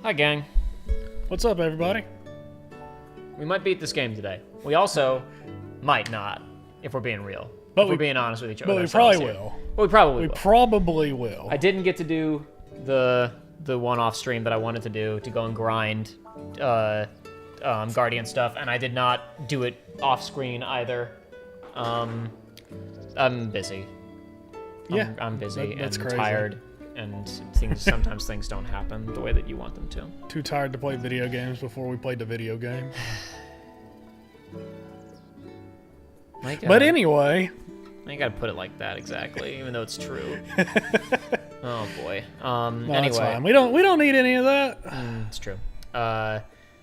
Hi, gang. What's up, everybody? We might beat this game today. We also might not, if we're being real. But if we're being honest with each other. But we probably will. But we probably We will. probably will. I didn't get to do the one-off stream that I wanted to do to go and grind Guardian stuff, and I did not do it off-screen either. I'm busy. Yeah, I'm busy that's and crazy. tired, and sometimes things don't happen the way that you want them to. Too tired to play video games before we played the video game. But anyway, I ain't gotta put it like that exactly, even though it's true. Oh boy. no, Anyway, it's fine. We don't need any of that. It's true.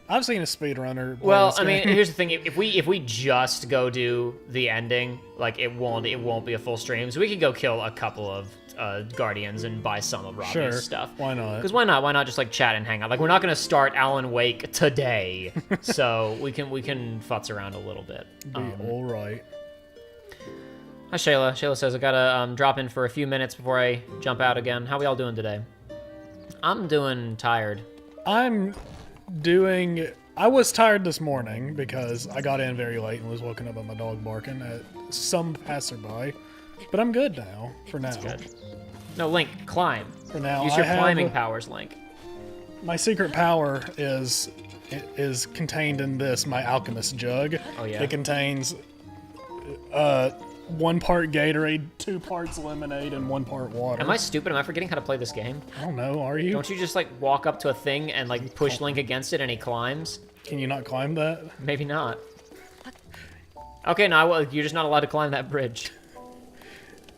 I've seen a speedrunner. Well, I mean, here's the thing: if we just go do the ending, like it won't be a full stream. So we could go kill a couple of Guardians and buy some of Robbie's stuff. Why not? Because why not? Why not just like chat and hang out? Like we're not gonna start Alan Wake today, so we can futz around a little bit. Be all right. Hi Shayla. Shayla says I gotta drop in for a few minutes before I jump out again. How we all doing today? I'm doing tired. I was tired this morning because I got in very late and was woken up by my dog barking at some passerby. But I'm good now, for now. That's good. No, Link, climb. For now, Use your climbing powers, Link. My secret power is contained in this, my alchemist jug. Oh, yeah? It contains 1 part Gatorade, 2 parts lemonade, and 1 part water. Am I stupid? Am I forgetting how to play this game? I don't know, are you? Don't you just, like, walk up to a thing and, like, push Link against it and he climbs? Can you not climb that? Maybe not. Okay, no, you're just not allowed to climb that bridge.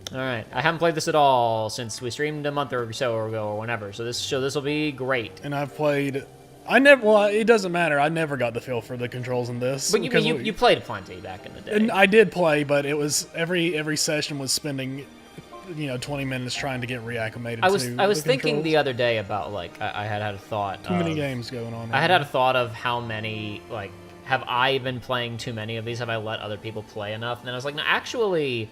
Alright, I haven't played this at all since we streamed a month or so ago or whenever, so this will be great. And I've played... it doesn't matter. I never got the feel for the controls in this. But you played plenty back in the day. And I did play, but it was every session was spending, 20 minutes trying to get reacclimated. I was thinking the other day about like I had a thought. Too many games going on. I had a thought of how many like have I been playing too many of these? Have I let other people play enough? And then I was like, no, actually,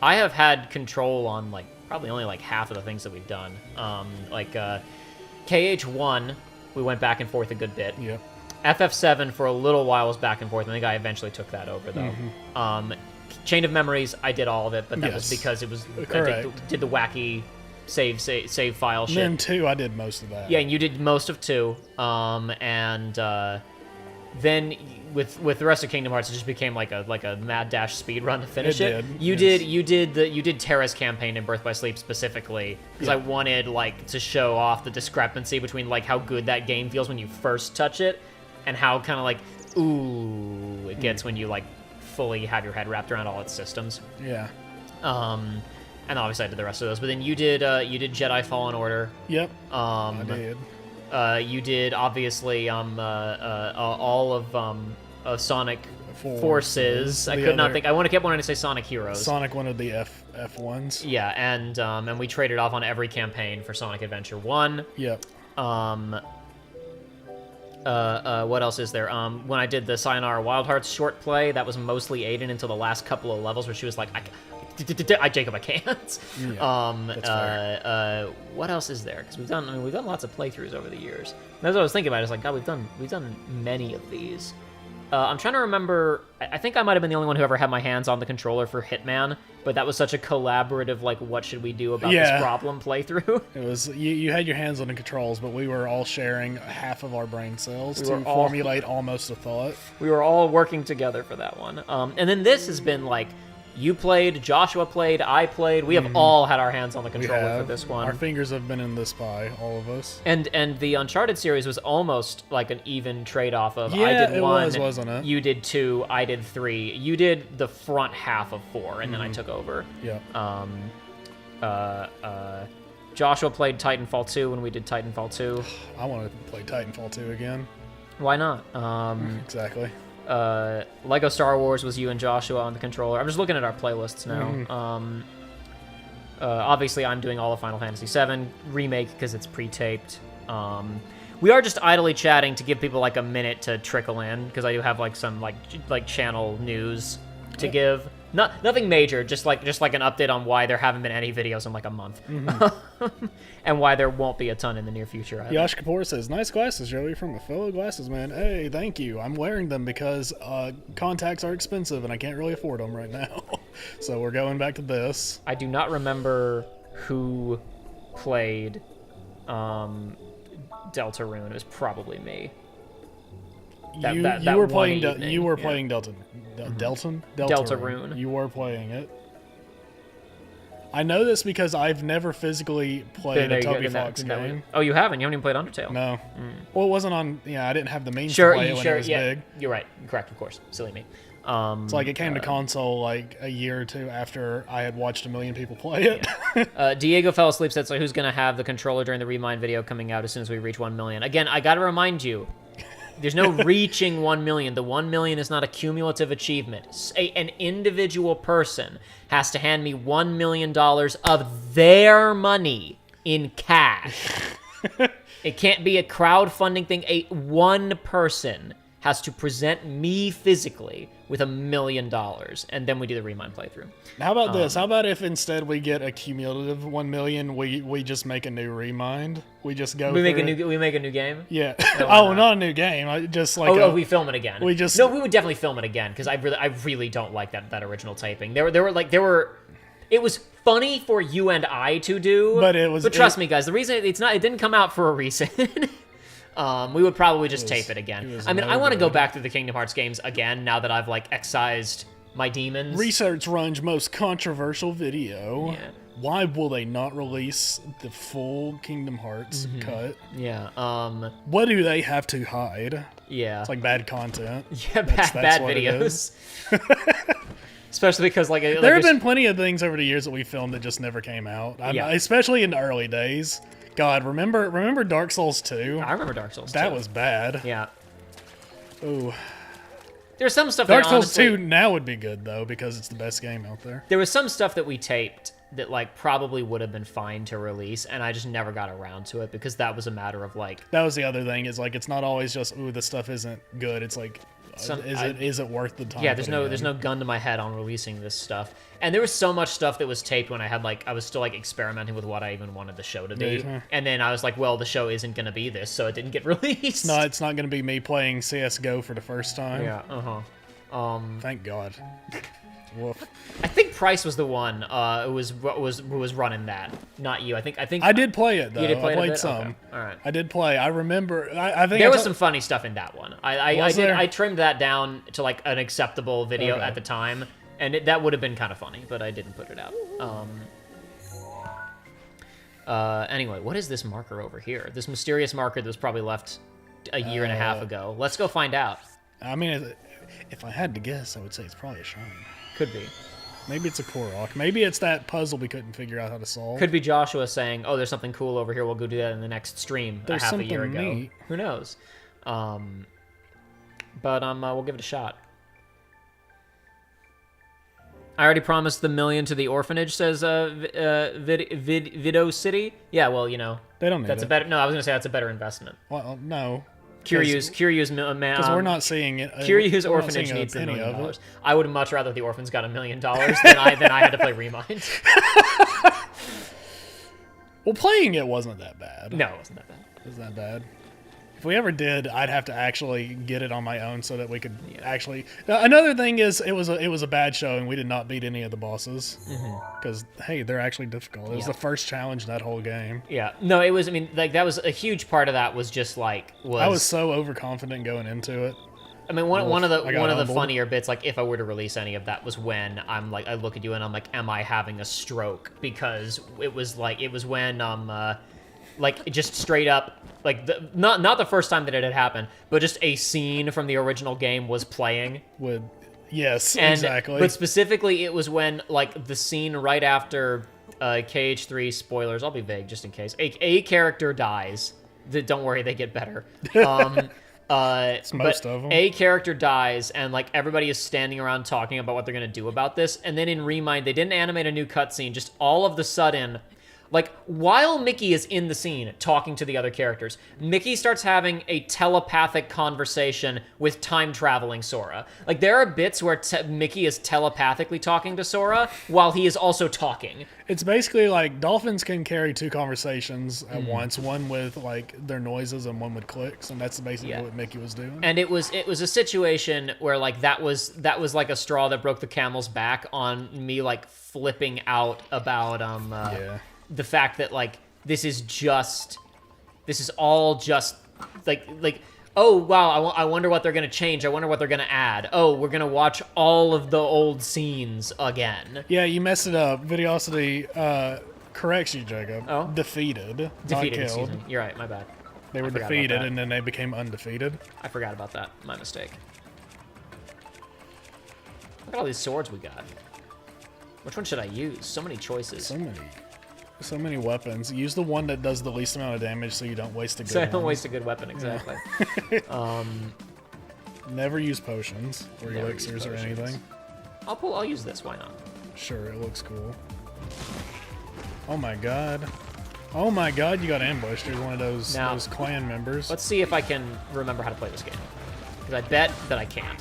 I have had control on like probably only like half of the things that we've done. KH1. We went back and forth a good bit. Yeah. FF7 for a little while was back and forth. I think I eventually took that over, though. Mm-hmm. Chain of Memories, I did all of it, but that was because it was I did the wacky save file shit. And then 2, I did most of that. Yeah, and you did most of 2. Then with the rest of Kingdom Hearts, it just became like a mad dash speed run to finish it. You did Terra's campaign in Birth by Sleep specifically because I wanted like to show off the discrepancy between like how good that game feels when you first touch it, and how kind of like ooh it gets when you like fully have your head wrapped around all its systems. Yeah. And obviously I did the rest of those. But then you did Jedi Fallen Order. Yep. I did. You did obviously all of Sonic Forces. I could not think. I kept wanting to say Sonic Heroes. Sonic one of the F1s. Yeah, and we traded off on every campaign for Sonic Adventure 1. Yep. What else is there? When I did the Sayonara Wild Hearts short play, that was mostly Aiden until the last couple of levels where she was like, Jacob, I can't. Yeah, that's fair. What else is there? Because we've done lots of playthroughs over the years. And that's what I was thinking about. It's like, God, we've done many of these. I'm trying to remember. I think I might have been the only one who ever had my hands on the controller for Hitman, but that was such a collaborative, like, what should we do about this problem playthrough? It was you had your hands on the controls, but we were all sharing half of our brain cells to formulate almost a thought. We were all working together for that one. And then this has been like. You played, Joshua played, I played. We have all had our hands on the controller for this one. Our fingers have been in this pie, all of us. And the Uncharted series was almost like an even trade-off of I did 1, wasn't it? You did 2, I did 3. You did the front half of 4, and then I took over. Yeah. Joshua played Titanfall 2 when we did Titanfall 2. I want to play Titanfall 2 again. Why not? Exactly. Lego Star Wars was you and Joshua on the controller. I'm just looking at our playlists now. Obviously, I'm doing all of Final Fantasy VII Remake because it's pre-taped. We are just idly chatting to give people like a minute to trickle in because I do have like some like channel news to give. nothing major, just like an update on why there haven't been any videos in like a month, and why there won't be a ton in the near future. Yash Kapoor says, "Nice glasses, Joey, from a fellow glasses man." Hey, thank you. I'm wearing them because contacts are expensive and I can't really afford them right now. So we're going back to this. I do not remember who played Deltarune. It was probably me. You were playing Deltarune. You were playing it. I know this because I've never physically played a Toby Fox game. Oh, you haven't? You haven't even played Undertale? No. Well, it wasn't on. Yeah, I didn't have the means to play it when it was big. You're right. Correct, of course. Silly me. It's like it came to console like a year or two after I had watched a million people play it. Yeah. Diego fell asleep. Said, "So who's gonna have the controller during the Remind video coming out as soon as we reach 1 million?" Again, I gotta remind you. There's no reaching 1 million. The 1 million is not a cumulative achievement. An individual person has to hand me $1 million of their money in cash. It can't be a crowdfunding thing. One person has to present me physically with $1 million, and then we do the Remind playthrough. How about this? How about if instead we get a cumulative 1 million, we just make a new Remind? We just go. We make a new game. Yeah. No, not a new game. Just like we film it again. We would definitely film it again because I really don't like that original typing. It was funny for you and I to do, but trust me, guys, the reason it didn't come out for a reason. We would probably just tape it again. I mean, I want to go back through the Kingdom Hearts games again now that I've like excised my demons. Research Run's most controversial video. Yeah. Why will they not release the full Kingdom Hearts cut? Yeah. What do they have to hide? Yeah. It's like bad content. Yeah, bad videos. Especially because there have been plenty of things over the years that we filmed that just never came out. Especially in the early days. God, remember Dark Souls 2? I remember Dark Souls 2. That was bad. Yeah. Ooh. There's some stuff Dark Souls 2 now would be good, though, because it's the best game out there. There was some stuff that we taped that, like, probably would have been fine to release, and I just never got around to it because that was a matter of, like... That was the other thing, is, like, it's not always just, ooh, this stuff isn't good. It's like... Is it worth the time? Yeah, there's no gun to my head on releasing this stuff. And there was so much stuff that was taped when I was still like experimenting with what I even wanted the show to be. And then I was like, well, the show isn't going to be this, so it didn't get released. No, it's not going to be me playing CS:GO for the first time. Yeah, Thank God. Woof. I think Price was the one who was running that, not you. I think I did play it though. You did play I played it some. Okay. All right. I did play. I remember. I think there was some funny stuff in that one. I trimmed that down to like an acceptable video at the time, and that would have been kind of funny, but I didn't put it out. Anyway, what is this marker over here? This mysterious marker that was probably left a year and a half ago. Let's go find out. I mean, if I had to guess, I would say it's probably a shrine. Could be. Maybe it's a Korok. Maybe it's that puzzle we couldn't figure out how to solve. Could be Joshua saying, "Oh, there's something cool over here. We'll go do that in the next stream." There's half a year ago. Neat. Who knows? But we'll give it a shot. I already promised the $1 million to the orphanage, says Vido City. Yeah, well, you know, they don't need that's it. a better. No, I was gonna say that's a better investment. Well, no. Kiryu's because we're not seeing it. Kiryu's orphanage needs $1 million. I would much rather the orphans got $1 million than I had to play Remind. Well, playing it wasn't that bad. No, it wasn't that bad. It wasn't that bad. If we ever did, I'd have to actually get it on my own so that we could actually. Another thing is, it was a bad show, and we did not beat any of the bosses because hey, they're actually difficult. It was the first challenge in that whole game. Yeah, no, it was. I mean, like that was a huge part of that. Was just like I was so overconfident going into it. I mean, one of the funnier bits, like if I were to release any of that, was when I look at you and I'm like, am I having a stroke? Because it was when like just straight up. Like, not the first time that it had happened, but just a scene from the original game was playing. Exactly. But specifically, it was when, like, the scene right after KH3, spoilers, I'll be vague just in case, a character dies. Don't worry, they get better. It's most of them. A character dies, and, like, everybody is standing around talking about what they're going to do about this, and then in Remind, they didn't animate a new cutscene, just all of the sudden... Like, while Mickey is in the scene talking to the other characters, Mickey starts having a telepathic conversation with time-traveling Sora. Like, there are bits where Mickey is telepathically talking to Sora while he is also talking. It's basically like dolphins can carry two conversations at once, one with, like, their noises and one with clicks, and that's basically what Mickey was doing. And it was a situation where, like, that was like a straw that broke the camel's back on me, like, flipping out about, the fact that, like, this is all just like oh wow, I wonder what they're gonna change, I wonder what they're gonna add, oh, we're gonna watch all of the old scenes again. Yeah, you messed it up. Videosity corrects you, Jacob. Oh, defeated, not killed. Excuse me. You're right, my bad. They were defeated and then they became undefeated. I forgot about that, my mistake. Look at all these swords we got. Which one should I use? So many choices. So many weapons. Use the one that does the least amount of damage so you don't waste a good one. So I don't waste a good weapon, exactly. Yeah. Never use potions or elixirs or anything. I'll use this, why not? Sure, it looks cool. Oh my god. Oh my god, you got ambushed. There's one of those clan members. Let's see if I can remember how to play this game. Because I bet that I can't.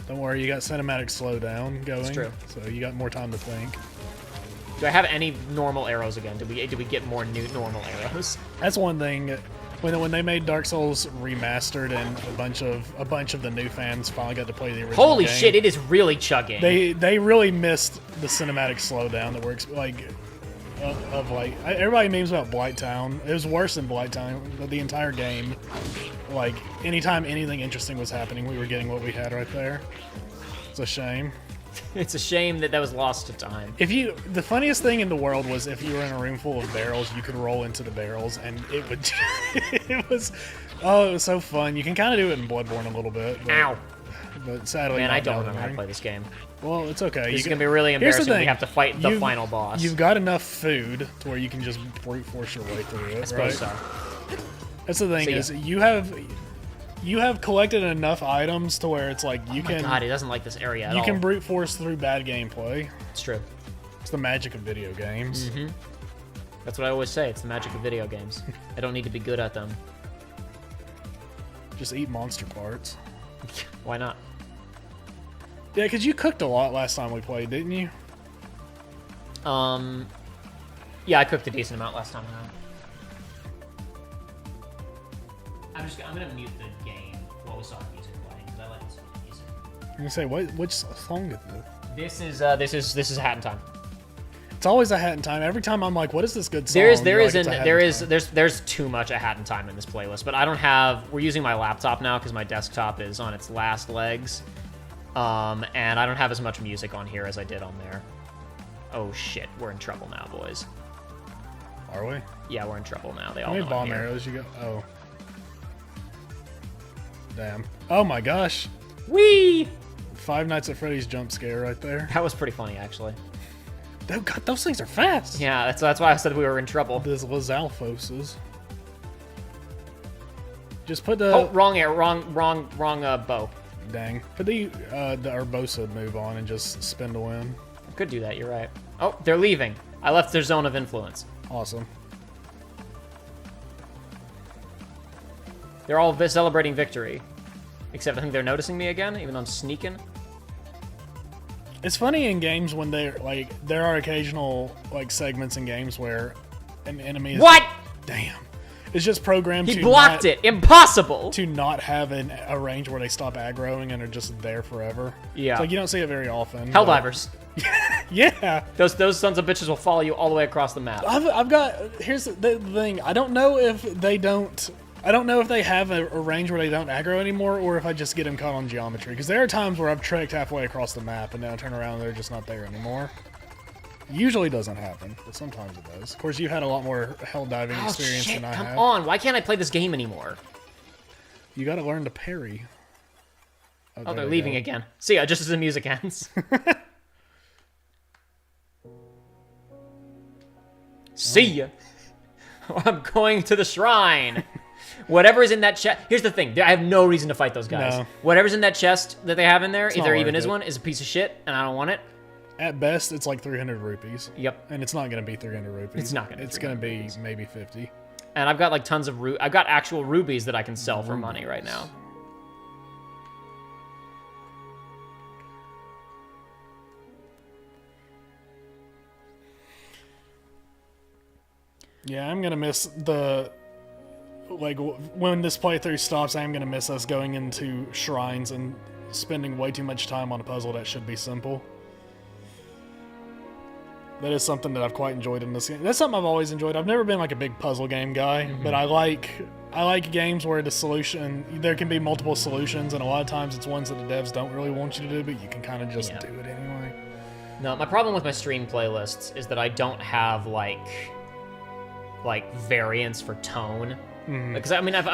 Don't worry, you got cinematic slowdown going. It's true. So you got more time to think. Do I have any normal arrows again? Did we get more new normal arrows? That's one thing. When they made Dark Souls remastered and a bunch of the new fans finally got to play the original Holy game, shit! It is really chugging. They really missed the cinematic slowdown that works like everybody memes about Blighttown. It was worse than Blighttown. The entire game, like anytime anything interesting was happening, we were getting what we had right there. It's a shame. It's a shame that was lost to time. The funniest thing in the world was if you were in a room full of barrels, you could roll into the barrels, and it would. it was so fun. You can kind of do it in Bloodborne a little bit. But, Ow! But sadly, man, I don't know how to play this game. Well, it's okay. This is gonna be really embarrassing when we have to fight the final boss. You've got enough food to where you can just brute force your way through it. I suppose so. That's the thing is you have collected enough items to where it's like you can. Oh my god, he doesn't like this area at all. You can brute force through bad gameplay. It's true. It's the magic of video games. Mm-hmm. That's what I always say. It's the magic of video games. I don't need to be good at them. Just eat monster parts. Why not? Yeah, because you cooked a lot last time we played, didn't you? Yeah, I cooked a decent amount last time around. I'm gonna mute the game while we saw the music playing because I like this music. I'm gonna say which song is this? This is Hat in Time. It's always a Hat in Time. Every time I'm like, what is this good song? There's too much a Hat in Time in this playlist, but I don't have. We're using my laptop now because my desktop is on its last legs, and I don't have as much music on here as I did on there. Oh shit, we're in trouble now, boys. Are we? Yeah, we're in trouble now. They all How many know bomb arrows you got? Oh. Damn. Oh my gosh. Whee! Five Nights at Freddy's jump scare right there. That was pretty funny, actually. Oh god, those things are fast. Yeah, that's why I said we were in trouble. Those Lazalfoses. Just put the. Oh, wrong air, wrong bow. Dang. Put the Urbosa move on and just spin to win. I could do that. You're right. Oh, they're leaving. I left their zone of influence. Awesome. They're all celebrating victory. Except I think they're noticing me again, even though I'm sneaking. It's funny in games when there are occasional segments in games where an enemy is what? Damn. It's just programmed He blocked it. Impossible. To not have a range where they stop aggroing and are just there forever. Yeah. It's like you don't see it very often. Helldivers. Yeah. Those sons of bitches will follow you all the way across the map. Here's the thing. I don't know if they have a range where they don't aggro anymore, or if I just get them caught on geometry. Because there are times where I've trekked halfway across the map, and then I turn around and they're just not there anymore. Usually doesn't happen, but sometimes it does. Of course, you had a lot more hell diving experience than I have. Come on, why can't I play this game anymore? You got to learn to parry. Oh, they're leaving again. See ya, just as the music ends. See ya. I'm going to the shrine. Whatever is in that chest. Here's the thing. I have no reason to fight those guys. No. Whatever's in that chest that they have in there, if there even is it. one, is a piece of shit, and I don't want it. At best, it's like 300 rupees. Yep. And it's not going to be 300 rupees. It's not going to be. It's going to be maybe 50. And I've got like tons of I've got actual rubies that I can sell for money right now. Yeah, I'm gonna miss the when this playthrough stops. I'm gonna miss us going into shrines and spending way too much time on a puzzle that should be simple. That is something that I've quite enjoyed in this game. That's something I've always enjoyed. I've never been like a big puzzle game guy, but I like games where the solution, there can be multiple solutions, and a lot of times it's ones that the devs don't really want you to do, but you can kind of just do it anyway. No, my problem with my stream playlists is that I don't have like variants for tone. Because I mean, if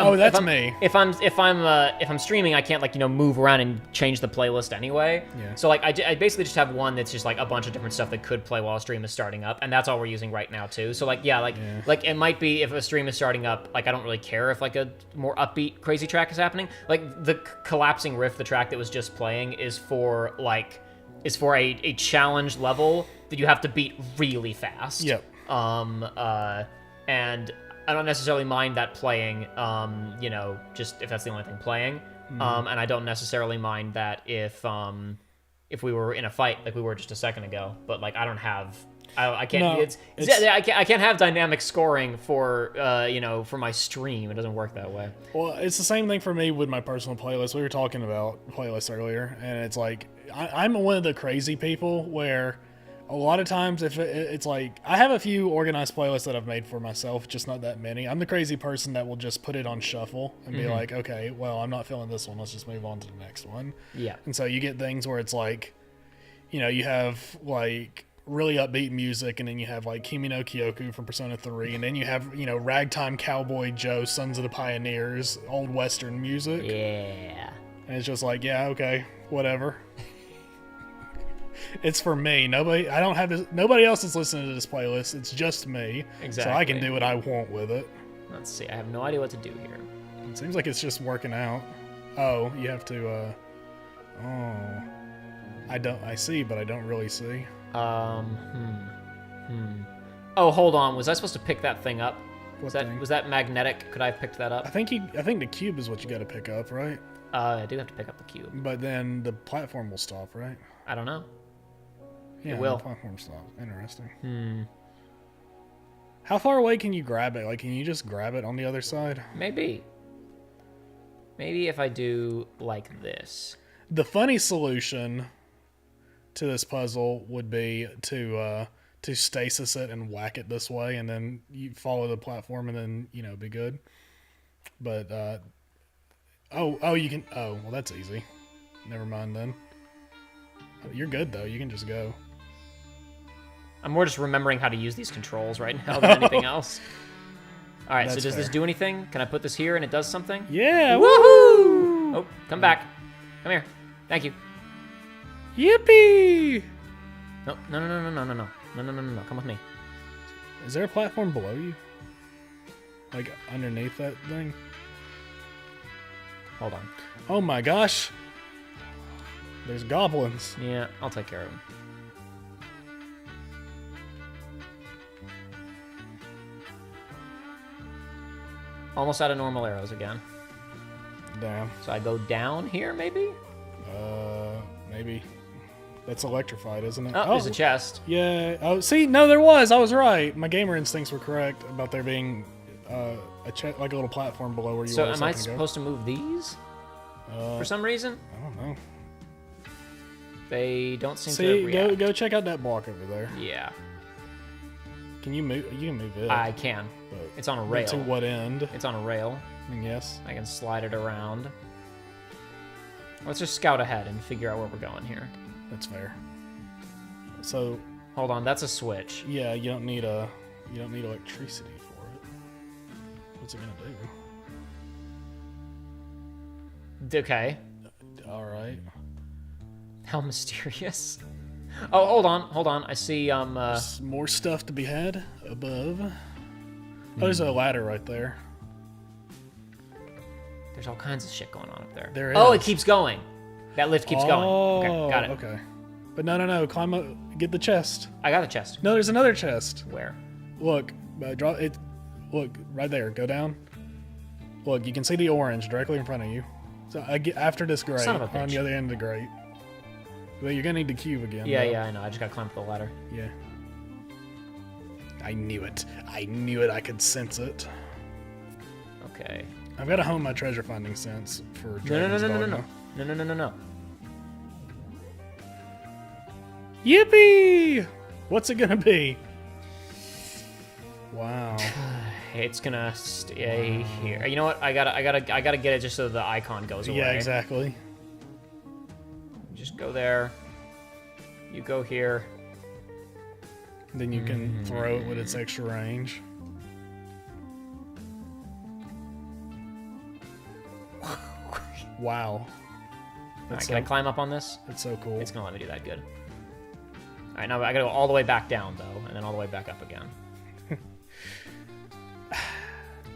I'm streaming, I can't move around and change the playlist anyway. Yeah. So like I basically just have one that's just like a bunch of different stuff that could play while a stream is starting up, and that's all we're using right now too. So like like it might be if a stream is starting up, like I don't really care if like a more upbeat crazy track is happening. Like the collapsing riff, the track that was just playing is for a challenge level that you have to beat really fast. Yep. And I don't necessarily mind that playing, just if that's the only thing playing. And I don't necessarily mind that if we were in a fight like we were just a second ago. But like I don't have, I can't. No, I can't have dynamic scoring for for my stream. It doesn't work that way. Well, it's the same thing for me with my personal playlist. We were talking about playlists earlier, and it's like I'm one of the crazy people where. A lot of times, if it's like, I have a few organized playlists that I've made for myself, just not that many. I'm the crazy person that will just put it on shuffle and be like, okay, well, I'm not feeling this one. Let's just move on to the next one. Yeah. And so you get things where it's like, you have like really upbeat music, and then you have like Kimi no Kyoku from Persona 3, and then you have, Ragtime Cowboy Joe, Sons of the Pioneers, old Western music. Yeah. And it's just like, yeah, okay, whatever. It's for me. Nobody else is listening to this playlist. It's just me. Exactly. So I can do what I want with it. Let's see. I have no idea what to do here. It seems like it's just working out. Oh, you have to, I see, but I don't really see. Oh, hold on. Was I supposed to pick that thing up? Was that magnetic? Could I have picked that up? I think the cube is what you got to pick up, right? I do have to pick up the cube. But then the platform will stop, right? I don't know. Yeah, it will. The platform stops. Interesting. How far away can you grab it? Like, can you just grab it on the other side? Maybe if I do like this. The funny solution to this puzzle would be to stasis it and whack it this way, and then you follow the platform, and then be good. But you can. Oh, well, that's easy. Never mind then. You're good though. You can just go. I'm more just remembering how to use these controls right now than anything else. All right, so does this do anything? Can I put this here and it does something? Yeah. Woohoo! Oh, come back. Come here. Thank you. Yippee! No. Come with me. Is there a platform below you? Like underneath that thing? Hold on. Oh my gosh. There's goblins. Yeah, I'll take care of them. Almost out of normal arrows again. Damn. So I go down here, maybe? Maybe. That's electrified, isn't it? Oh, there's a chest. Yeah. Oh, see, no, there was. I was right. My gamer instincts were correct about there being like a little platform below where you were. So am I supposed to move these? For some reason? I don't know. They don't seem to react. Go check out that block over there. Yeah. Can you move? You can move it. I can. But it's on a rail. To what end? It's on a rail. Yes. I can slide it around. Let's just scout ahead and figure out where we're going here. That's fair. So. Hold on, that's a switch. Yeah, you don't need electricity for it. What's it gonna do? Okay. All right. How mysterious. Oh, hold on. I see, There's more stuff to be had above. Oh, there's a ladder right there. There's all kinds of shit going on up there. There is. Oh, it keeps going. That lift keeps going. Okay, got it. Okay. But no. Climb up. Get the chest. I got the chest. No, there's another chest. Where? Look, draw it. Look right there. Go down. Look, you can see the orange directly in front of you. So after this grate, Son of a bitch. on the other end of the grate. But you're gonna need the cube again. Yeah, though. yeah, I know. I just gotta climb up the ladder. Yeah. I knew it. I knew it. I could sense it. Okay. I've got to hone my treasure finding sense for No, Dragon's Dogma. No. Yippee! What's it gonna be? Wow. It's gonna stay here. You know what? I gotta get it just so the icon goes away. Yeah, exactly. Just go there. You go here. Then you can throw it with its extra range. Wow. Alright, can I climb up on this? That's so cool. It's gonna let me do that. Good. Alright, now I gotta go all the way back down, though, and then all the way back up again.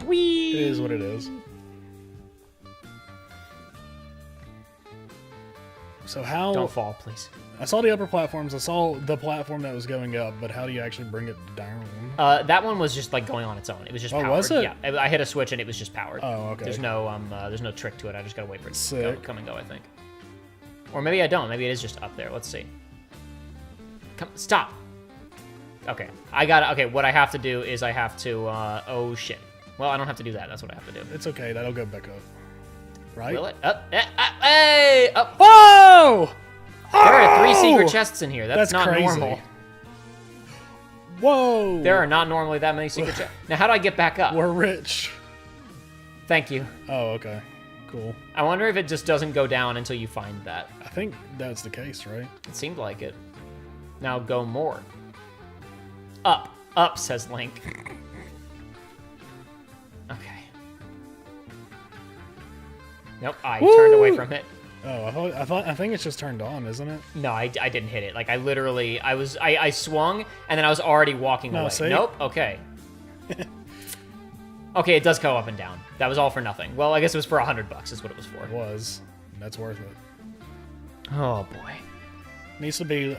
Whee! It is what it is. So how... Don't fall, please. I saw the upper platforms. I saw the platform that was going up, but how do you actually bring it down? That one was just like going on its own. It was just powered. Was it? Yeah, I hit a switch and it was just powered. Oh, okay. There's no trick to it. I just gotta wait for it to come and go, I think. Or maybe I don't. Maybe it is just up there. Let's see. Come, stop. Okay, okay, what I have to do is I have to, oh shit. Well, I don't have to do that. That's what I have to do. It's okay. That'll go back up. Right? Will it? Up, hey, up. Whoa! There are 3 secret chests in here. That's not crazy. normal. Whoa! There are not normally that many secret chests. Now, how do I get back up? We're rich. Thank you. Oh, okay. Cool. I wonder if it just doesn't go down until you find that. I think that's the case, right? It seemed like it. Now go more. Up. Up, says Link. Okay. Nope, I turned away from it. Oh, I think it's just turned on, isn't it? No, I didn't hit it. Like, I literally, I swung, and then I was already walking away. See? Nope, okay. Okay, it does go up and down. That was all for nothing. Well, I guess it was for $100 is what it was for. It was. That's worth it. Oh, boy. Needs to be,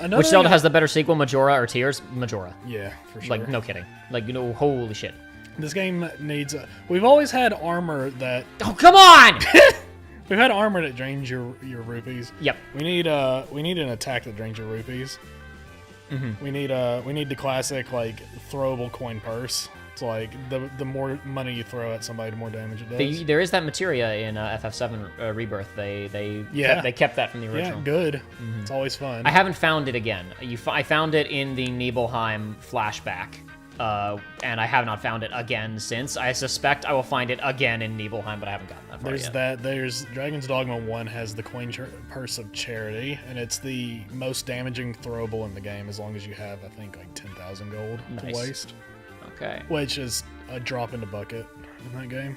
Which Zelda has the better sequel, Majora or Tears? Majora. Yeah, for sure. Like, no kidding. Like, you know, holy shit. This game needs... we've always had armor that... Oh, come on! We've had armor that drains your rupees. Yep. We need an attack that drains your rupees. Mm-hmm. We need the classic, like, throwable coin purse. It's like, the more money you throw at somebody, the more damage it does. There is that materia in FF7 Rebirth. They kept that from the original. Yeah, good. Mm-hmm. It's always fun. I haven't found it again. I found it in the Nibelheim flashback, and I have not found it again since. I suspect I will find it again in Nibelheim, but I haven't gotten that far yet. There's Dragon's Dogma 1 has the coin purse of charity, and it's the most damaging throwable in the game as long as you have, I think, like 10,000 gold to waste. Okay. Which is a drop in the bucket in that game.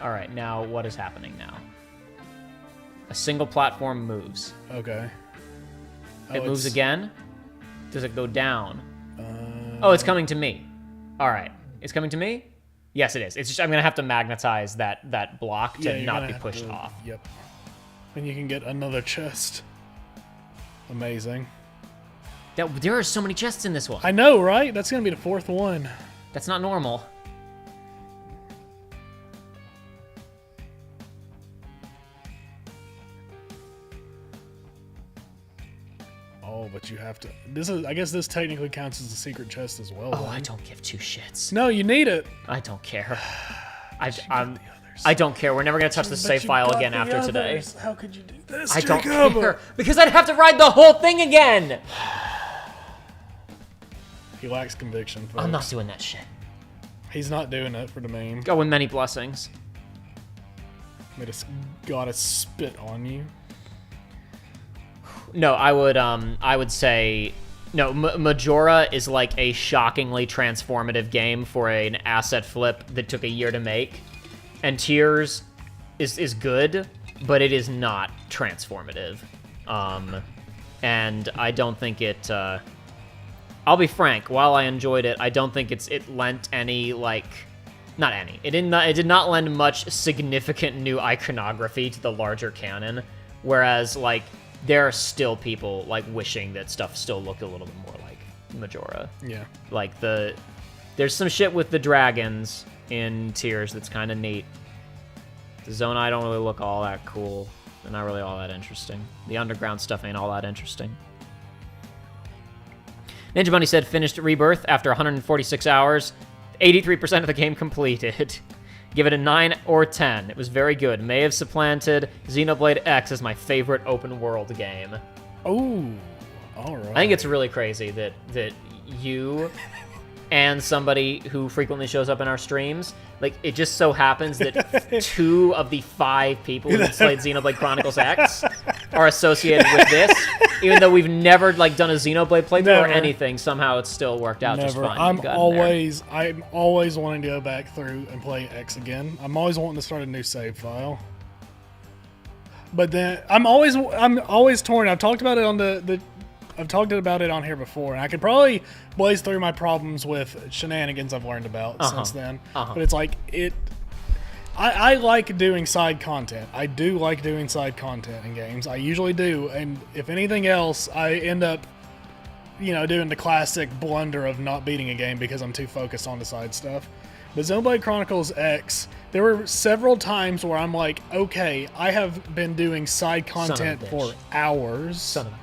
All right, now what is happening now? A single platform moves. Okay. It moves again? Does it go down? Oh, it's coming to me. All right. It's coming to me? Yes, it is. It's just I'm going to have to magnetize that block to not be pushed off. Yep. And you can get another chest. Amazing. There are so many chests in this one. I know, right? That's going to be the 4th one. That's not normal. Oh, but you have to... I guess this technically counts as a secret chest as well. Oh, I don't give 2 shits. No, you need it. I don't care. I don't care. We're never going to touch the save file again after today. How could you do this, I don't care. Because I'd have to ride the whole thing again. He lacks conviction, folks. I'm not doing that shit. He's not doing it for the meme. Go with many blessings. Gotta spit on you. No, I would say no. Majora is like a shockingly transformative game for an asset flip that took a year to make, and Tears is good, but it is not transformative. And I don't think it. I'll be frank. While I enjoyed it, I don't think it lent any not any. It did not lend much significant new iconography to the larger canon. Whereas there are still people like wishing that stuff still looked a little bit more like Majora. Yeah. Like there's some shit with the dragons in Tears that's kind of neat. The Zonai don't really look all that cool. They're not really all that interesting. The underground stuff ain't all that interesting. Ninja Bunny said finished Rebirth after 146 hours, 83% of the game completed. Give it a 9 or 10. It was very good. May have supplanted Xenoblade X as my favorite open world game. Oh, all right. I think it's really crazy that you and somebody who frequently shows up in our streams, like, it just so happens that 2 of the 5 people who played Xenoblade Chronicles X are associated with this. Even though we've never, like, done a Xenoblade playthrough or anything, somehow it's still worked out just fine. I'm always wanting to go back through and play X again. I'm always wanting to start a new save file. But then I'm always torn. I've talked about it on I've talked about it on here before, and I could probably blaze through my problems with shenanigans I've learned about since then. But it's like I like doing side content. I do like doing side content in games. I usually do, and if anything else, I end up, doing the classic blunder of not beating a game because I'm too focused on the side stuff. But Xenoblade Chronicles X, there were several times where I'm like, okay, I have been doing side content for hours. Son of a bitch.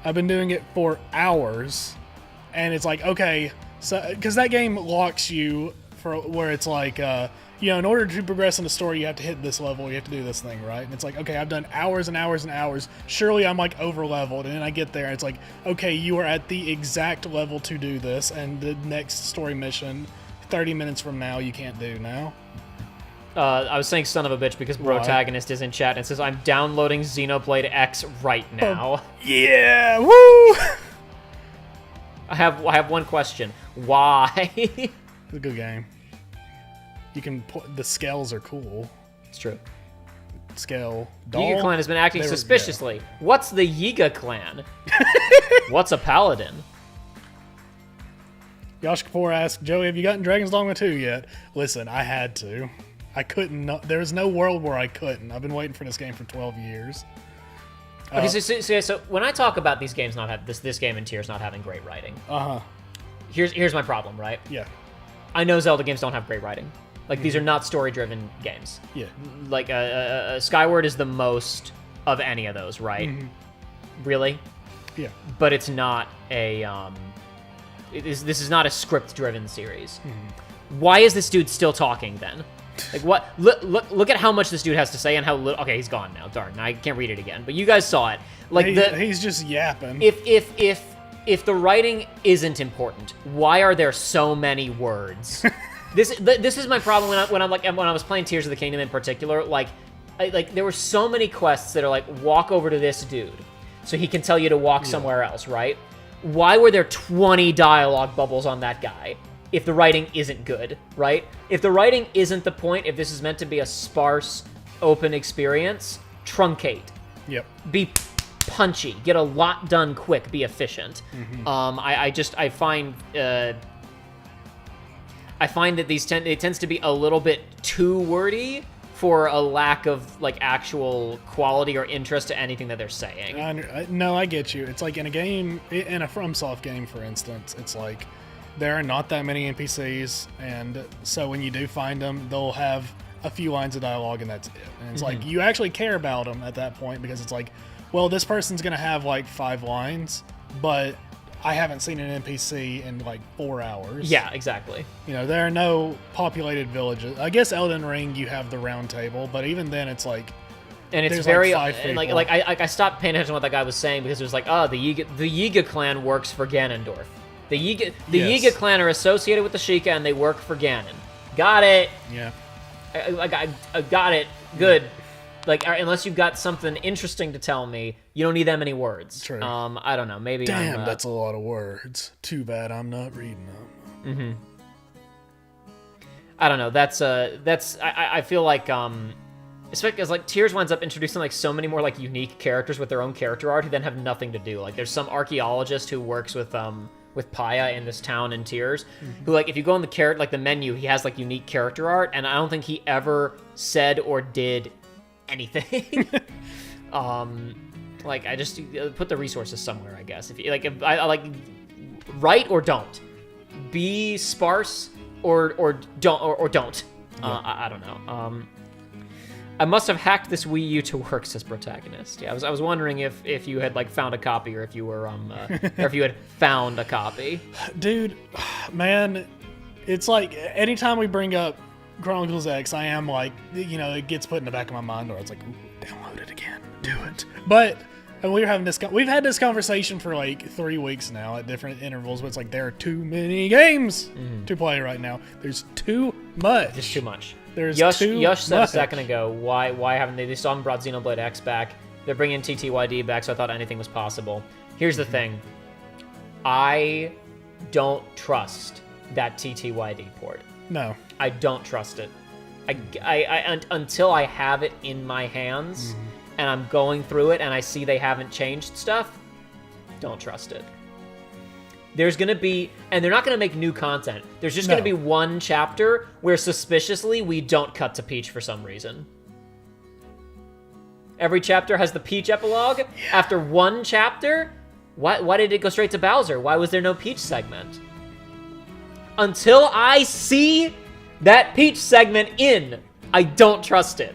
I've been doing it for hours, and it's like, okay, so because that game locks you for where it's like, in order to progress in the story, you have to hit this level, you have to do this thing, right? And it's like, okay, I've done hours and hours and hours. Surely I'm like over leveled, and then I get there, and it's like, okay, you are at the exact level to do this, and the next story mission, 30 minutes from now, you can't do now. I was saying son of a bitch because Protagonist is in chat and says, I'm downloading Xenoblade X right now. Yeah, woo! I have one question. Why? It's a good game. You can put, the scales are cool. It's true. Scale. Yiga Clan has been acting suspiciously. Yeah. What's the Yiga Clan? What's a paladin? Yosh Kapoor asked, Joey, have you gotten Dragon's Dogma 2 yet? Listen, I had to. I couldn't. There was no world where I couldn't. I've been waiting for this game for 12 years. Okay, so when I talk about these games not have this game in Tears not having great writing, here's my problem, right? Yeah. I know Zelda games don't have great writing. Like these are not story-driven games. Yeah. Like Skyward is the most of any of those, right? Mm-hmm. Really? Yeah. But it's not a this is not a script-driven series. Mm-hmm. Why is this dude still talking then? Like what? Look at how much this dude has to say and how little. Okay, he's gone now. Darn, I can't read it again. But you guys saw it. Like he's just yapping. If the writing isn't important, why are there so many words? This is my problem when I was playing Tears of the Kingdom in particular. Like there were so many quests that are like walk over to this dude, so he can tell you to walk somewhere else, right? Why were there 20 dialogue bubbles on that guy? If the writing isn't good, right? If the writing isn't the point, if this is meant to be a sparse, open experience, truncate. Yep. Be punchy. Get a lot done quick. Be efficient. Mm-hmm. I find that it tends to be a little bit too wordy for a lack of like actual quality or interest to anything that they're saying. No, I get you. It's like in a game, in a FromSoft game, for instance, it's like there are not that many NPCs, and so when you do find them, they'll have a few lines of dialogue, and that's it. And it's like you actually care about them at that point because it's like, well, this person's gonna have like 5 lines, but I haven't seen an NPC in like 4 hours. Yeah, exactly. There are no populated villages. I guess Elden Ring, you have the round table, but even then, it's like, and it's very I stopped paying attention to what that guy was saying because it was like, the Yiga clan works for Ganondorf. The Yiga clan are associated with the Sheikah and they work for Ganon. Got it. Yeah. I got it. Good. Like, unless you've got something interesting to tell me, you don't need that many words. True. I don't know. Maybe. Damn, that's a lot of words. Too bad I'm not reading them. Mm-hmm. I don't know. I feel like especially because like Tears winds up introducing like so many more like unique characters with their own character art who then have nothing to do. Like, there's some archaeologist who works with Paya in this town in Tears, who like if you go on the menu, he has like unique character art, and I don't think he ever said or did anything. Like, I just put the resources somewhere, I guess. If you if I like, write or don't, be sparse or don't. Yeah. I don't know. I must have hacked this Wii U to work, says Protagonist. Yeah, I was wondering if you had like found a copy or if you were or if you had found a copy. Dude, man, it's like anytime we bring up Chronicles X, I am like, it gets put in the back of my mind, or it's like, ooh, download it again, do it. But and we've had this conversation for like 3 weeks now at different intervals. But it's like there are too many games to play right now. There's too much. There's too much. There's Yush too said much. a second ago, why haven't they still haven't brought Xenoblade X back? They're bringing TTYD back, so I thought anything was possible. Here's the thing. I don't trust that TTYD port. No. I don't trust it. Until I have it in my hands and I'm going through it and I see they haven't changed stuff, don't trust it. There's going to be, and they're not going to make new content. There's just going to be one chapter where suspiciously we don't cut to Peach for some reason. Every chapter has the Peach epilogue. Yeah. After one chapter, why did it go straight to Bowser? Why was there no Peach segment? Until I see that Peach segment I don't trust it.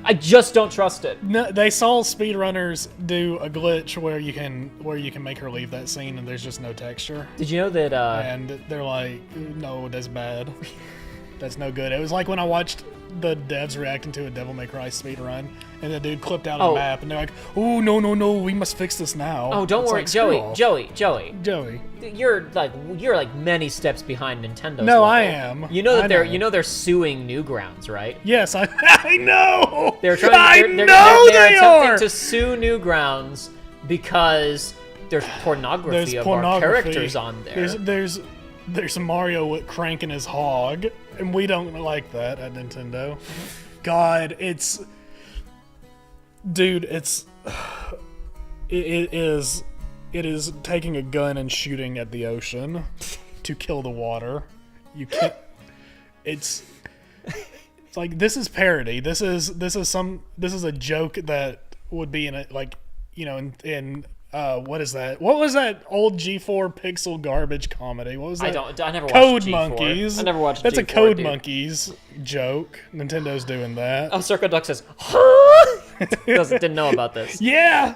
I just don't trust it. No, they saw speedrunners do a glitch where you can make her leave that scene and there's just no texture. Did you know that? And they're like, no, that's bad. That's no good. It was like when I watched the devs reacting to a Devil May Cry speedrun, and the dude clipped out a map, and they're like, "Oh no, we must fix this now." Oh, don't worry, like, Joey. You're like many steps behind Nintendo's No, level. I am. You know that they're suing Newgrounds, right? Yes, I know. They're attempting to sue Newgrounds because there's pornography of our characters on there. There's Mario cranking his hog, and we don't like that at Nintendo. God, it is taking a gun and shooting at the ocean to kill the water. You can't. It's like, this is parody. This is a joke that would be in in what is that? What was that old G4 pixel garbage comedy? What was that? I never watched Code G4. Monkeys. I never watched That's G4, a Code dude. Monkeys joke. Nintendo's doing that. Oh, Circle Duck says, didn't know about this. Yeah.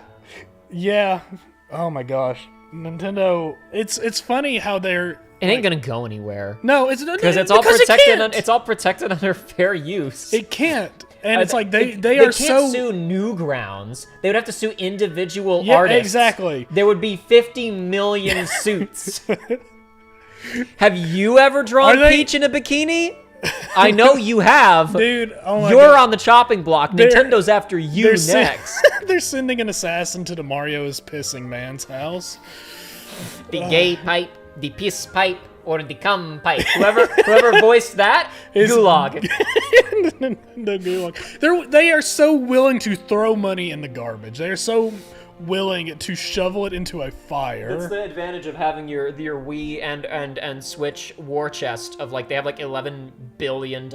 Oh my gosh, Nintendo. It's funny how they're. It ain't gonna go anywhere. No, it's because it's all protected. It's all protected under fair use. It can't. And it's like they can't sue Newgrounds. They would have to sue individual artists. Exactly. There would be 50 million suits. Have you ever drawn Peach in a bikini? I know you have. Dude, oh my You're God. on the chopping block. Nintendo's after you next. They're sending an assassin to the Mario is pissing man's house. The gay pipe, the piss pipe, or the cum pipe. Whoever voiced that, Gulag. The Gulag. They are so willing to throw money in the garbage. They are so willing to shovel it into a fire. That's the advantage of having your Wii and Switch war chest of like, they have like $11 billion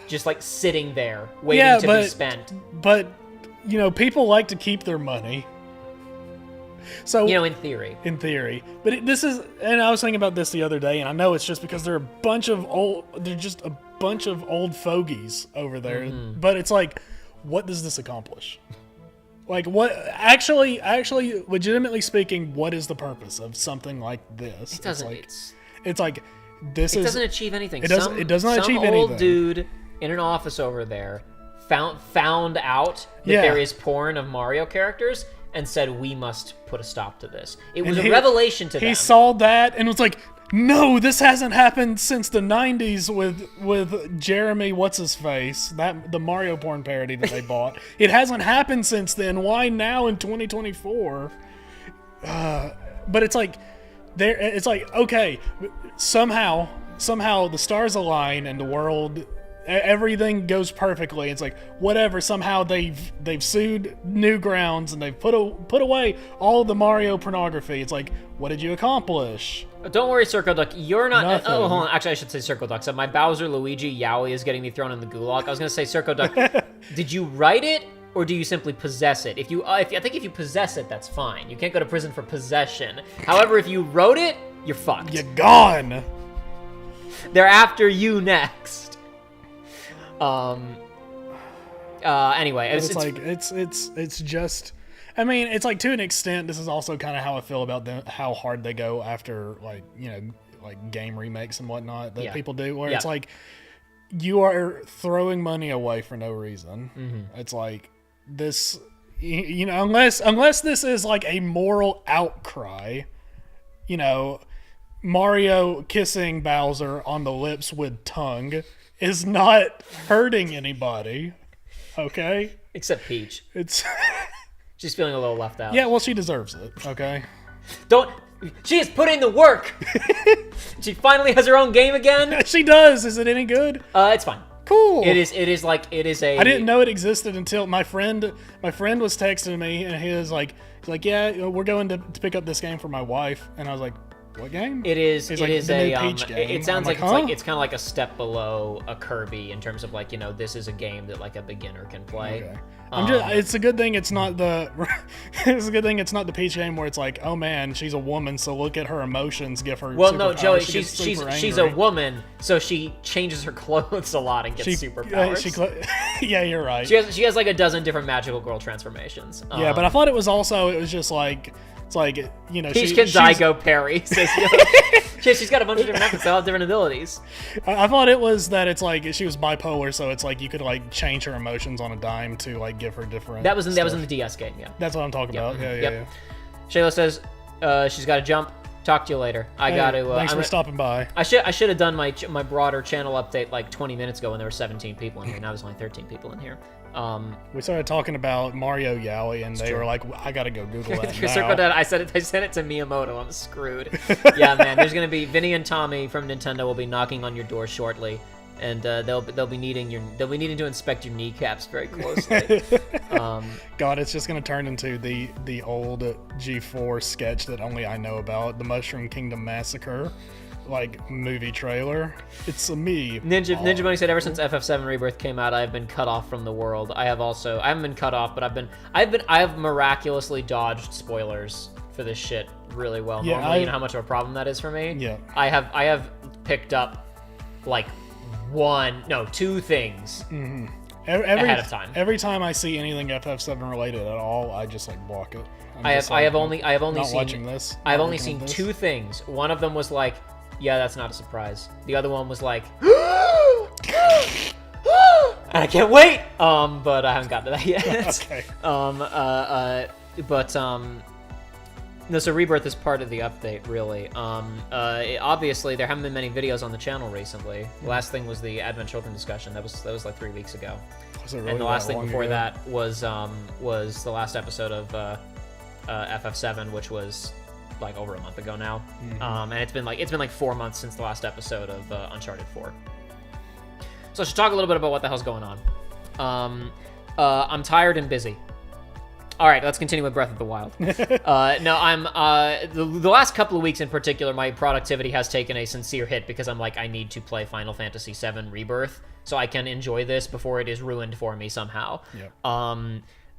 just like sitting there waiting to be spent. But people like to keep their money. So in theory. But this is, and I was thinking about this the other day, and I know it's just because they're just a bunch of old fogies over there. Mm-hmm. But it's like, what does this accomplish? Like, what actually, legitimately speaking, what is the purpose of something like this? It doesn't. It doesn't achieve anything. It does not achieve anything. Some old dude in an office over there found out that there is porn of Mario characters and said, we must put a stop to this. It was a revelation to them. He saw that and was like, no, this hasn't happened since the 90s with Jeremy what's-his-face, the Mario porn parody that they bought. It hasn't happened since then. Why now in 2024? But it's like, okay, somehow the stars align and the world, everything goes perfectly. It's like, whatever, somehow they've sued Newgrounds and they've put away all the Mario pornography. It's like, what did you accomplish? Don't worry, Circle Duck. You're not. Nothing. Oh, hold on. Actually, I should say Circle Duck. So my Bowser Luigi Yowie is getting me thrown in the gulag. I was gonna say Circle Duck. Did you write it, or do you simply possess it? If I think if you possess it, that's fine. You can't go to prison for possession. However, if you wrote it, you're fucked. You're gone. They're after you next. Anyway, it's just. I mean, it's like to an extent. This is also kind of how I feel about how hard they go after like game remakes and whatnot that people do, where it's like you are throwing money away for no reason. Mm-hmm. It's like this, unless this is like a moral outcry, Mario kissing Bowser on the lips with tongue is not hurting anybody. Okay? Except Peach. It's she's feeling a little left out. Yeah, well, she deserves it. Okay. She is putting the work. She finally has her own game again. She does. Is it any good? It's fine. Cool. It is a. I didn't know it existed until my friend was texting me, and he was like, yeah, we're going to pick up this game for my wife, and I was like, what game? It is. He's it like, is the a. new Peach game. It sounds like huh? it's kind of like a step below a Kirby in terms of like this is a game that like a beginner can play. Okay. It's a good thing it's not the. It's a good thing it's not the Peach game where it's like, oh man, she's a woman, so look at her emotions, give her. Well, no, Joey, she's a woman, so she changes her clothes a lot and gets superpowers. Yeah, you're right. She has like a dozen different magical girl transformations. Yeah, but I thought it was just like. It's like, Peach can Zygo Perry. Says, she's got a bunch of different methods, all different abilities. I thought it was that it's like she was bipolar, so it's like you could like change her emotions on a dime to like give her different. That was in the DS game, yeah. That's what I'm talking about. Yeah. Shayla says she's got to jump. Talk to you later. Thanks for stopping by. I should have done my broader channel update like 20 minutes ago when there were 17 people in here. Now there's only 13 people in here. We started talking about Mario Yowie, and they were like, I gotta go Google that now. Circled that. I sent it to Miyamoto. I'm screwed. Yeah, man. There's gonna be Vinny and Tommy from Nintendo will be knocking on your door shortly, and they'll be needing to inspect your kneecaps very closely. God, it's just gonna turn into the old G4 sketch that only I know about, the Mushroom Kingdom Massacre. Like movie trailer. It's me. Ninja Bunny said, ever since FF7 Rebirth came out, I have been cut off from the world. I haven't been cut off, but I have miraculously dodged spoilers for this shit really well. Yeah, normally, you know how much of a problem that is for me? Yeah. I have picked up like two things ahead of time. Every time I see anything FF7 related at all, I just like block it. I have only not seen watching this. I've only seen two things. One of them was like, yeah, that's not a surprise. The other one was like, and I can't wait. But I haven't gotten to that yet. Okay. No, so Rebirth is part of the update, really. Obviously, there haven't been many videos on the channel recently. The last thing was the Advent Children discussion. That was like 3 weeks ago. Was it really and the last thing before ago? that was the last episode of FF7, which was like over a month ago now. Mm-hmm. And it's been like 4 months since the last episode of Uncharted 4. So I should talk a little bit about what the hell's going on. I'm tired and busy. All right, let's continue with Breath of the Wild. No, I'm the last couple of weeks in particular, my productivity has taken a sincere hit because I'm like, I need to play Final Fantasy VII Rebirth so I can enjoy this before it is ruined for me somehow. Yep.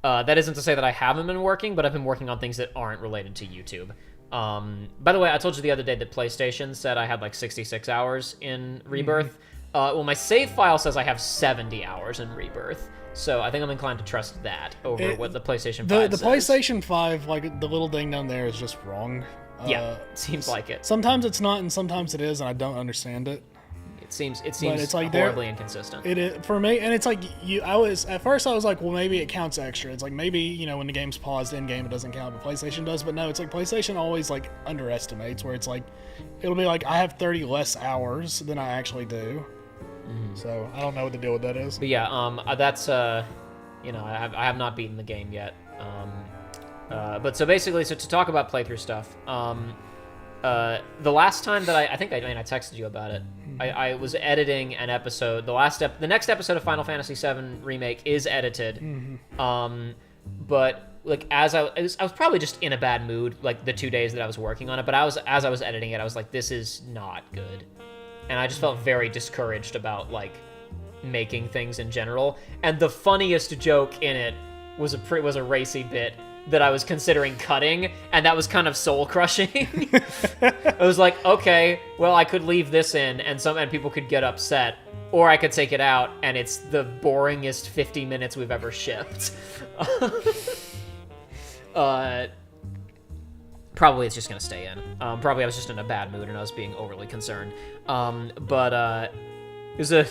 That isn't to say that I haven't been working, but I've been working on things that aren't related to YouTube. By the way, I told you the other day that PlayStation said I had like 66 hours in Rebirth. Well, my save file says I have 70 hours in Rebirth. So I think I'm inclined to trust that over what the PlayStation 5 says. The PlayStation 5, like the little thing down there is just wrong. Yeah, seems like it. Sometimes it's not, and sometimes it is, and I don't understand it. It seems it's like horribly inconsistent. It is for me, and it's like at first I was like, well, maybe it counts extra. It's like maybe when the game's paused in game it doesn't count, but PlayStation does. But no, it's like PlayStation always like underestimates, where it's like it'll be like I have 30 less hours than I actually do. Mm-hmm. So I don't know what the deal with that is. But yeah, that's I have not beaten the game yet. But so basically, to talk about playthrough stuff, the last time that I think I texted you about it. I was editing an episode. The next episode of Final Fantasy VII Remake is edited. Mm-hmm. But like I was probably just in a bad mood like the 2 days that I was working on it. But as I was editing it, I was like, this is not good, and I just felt very discouraged about like making things in general. And the funniest joke in it was a racy bit that I was considering cutting, and that was kind of soul-crushing. I was like, okay, well, I could leave this in, and people could get upset, or I could take it out, and it's the boringest 50 minutes we've ever shipped. Probably it's just gonna stay in. Probably I was just in a bad mood, and I was being overly concerned. It was a...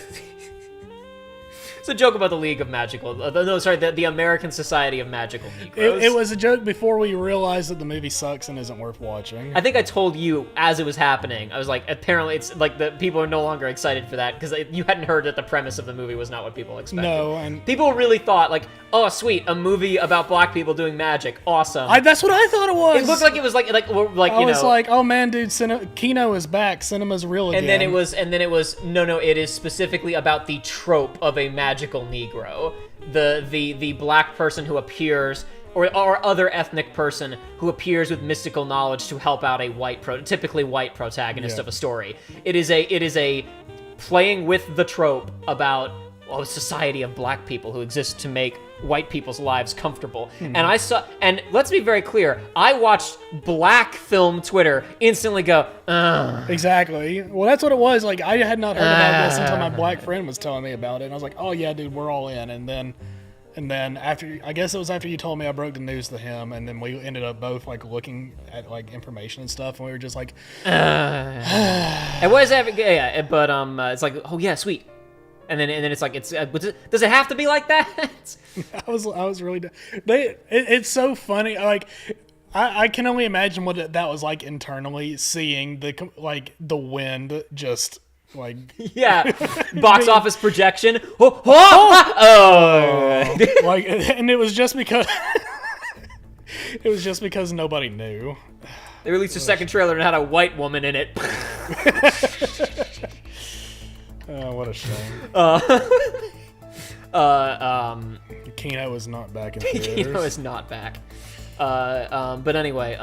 It's a joke about the League of Magical... the American Society of Magical Negroes. It was a joke before we realized that the movie sucks and isn't worth watching. I think I told you as it was happening. I was like, apparently it's like the people are no longer excited for that because you hadn't heard that the premise of the movie was not what people expected. No, and... People really thought, like, oh, sweet, a movie about black people doing magic. Awesome. That's what I thought it was. It looked like it was like I was like, oh man, dude, Kino is back. Cinema's real again. And then it was no, it is specifically about the trope of a magical Negro, the black person who appears, or other ethnic person who appears with mystical knowledge to help out a typically white protagonist of a story. It is a playing with the trope about a society of black people who exist to make white people's lives comfortable. And let's be very clear, I watched black film Twitter instantly go, ugh. Exactly. Well, that's what it was. Like, I had not heard about this until my black friend was telling me about it, and I was like, oh yeah, dude, we're all in. And then after, I guess it was after you told me, I broke the news to him, and then we ended up both like looking at like information and stuff, and we were just like, and what is that? Yeah, but it's like, oh yeah, sweet. And then it's like, does it have to be like that? I was really, it's so funny. Like, I can only imagine what that was like internally, seeing the wind just like, yeah, box office projection. Oh. Like, and it was just because nobody knew. They released a second trailer and had a white woman in it. Oh, what a shame. Kino is not back in theaters. Kino is not back. But anyway,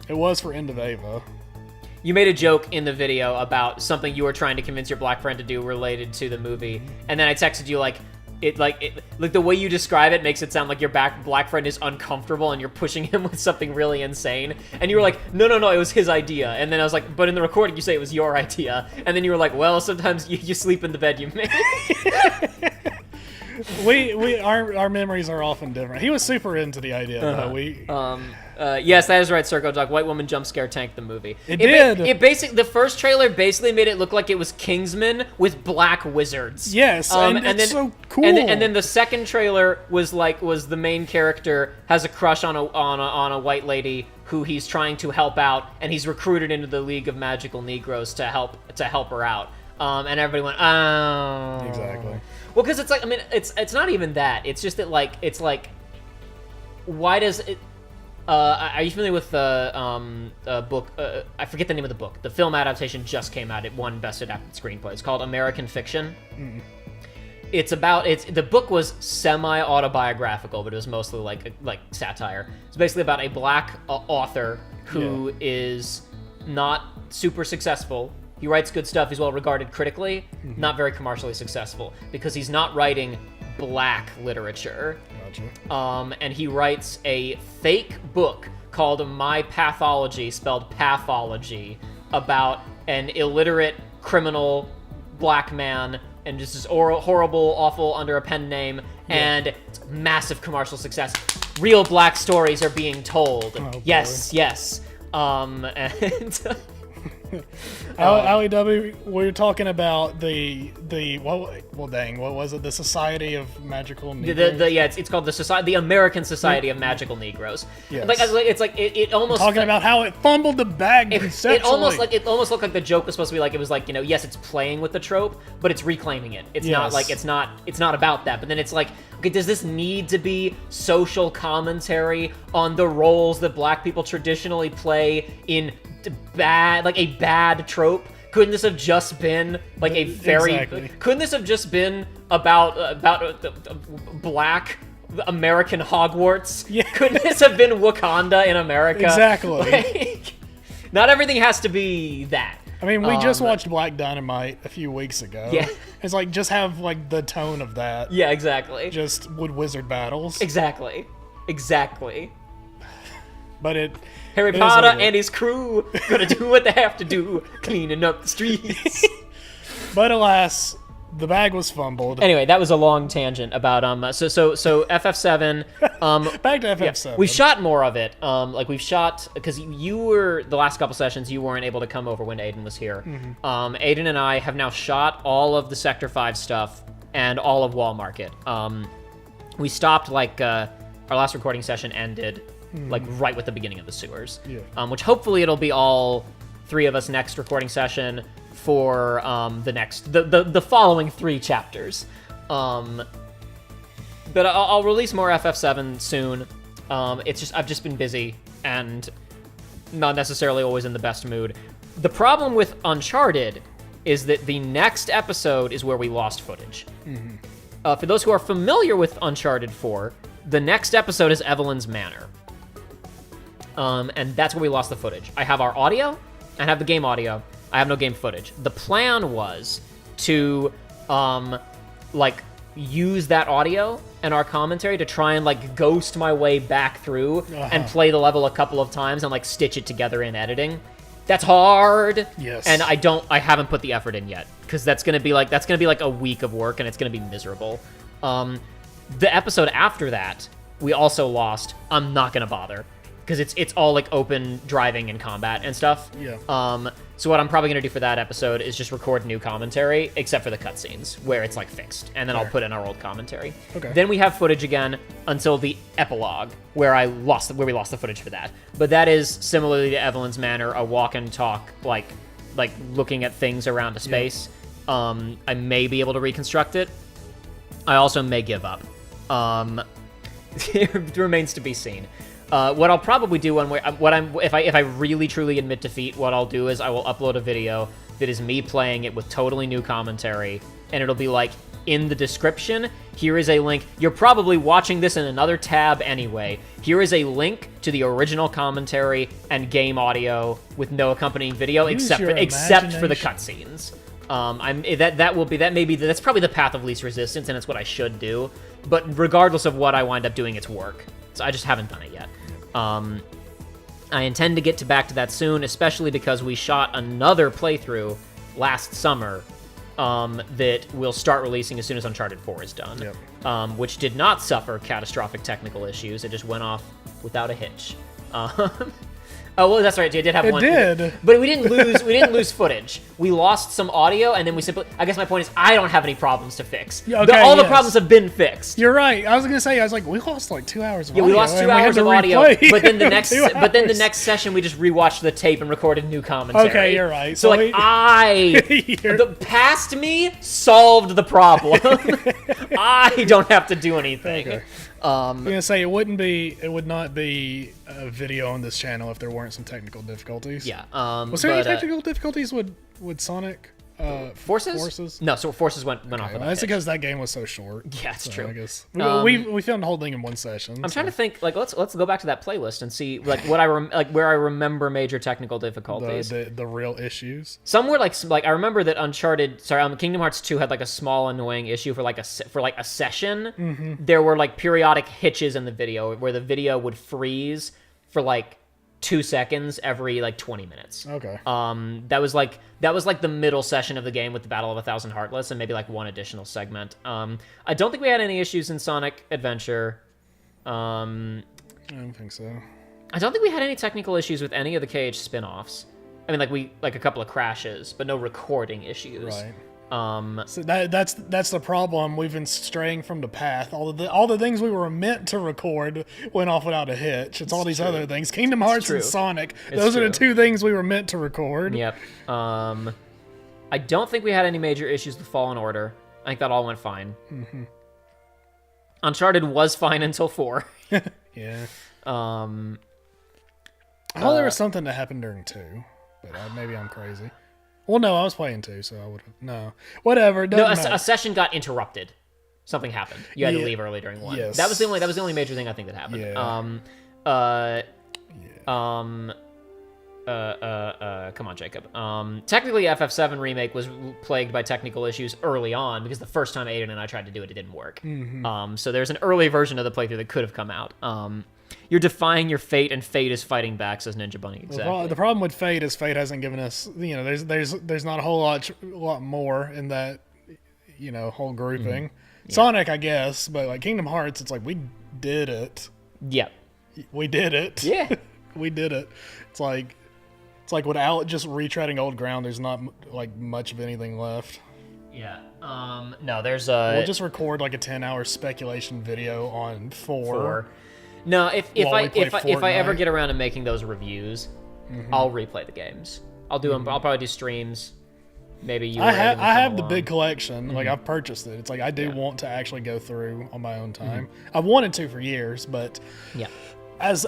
it was for End of Ava. You made a joke in the video about something you were trying to convince your black friend to do related to the movie, and then I texted you like the way you describe it makes it sound like your black friend is uncomfortable and you're pushing him with something really insane. And you were like, no, it was his idea. And then I was like, but in the recording you say it was your idea. And then you were like, well, sometimes you sleep in the bed you made. Our memories are often different. He was super into the idea, though. Yes, that is right, Circo Dog. White woman jump scare tanked the movie. It did. The first trailer basically made it look like it was Kingsman with black wizards. Yes, and it's so cool. And then the second trailer was the main character has a crush on a white lady who he's trying to help out, and he's recruited into the League of Magical Negroes to help her out. And everybody went, oh. Exactly. Well, because it's like, I mean, it's not even that. It's just that why does it? Are you familiar with the book? I forget the name of the book. The film adaptation just came out. It won Best Adapted Screenplay. It's called American Fiction. Mm. The book was semi-autobiographical, but it was mostly like satire. It's basically about a black author who is not super successful. He writes good stuff. He's well regarded critically, not very commercially successful because he's not writing black literature. Gotcha. And he writes a fake book called My Pathology, spelled pathology, about an illiterate criminal black man and just this horrible, awful under a pen name, and it's massive commercial success. Real black stories are being told. Oh, yes. And Allie W, we're talking about what was it? The Society of Magical Negroes? It's called the American Society of Magical Negroes. Yes. It almost talking about how it fumbled the bag conceptually. It almost looked like the joke was supposed to be like, it was like, yes, it's playing with the trope, but it's reclaiming it. It's not like it's not about that. But then it's like, okay, does this need to be social commentary on the roles that black people traditionally play in a bad trope? Couldn't this have just been like a very? Exactly. Couldn't this have just been about black American Hogwarts? Yeah. Couldn't this have been Wakanda in America? Exactly. Not everything has to be that. I mean, we just watched Black Dynamite a few weeks ago. Yeah. It's like, just have, like, the tone of that. Yeah, exactly. Just wood wizard battles. Exactly. But Harry Potter and his crew gonna do what they have to do, cleaning up the streets. But alas, the bag was fumbled. Anyway, that was a long tangent about so FF7. Back to FF7. Yeah, we shot more of it. Like we've shot because you were the last couple sessions. You weren't able to come over when Aiden was here. Aiden and I have now shot all of the Sector 5 stuff and all of Wall Market. We stopped like our last recording session ended like right with the beginning of the sewers. Yeah. Which hopefully it'll be all three of us next recording session for the following 3 chapters. But I'll release more FF7 soon. It's just I've just been busy and not necessarily always in the best mood. The problem with Uncharted is that the next episode is where we lost footage. For those who are familiar with Uncharted 4, the next episode is Evelyn's Manor. And that's where we lost the footage. I have our audio, I have the game audio, I have no game footage. The plan was to, like, use that audio and our commentary to try and, like, ghost my way back through and play the level a couple of times and, like, stitch it together in editing. That's hard. Yes. And I haven't put the effort in yet because that's gonna be like a week of work and it's gonna be miserable. The episode after that, we also lost. I'm not gonna bother because it's all like open driving and combat and stuff. Yeah. So what I'm probably gonna do for that episode is just record new commentary, except for the cutscenes where it's like fixed, and then I'll put in our old commentary. Okay. Then we have footage again until the epilogue, where we lost the footage for that. But that is similarly to Evelyn's Manor, a walk and talk, like looking at things around a space. Yep. I may be able to reconstruct it. I also may give up. It remains to be seen. What I'll probably do if I really truly admit defeat, what I'll do is I will upload a video that is me playing it with totally new commentary, and it'll be like, in the description, here is a link. You're probably watching this in another tab anyway. Here is a link to the original commentary and game audio with no accompanying video, except for the cutscenes. That's probably the path of least resistance, and it's what I should do. But regardless of what I wind up doing, it's work. So I just haven't done it yet. I intend to get back to that soon, especially because we shot another playthrough last summer that we'll start releasing as soon as Uncharted 4 is done, which did not suffer catastrophic technical issues. It just went off without a hitch. Oh, well, that's right. It did have one. It did. But we didn't lose footage. We lost some audio, and then we simply... I guess my point is I don't have any problems to fix. Okay, all the problems have been fixed. You're right. I was going to say, we lost like 2 hours of audio. Yeah, we lost 2 hours of audio, but then the next session we just rewatched the tape and recorded new commentary. Okay, you're right. So like the past me solved the problem. I don't have to do anything. Okay. I'm gonna say it would not be a video on this channel if there weren't some technical difficulties. Yeah. Was there any technical difficulties with Sonic? Forces? No, so Forces went off. Well, that's because that game was so short. Yeah, it's true. I guess we filmed the whole thing in one session. I'm trying to think. Like, let's go back to that playlist and see like what where I remember major technical difficulties. The real issues. Some were like I remember that Kingdom Hearts 2 had like a small annoying issue for like a session. Mm-hmm. There were like periodic hitches in the video where the video would freeze for like 2 seconds every like 20 minutes. Okay. That was like the middle session of the game with the Battle of 1,000 Heartless and maybe like one additional segment. I don't think we had any issues in Sonic Adventure. I don't think so. I don't think we had any technical issues with any of the KH spin-offs. I mean, like a couple of crashes, but no recording issues. Right. So that's the problem. We've been straying from the path. All the things we were meant to record went off without a hitch. It's all these other things. Kingdom Hearts and Sonic. Those are the 2 things we were meant to record. Yep. I don't think we had any major issues with Fallen Order. I think that all went fine. Mm-hmm. Uncharted was fine until 4. Yeah. I thought there was something that happened during 2, but maybe I'm crazy. Well, no, I was playing 2, so I would have... No. Whatever, a session got interrupted. Something happened. You had to leave early during 1. Yes. That was the only major thing I think that happened. Yeah. come on, Jacob. Technically, FF7 Remake was plagued by technical issues early on because the first time Aiden and I tried to do it, it didn't work. So there's an early version of the playthrough that could have come out. You're defying your fate, and fate is fighting back, says Ninja Bunny. Exactly. The problem with Fate is Fate hasn't given us, there's not a whole lot more in that, whole grouping. Yeah. Sonic, I guess, but like Kingdom Hearts, it's like we did it. Yep. We did it. Yeah. We did it. It's like without just retreading old ground, there's not like much of anything left. Yeah. No, there's a. We'll just record like a 10-hour speculation video on 4. No, if I ever get around to making those reviews, I'll replay the games. I'll do them. I'll probably do streams. Maybe you. I have the big collection. Like I've purchased it. It's like I do want to actually go through on my own time. I've wanted to for years, but yeah. As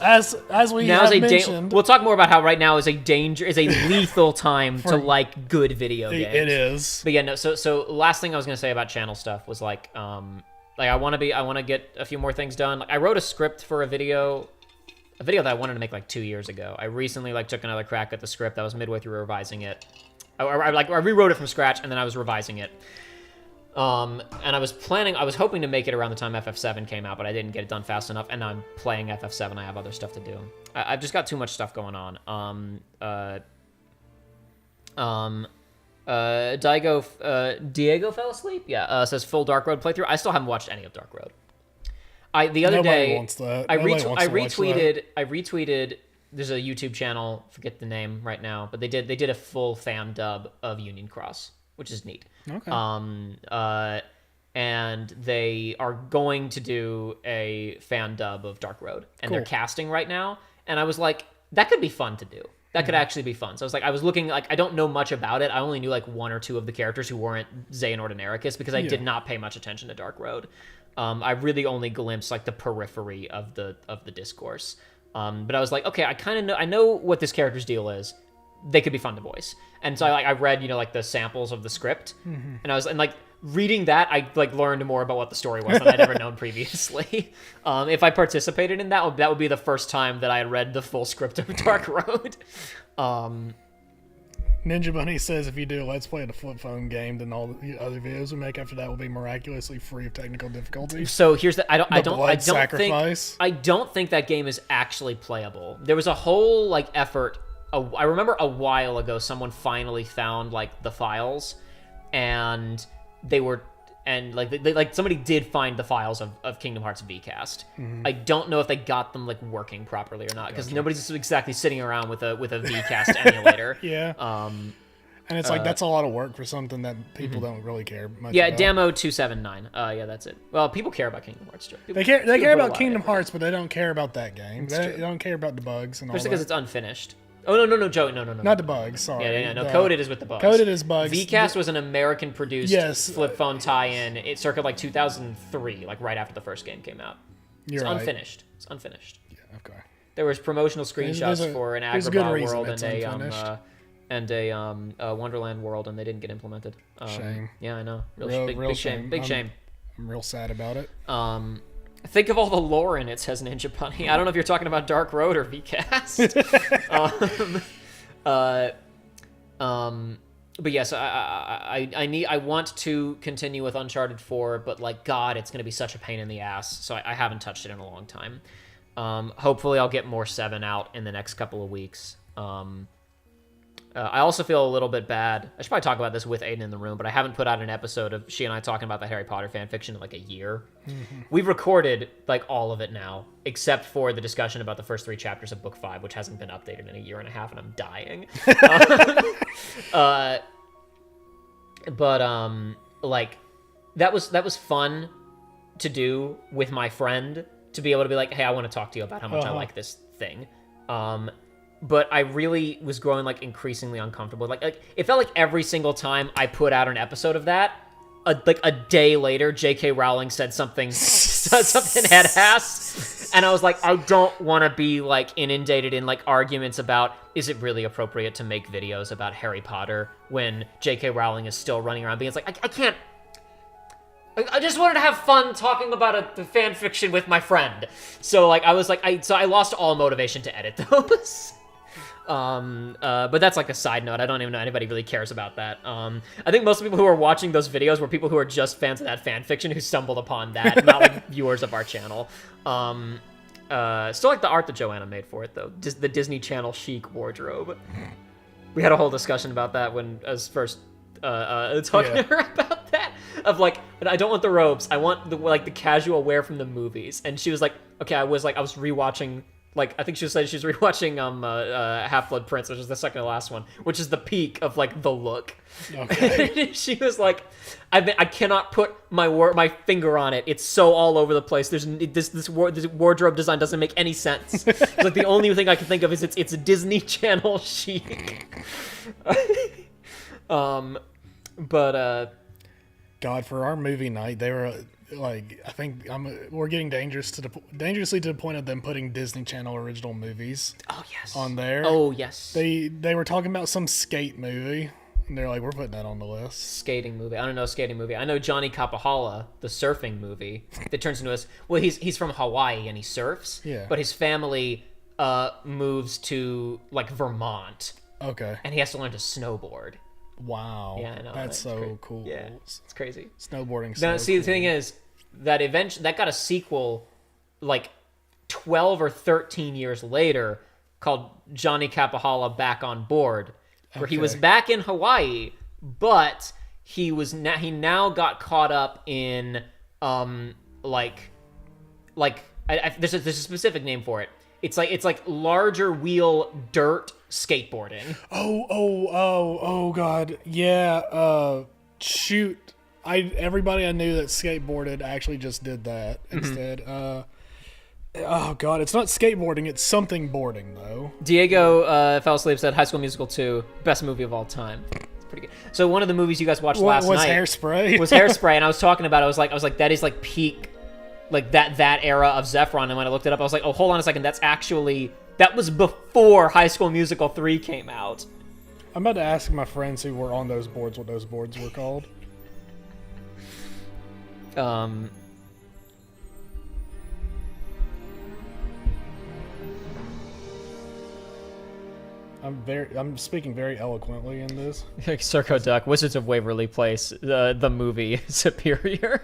we now have mentioned, we'll talk more about how right now is a lethal time to like good video games. It is. But yeah, no. So last thing I was gonna say about channel stuff was like I want to get a few more things done. Like I wrote a script for a video that I wanted to make like 2 years ago. I recently like took another crack at the script. I was midway through revising it. I rewrote it from scratch and then I was revising it. And I was hoping to make it around the time FF7 came out, but I didn't get it done fast enough. And now I'm playing FF7. I have other stuff to do. I've just got too much stuff going on. Diego fell asleep. Yeah. Says full Dark Road playthrough. I still haven't watched any of Dark Road. The other day, wants that. I retweeted. There's a YouTube channel. Forget the name right now, but they did a full fan dub of Union Cross, which is neat. Okay. And they are going to do a fan dub of Dark Road, and they're casting right now. And I was like, that could be fun to do. That could actually be fun. So I was looking, like, I don't know much about it. I only knew like 1 or 2 of the characters who weren't Zay and Ordinaricus because I did not pay much attention to Dark Road. I really only glimpsed like the periphery of the discourse. But I was like, okay, I know what this character's deal is. They could be fun to voice. And so I read, like the samples of the script, and like reading that, I like learned more about what the story was than I'd ever known previously. If I participated in that would be the first time that I had read the full script of Dark Road. Ninja Bunny says if you do a Let's Play of the flip phone game, then all the other videos we make after that will be miraculously free of technical difficulties. So here's the I don't think that game is actually playable. There was a whole like effort. I remember a while ago someone finally found like the files, and somebody did find the files of Kingdom Hearts VCast. I don't know if they got them like working properly or not, because nobody's exactly sitting around with a VCast emulator. Yeah. And it's like that's a lot of work for something that people don't really care much about. Demo 279. Yeah, that's it. Well, people care about Kingdom Hearts too. They care about Kingdom Hearts, but they don't care about that game. They don't care about the bugs and all that. Especially because it's unfinished. Oh, no, Joey, no. Not the bugs, sorry. Yeah, no, Coded is with the bugs. Coded is bugs. VCast was an American-produced flip phone tie-in. It circa like 2003, like right after the first game came out. It's unfinished. It's unfinished. Yeah, okay. There was promotional screenshots for an Agrabah world and a Wonderland world, and they didn't get implemented. Shame. Yeah, I know. Big shame. Big shame. I'm real sad about it. Think of all the lore in it, says Ninja Bunny. I don't know if you're talking about Dark Road or VCast. But yes, I want to continue with Uncharted 4, but like God, it's going to be such a pain in the ass. So I haven't touched it in a long time. Hopefully I'll get more 7 out in the next couple of weeks. I also feel a little bit bad. I should probably talk about this with Aiden in the room, but I haven't put out an episode of she and I talking about the Harry Potter fan fiction in like a year. We've recorded like all of it now, except for the discussion about the first 3 chapters of Book 5, which hasn't been updated in a year and a half, and I'm dying. Like that was fun to do with my friend, to be able to be like, hey, I want to talk to you about how much I like this thing. But I really was growing like increasingly uncomfortable. Like it felt like every single time I put out an episode of that, a day later, J.K. Rowling said something head-ass, and I was like, I don't want to be like inundated in like arguments about is it really appropriate to make videos about Harry Potter when J.K. Rowling is still running around being it's like I can't. I just wanted to have fun talking about the fan fiction with my friend. So like I was like I lost all motivation to edit those. But that's like a side note. I don't even know anybody really cares about that. I think most of the people who are watching those videos were people who are just fans of that fan fiction who stumbled upon that, not like viewers of our channel. Still like the art that Joanna made for it though. The Disney Channel chic wardrobe. We had a whole discussion about that when I was first talking to her about that. Of like, I don't want the robes. I want the casual wear from the movies. And she was like, okay. I was rewatching. Like, I think she said she was rewatching Half-Blood Prince, which is the second to last one, which is the peak of like the look. Okay. She was like, I cannot put my finger on it. It's so all over the place. This wardrobe design doesn't make any sense. It's like the only thing I can think of is it's a Disney Channel chic. But God, for our movie night, they were like, I think we're getting dangerously to the point of them putting Disney Channel original movies. Oh yes. On there. Oh yes. They were talking about some skate movie, and they're like, we're putting that on the list. Skating movie. I don't know skating movie. I know Johnny Capahala, the surfing movie that turns into he's from Hawaii and he surfs. Yeah. But his family moves to like Vermont. Okay. And he has to learn to snowboard. Wow. Yeah, I know. That's so cool. Yeah, it's crazy. Snowboarding. Now, see, the thing is that that got a sequel like 12 or 13 years later called Johnny Capahala Back on Board, where he was back in Hawaii, but he now got caught up in there's a specific name for it. It's like larger wheel dirt skateboarding. Oh God. Yeah. Shoot. Everybody I knew that skateboarded actually just did that instead. Oh God, it's not skateboarding, it's something boarding though. Diego fell asleep, said High School Musical 2, best movie of all time. It's pretty good. So one of the movies you guys watched last night was Hairspray, and I was talking about it, I was like that is like peak, like that era of Zephron, and when I looked it up, I was like, oh, hold on a second, that was before High School Musical 3 came out. I'm about to ask my friends who were on those boards what those boards were called. I'm speaking very eloquently in this. Circo Duck, Wizards of Waverly Place, the movie Superior.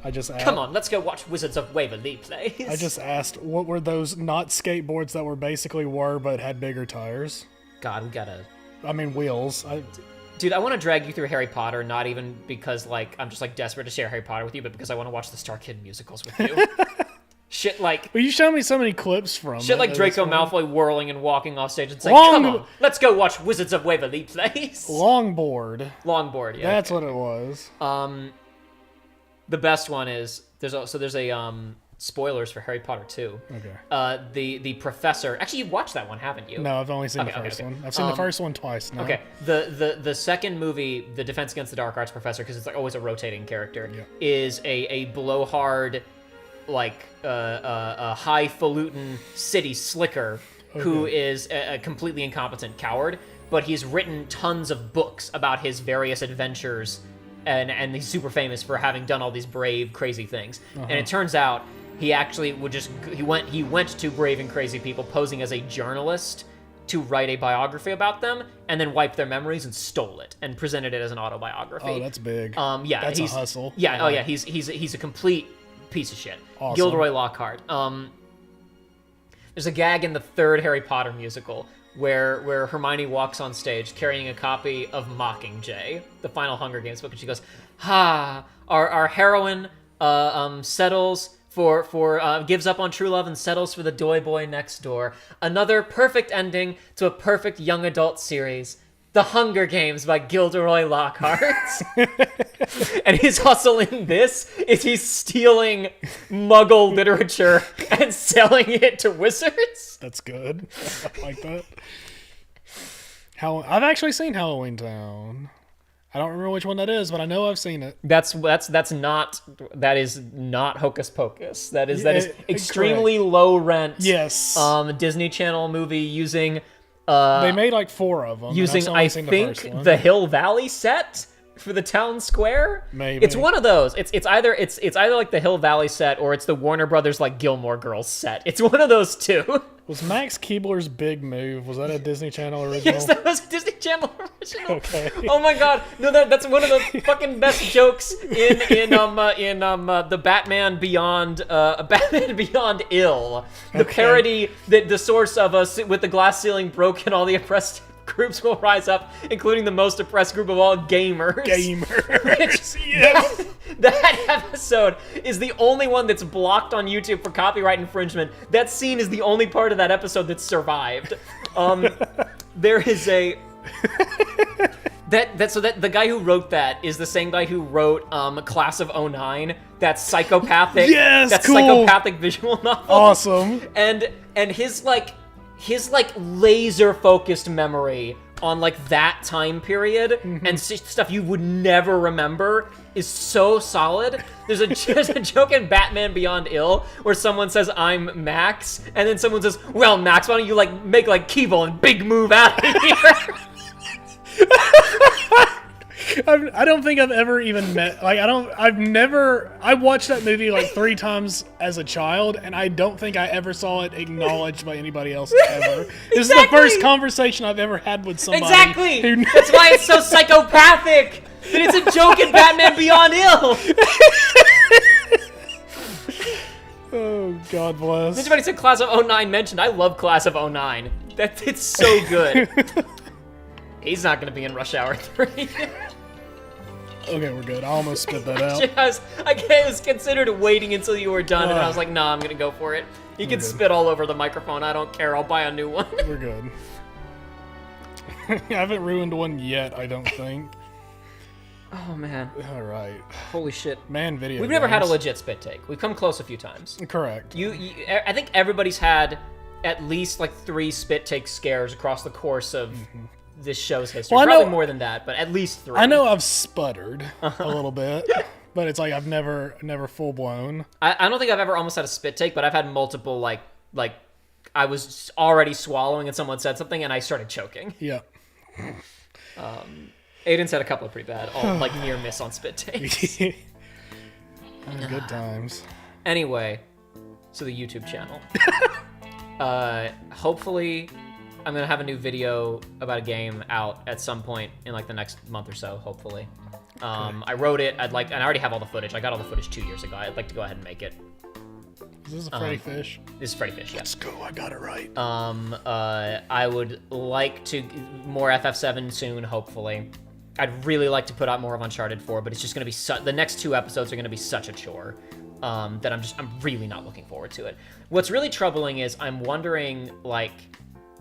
I just asked, come on, let's go watch Wizards of Waverly Place. I just asked, what were those not skateboards that were basically but had bigger tires? God, we gotta. I mean wheels. Dude, I want to drag you through Harry Potter, not even because like I'm just like desperate to share Harry Potter with you, but because I want to watch the Star Kid musicals with you. Shit like. Well, you showed me so many clips from. Shit like Draco Malfoy whirling and walking off stage and saying, "Come on, let's go watch Wizards of Waverly Place." Longboard. Longboard, yeah. That's what it was. The best one is there's a spoilers for Harry Potter 2. Okay. The professor. Actually, you've watched that one, haven't you? No, I've only seen the first one. I've seen the first one twice now. Okay. The second movie, The Defense Against the Dark Arts professor, because it's like always a rotating character, is a blowhard, like a highfalutin city slicker who is a completely incompetent coward, but he's written tons of books about his various adventures. And he's super famous for having done all these brave, crazy things. And it turns out he actually he went to brave and crazy people posing as a journalist to write a biography about them, and then wiped their memories and stole it and presented it as an autobiography. Oh, that's big. Yeah, that's a hustle. Yeah, oh yeah, he's a complete piece of shit. Awesome. Gilderoy Lockhart. There's a gag in the third Harry Potter musical where Hermione walks on stage carrying a copy of Mockingjay, the final Hunger Games book, and she goes, our heroine settles for gives up on true love and settles for the doy boy next door. Another perfect ending to a perfect young adult series, The Hunger Games by Gilderoy Lockhart. And his hustle in this is he's stealing Muggle literature and selling it to wizards. That's good. I like that. I've actually seen Halloween Town. I don't remember which one that is, but I know I've seen it. That is not Hocus Pocus. That is extremely low rent. Yes. Disney Channel movie using they made like 4 of them. Using I think the Hill Valley set for the town square. Maybe it's one of those. It's either like the Hill Valley set or it's the Warner Brothers like Gilmore Girls set. It's one of those two. Was Max Keebler's Big Move? Was that a Disney Channel original? Yes, that was a Disney Channel original. Okay. Oh my god, no, that's one of the fucking best jokes in the Batman Beyond Batman Beyond Ill, the parody that the source of us with the glass ceiling broken, all the oppressed groups will rise up, including the most oppressed group of all, gamers. Yes. That episode is the only one that's blocked on YouTube for copyright infringement. That scene is the only part of that episode that's survived. There is a that the guy who wrote that is the same guy who wrote Class of '09. That psychopathic, psychopathic visual novel. Awesome. And his laser focused memory on like that time period and stuff you would never remember is so solid. There's a joke in Batman Beyond Ill where someone says, "I'm Max," and then someone says, "Well, Max, why don't you like make like Keeble and big move out of here?" I don't think I've ever even met, like, I watched that movie like 3 times as a child, and I don't think I ever saw it acknowledged by anybody else ever. This is the first conversation I've ever had with somebody. Exactly! That's why it's so psychopathic! That it's a joke in Batman Beyond Ill! Oh, God bless. Anybody said Class of '09 mentioned, I love Class of '09. It's so good. He's not going to be in Rush Hour 3. Okay, we're good. I almost spit that out. I was considered waiting until you were done, and I was like, nah, I'm going to go for it. You can spit all over the microphone. I don't care. I'll buy a new one. We're good. I haven't ruined one yet, I don't think. Oh, man. All right. Holy shit. Man, video We've never had a legit spit take. We've come close a few times. Correct. I think everybody's had at least like 3 spit take scares across the course of this show's history. Well, probably more than that, but at least 3. I know I've sputtered a little bit, but it's like I've never full blown. I don't think I've ever almost had a spit take, but I've had multiple like I was already swallowing and someone said something and I started choking. Yeah. Aiden's had a couple of pretty bad, all like near miss on spit takes. Good times. Anyway, so the YouTube channel. Hopefully I'm gonna have a new video about a game out at some point in like the next month or so, hopefully. I wrote it, and I already have all the footage. I got all the footage 2 years ago. I'd like to go ahead and make it. Is this a Freddy Fish? This is Freddy Fish, yeah. Let's go, I got it right. I would like to more FF7 soon, hopefully. I'd really like to put out more of Uncharted 4, but it's just gonna be the next 2 episodes are gonna be such a chore. That I'm really not looking forward to it. What's really troubling is I'm wondering, like,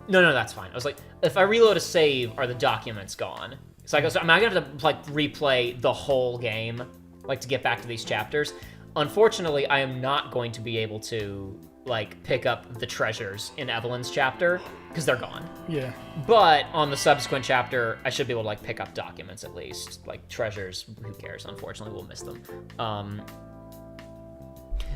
no, that's fine. I was like, if I reload a save, are the documents gone? So I go, am I gonna have to like replay the whole game, like to get back to these chapters? Unfortunately, I am not going to be able to like pick up the treasures in Evelyn's chapter because they're gone. Yeah. But on the subsequent chapter, I should be able to like pick up documents at least, like treasures. Who cares? Unfortunately, we'll miss them.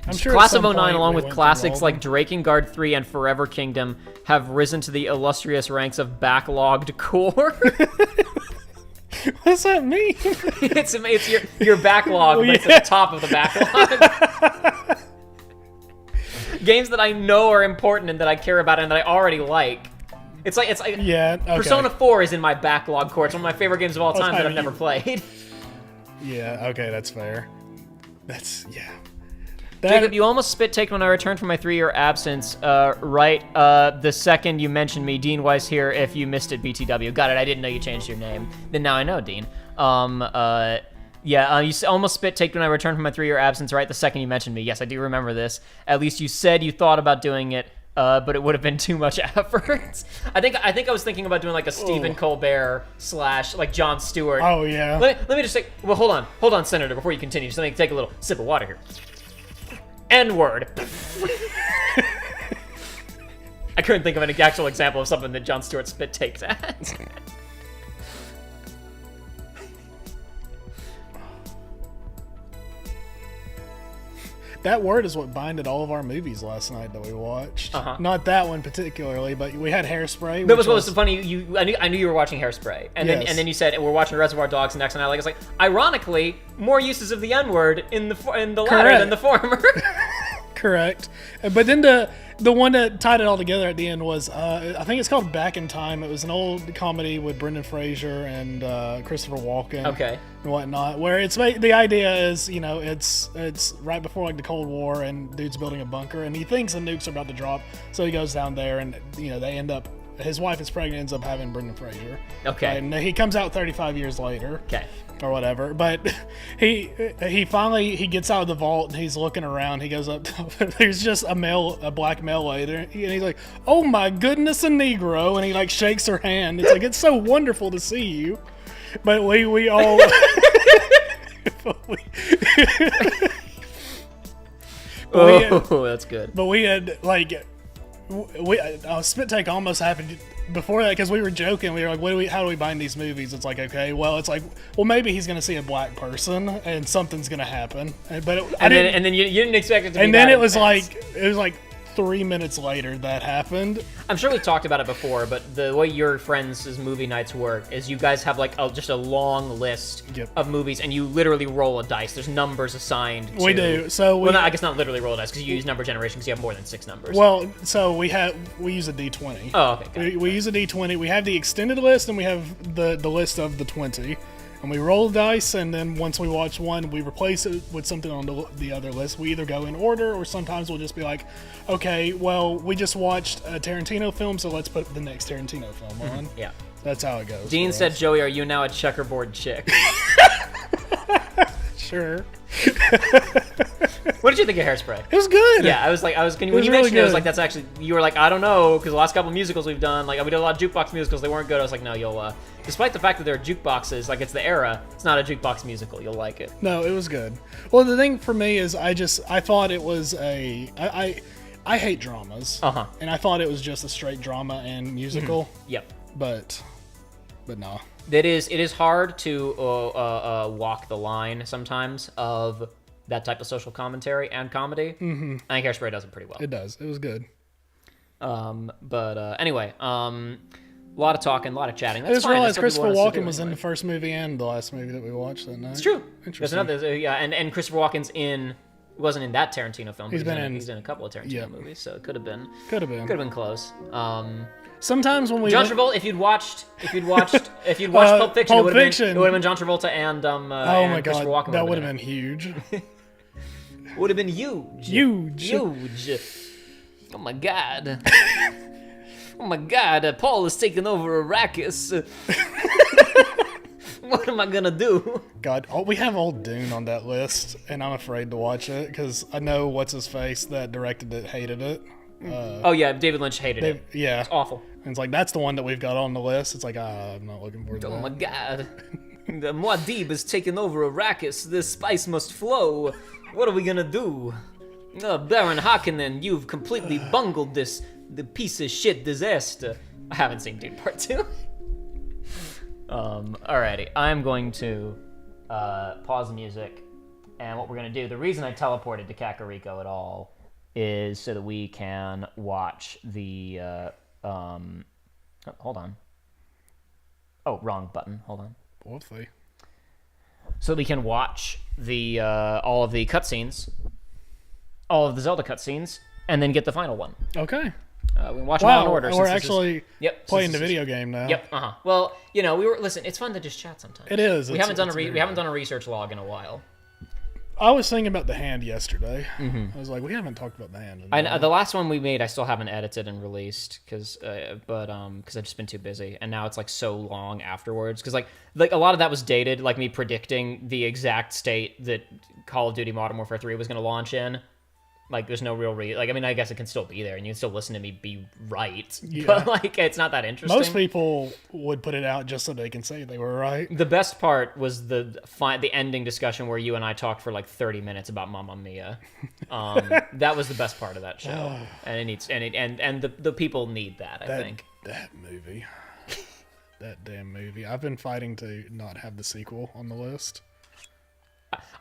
I'm sure Class of '09, along with classics like Drakengard 3 and Forever Kingdom, have risen to the illustrious ranks of backlogged core. What does that mean? it's your backlog, but it's at the top of the backlog. Games that I know are important and that I care about and that I already like. It's like yeah. Okay. Persona 4 is in my backlog core. It's one of my favorite games of all time that I've never played. Yeah. Okay, that's fair. Yeah. Jacob, you almost spit take when I returned from my 3-year absence. The second you mentioned me, Dean Weiss here. If you missed it, BTW. Got it. I didn't know you changed your name. Then now I know, Dean. You almost spit take when I returned from my 3-year absence. Right, the second you mentioned me. Yes, I do remember this. At least you said you thought about doing it, but it would have been too much effort. I think I was thinking about doing like a Stephen Colbert / like Jon Stewart. Oh yeah. Let me just say. Well, hold on, Senator. Before you continue, just let me take a little sip of water here. N-word. I couldn't think of an actual example of something that Jon Stewart spit takes at. That word is what binded all of our movies last night that we watched. Not that one particularly, but we had Hairspray. That was what was so funny. I knew you were watching Hairspray, and then you said we're watching Reservoir Dogs next, and I was like, ironically, more uses of the N word in the latter than the former. Correct. But then the one that tied it all together at the end was, I think it's called Back in Time. It was an old comedy with Brendan Fraser and Christopher Walken. Okay. And whatnot. Where the idea is, it's right before like the Cold War, and dude's building a bunker, and he thinks the nukes are about to drop, so he goes down there, and they end up. His wife is pregnant, ends up having Brendan Fraser. Okay. And he comes out 35 years later. Okay. Or whatever, but he finally gets out of the vault and he's looking around. He goes up. There's just a black male lady, and he's like, "Oh my goodness, a Negro!" And he like shakes her hand. It's like, it's so wonderful to see you. But we all. That's good. But we had like. Spit take almost happened before that because we were joking. We were like, how do we bind these movies? It's like, okay, well, it's like, well, maybe he's going to see a black person and something's going to happen. And then you didn't expect it to be. And then it was like 3 minutes later that happened. I'm sure we talked about it before, but the way your friends' movie nights work is you guys have like just a long list of movies, and you literally roll a dice. There's numbers assigned to... We do. So I guess not literally roll a dice, because you use number generation because you have more than 6 numbers. Well, so we use a D20. Oh, okay. We use a D20. We have the extended list, and we have the list of the 20. And we roll dice, and then once we watch one, we replace it with something on the other list. We either go in order, or sometimes we'll just be like, okay, well, we just watched a Tarantino film, so let's put the next Tarantino film on. Yeah. That's how it goes. Dean said, Joey, are you now a checkerboard chick? Sure. What did you think of Hairspray? It was good. Yeah, when you mentioned it, I was like, that's actually, you were like, I don't know, because the last couple musicals we've done, like, we did a lot of jukebox musicals, they weren't good. I was like, no, you'll, despite the fact that they're jukeboxes, like, it's the era, it's not a jukebox musical, you'll like it. No, it was good. Well, the thing for me is, I thought it was I hate dramas. And I thought it was just a straight drama and musical. Yep. But no. It is hard to walk the line sometimes of that type of social commentary and comedy. Mm-hmm. I think Hairspray does it pretty well. It does. It was good. But anyway, a lot of talking, a lot of chatting. That's I just fine. realized Christopher Walken was in the first movie and the last movie that we watched that night. It's true. Interesting. There's another, and Christopher Walken's wasn't in that Tarantino film. He's in a couple of Tarantino movies, so it could have been close. Sometimes when we John Travolta, if you'd watched Pulp Fiction, it would have been John Travolta and oh my God, Walken that would have been huge. Would have been huge. Oh my God. Oh my God. Paul is taking over Arrakis. What am I gonna do? God, we have old Dune on that list, and I'm afraid to watch it because I know what's his face that directed it hated it. Oh yeah, David Lynch hated it. Yeah, it's awful. And it's like that's the one that we've got on the list. It's like I'm not looking forward to that. Oh my God, the Muad'Dib is taking over Arrakis. This spice must flow. What are we gonna do? Baron Harkonnen, you've completely bungled the piece of shit disaster. I haven't seen Dune Part 2. Alrighty, I'm going to pause the music, and what we're gonna do, the reason I teleported to Kakariko at all is so that we can watch the, hold on. Oh, wrong button, hold on. Whoopsie. So that we can watch the, all of the cutscenes, all of the Zelda cutscenes, and then get the final one. Okay. We watch them all in order. We're actually playing the video game now. Yep. Well, listen. It's fun to just chat sometimes. It is. We haven't done a research log in a while. I was thinking about the hand yesterday. Mm-hmm. I was like, we haven't talked about the hand. The last one we made, I still haven't edited and released because I've just been too busy, and now it's like so long afterwards because like a lot of that was dated, like me predicting the exact state that Call of Duty Modern Warfare 3 was going to launch in. Like, there's no real I guess it can still be there, and you can still listen to me be right. Yeah. But, like, it's not that interesting. Most people would put it out just so they can say they were right. The best part was the ending discussion where you and I talked for, like, 30 minutes about Mamma Mia. That was the best part of that show. And it needs, and the people need that, I think. That movie. That damn movie. I've been fighting to not have the sequel on the list.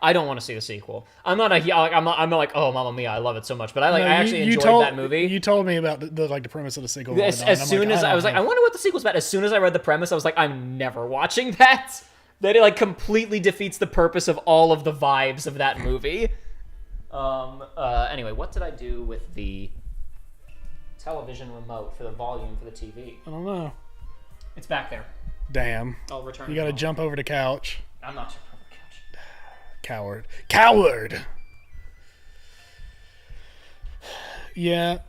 I don't want to see the sequel. I'm not like, oh, Mamma Mia, I love it so much, but I actually enjoyed that movie. You told me about the premise of the sequel. As soon as I was like, I wonder what the sequel's about. As soon as I read the premise, I was like, I'm never watching that. That it like completely defeats the purpose of all of the vibes of that movie. Anyway, what did I do with the television remote for the volume for the TV? I don't know. It's back there. Damn. I'll return. You got to jump over the couch. I'm not jumping over the couch. Coward. Yeah,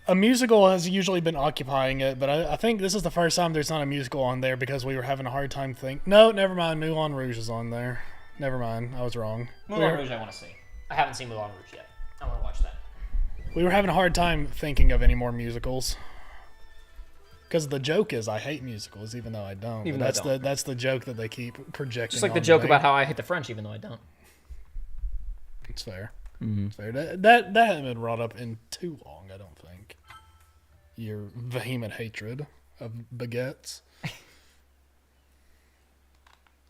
a musical has usually been occupying it, but I think this is the first time there's not a musical on there because we were having a hard time thinking. No, never mind. Moulin Rouge is on there. Never mind. I was wrong. Moulin Rouge I want to see. I haven't seen Moulin Rouge yet. I want to watch that. We were having a hard time thinking of any more musicals. Because the joke is I hate musicals, even though I don't. That's the joke that they keep projecting. Just like the joke about how I hate the French, even though I don't. It's fair. Mm-hmm. It's fair. That hasn't been brought up in too long, I don't think. Your vehement hatred of baguettes.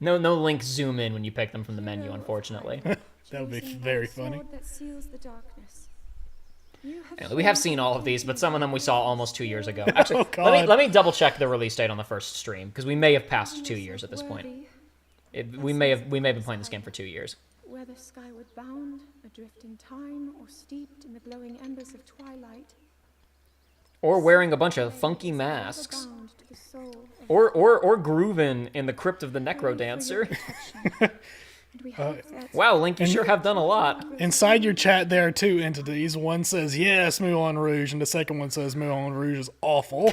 No links zoom in when you pick them from the menu, unfortunately. That would be very funny. Anyway, we have seen all of these, but some of them we saw almost 2 years ago. Actually, let me double check the release date on the first stream because we may have passed 2 years at this point. We may have been playing this game for 2 years. Whether skyward bound, adrift in time, or steeped in the glowing embers of twilight, or wearing a bunch of funky masks, or grooving in the crypt of the Necro Dancer. Wow, Link, you sure have done a lot. Inside your chat, there are two entities. One says, yes, Moulin Rouge, and the second one says, Moulin Rouge is awful.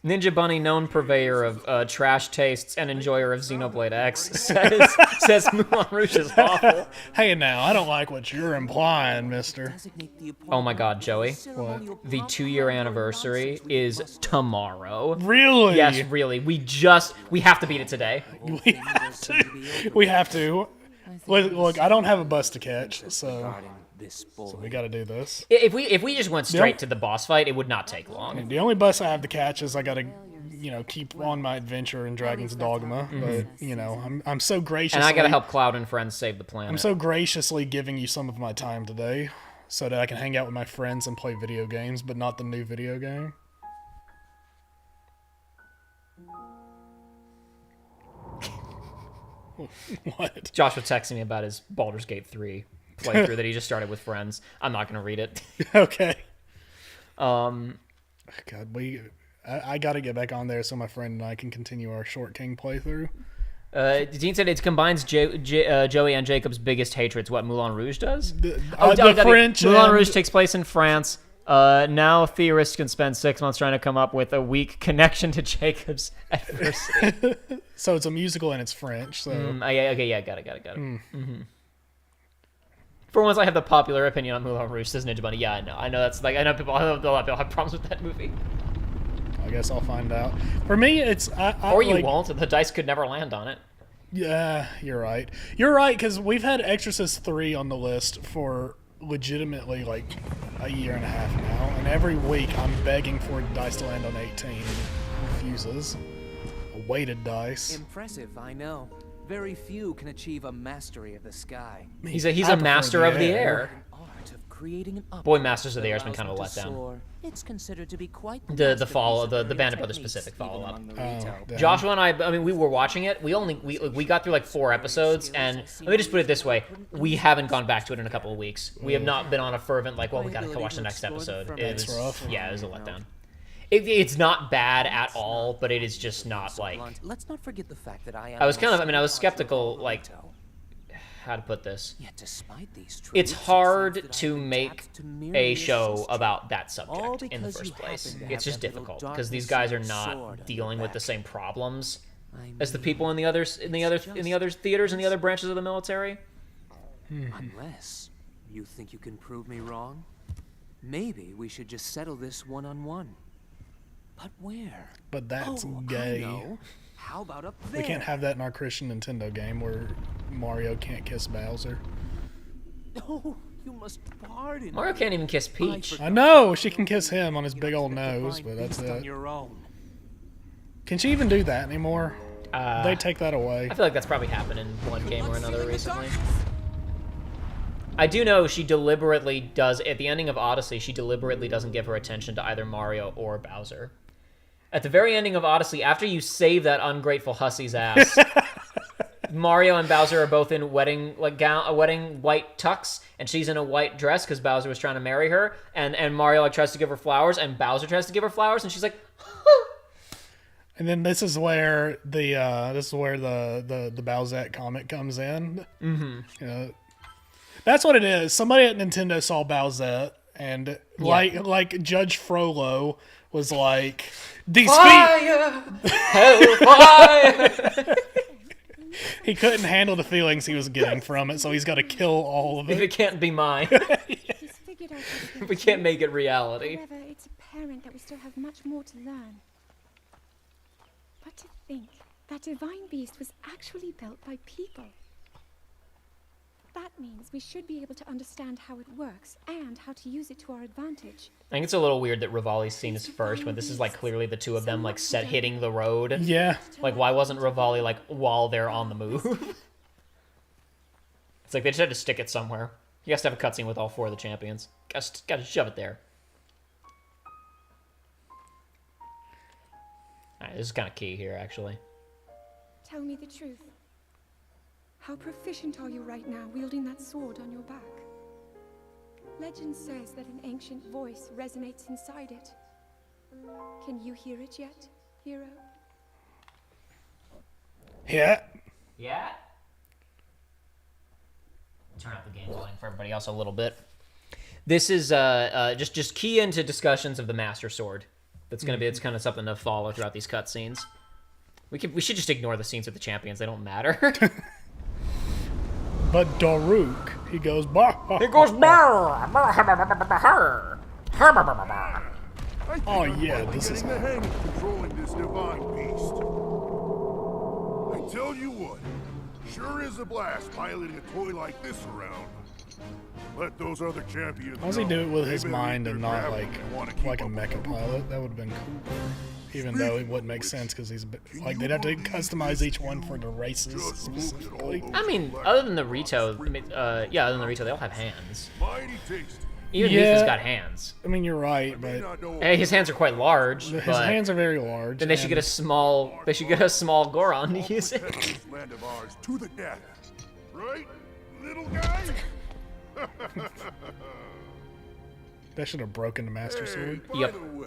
Ninja Bunny, known purveyor of trash tastes and enjoyer of Xenoblade X, says Moulin Rouge is awful. Hey now, I don't like what you're implying, mister. Oh my god, Joey. What? The 2-year anniversary is tomorrow. Really? Yes, really. We have to beat it today. We have to. Look, I don't have a bus to catch, so we got to do this. If we just went straight to the boss fight, it would not take long. The only bus I have to catch is I got to, keep on my adventure in Dragon's Dogma. Mm-hmm. But I'm so gracious. And I got to help Cloud and friends save the planet. I'm so graciously giving you some of my time today, so that I can hang out with my friends and play video games, but not the new video game. What? Josh was texting me about his Baldur's Gate 3 playthrough that he just started with friends. I'm not going to read it. Okay. God, I got to get back on there so my friend and I can continue our Short King playthrough. Dean said it combines Joey and Jacob's biggest hatreds. What Moulin Rouge does? The French. Moulin Rouge takes place in France. Now theorists can spend 6 months trying to come up with a weak connection to Jacob's adversity. So it's a musical and it's French. So yeah, got it. Mm-hmm. For once, I have the popular opinion on Moulin Rouge. Says Ninja Bunny. Yeah, I know that's like I know a lot of people have problems with that movie. I guess I'll find out. For me, it's or you won't. The dice could never land on it. Yeah, you're right. You're right because we've had Exorcist 3 on the list for legitimately like a year and a half now, and every week I'm begging for dice to land on 18. It refuses. A weighted dice. Impressive, I know. Very few can achieve a mastery of the sky. He's a master of the air. Boy, Masters of the Air has been kind of a letdown. It's considered to be quite the Band of Brothers Pacific follow-up. Oh, Joshua and I mean, we were watching it. We got through like 4 episodes, and let me just put it this way: we haven't gone back to it in a couple of weeks. We have not been on a fervent we gotta go watch the next episode. It was rough. Yeah, it was a letdown. It's not bad at all, but it is just not like. Let's not forget the fact that I was skeptical, like. How to put this? It's hard to make a show about that subject in the first place. It's just difficult because these guys are not dealing with the same problems as the people in the other theaters and the other branches of the military. Unless you think you can prove me wrong, maybe we should just settle this one-on-one. But where? But that's gay. How about up there? We can't have that in our Christian Nintendo game where Mario can't kiss Bowser. Oh, you must pardon. Mario can't even kiss Peach. I know she can kiss him on his big old nose, but that's it. On your own. Can she even do that anymore? They take that away. I feel like that's probably happened in one game or another recently. I do know she deliberately does, at the ending of Odyssey, she deliberately doesn't give her attention to either Mario or Bowser. At the very ending of Odyssey, after you save that ungrateful hussy's ass, Mario and Bowser are both in wedding white tux, and she's in a white dress because Bowser was trying to marry her, and Mario tries to give her flowers, and Bowser tries to give her flowers, and she's like, huh. And then this is where the Bowsette comic comes in. Mm-hmm. That's what it is. Somebody at Nintendo saw Bowsette, and like Judge Frollo was like, "These fire, hellfire." He couldn't handle the feelings he was getting from it, so he's got to kill all of it. If it can't be mine, we can't make it reality. However, it's apparent that we still have much more to learn. But to think that divine beast was actually built by people. That means we should be able to understand how it works and how to use it to our advantage. I think it's a little weird that Rivali's scene is first when this is like clearly the two of them like set hitting the road. Yeah. Like why wasn't Rivali like while they're on the move? It's like they just had to stick it somewhere. You guys have a cutscene with all 4 of the champions. Gotta shove it there. Alright, this is kind of key here actually. Tell me the truth. How proficient are you right now wielding that sword on your back? Legend says that an ancient voice resonates inside it. Can you hear it yet, hero? Yeah. Yeah? Turn up the game volume for everybody else a little bit. This is just key into discussions of the Master Sword. That's gonna be it's kind of something to follow throughout these cutscenes. We should just ignore the scenes with the champions. They don't matter. But Daruk, he goes, bah. He goes, Oh yeah, this is getting the hang of controlling this divine beast. I tell you what, sure is a blast piloting a toy like this around. Let those other champions. Why does he do it with his They mind believe and they're not traveling and wanna keep like a up with mecha the pilot? That would have been cool. Even though it wouldn't make sense because he's like they'd have to customize each one for the races specifically. I mean, other than the Rito, other than the Rito, they all have hands. Mighty tasty. Even Yeah. Mifa's got hands. I mean, you're right, May but not know Hey, his hands are quite large. his but hands are very large. then they should get a small. They should get a small Goron to use it. protect this land of ours to the death. Right, little guy? That should have broken the Master Sword. By Yep. the way,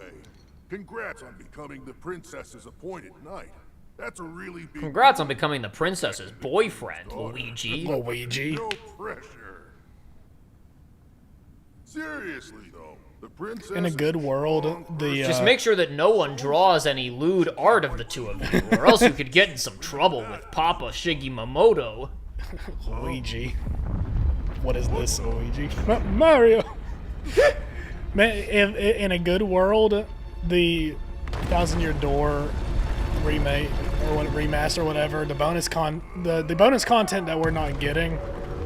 congrats on becoming the princess's appointed knight. That's a really big Congrats on becoming the princess's boyfriend, Luigi. Luigi. No pressure. Seriously though, the princess In a good world, the Just make sure that no one draws any lewd art of the two of you, or else you could get in some trouble with Papa Shigemomoto. Luigi. What is this, Luigi? Mario. Man, if in a good world, the Thousand Year Door remake or remaster, or whatever, the bonus content that we're not getting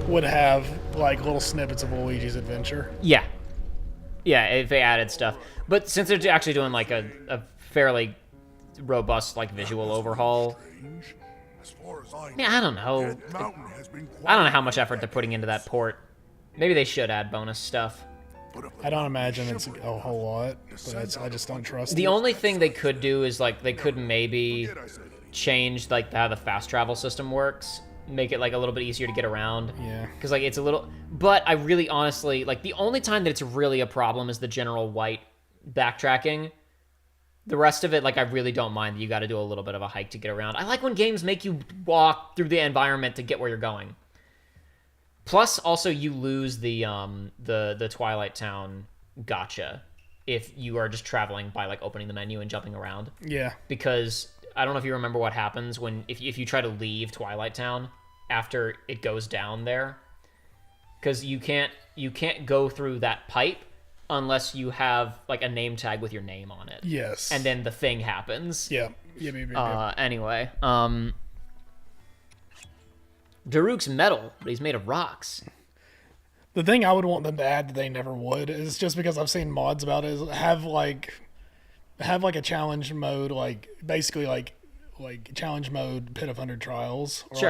would have like little snippets of Luigi's adventure. Yeah. Yeah, if they added stuff. But since they're actually doing like a fairly robust like visual overhaul, as far as I I don't know. Dead Mountain has been I don't know how much effort they're putting into that port. Maybe they should add bonus stuff. I don't imagine it's a whole lot, but I just don't trust The it. only thing they could do is like they could maybe change like how the fast travel system works, make it like a little bit easier to get around. Yeah. Because like it's a little, but I really honestly like the only time that it's really a problem is the general white backtracking. The rest of it, like I really don't mind that you got to do a little bit of a hike to get around. I like when games make you walk through the environment to get where you're going. Plus, also you lose the Twilight Town gotcha if you are just traveling by like opening the menu and jumping around. Yeah. Because I don't know if you remember what happens when if you try to leave Twilight Town after it goes down there, because you can't go through that pipe unless you have like a name tag with your name on it. Yes. And then the thing happens. Yeah. Anyway, Daruk's metal, but he's made of rocks. The thing I would want them to add that they never would is just because I've seen mods about it is have like have like a challenge mode, like basically like challenge mode Pit of 100 Trials, or Sure.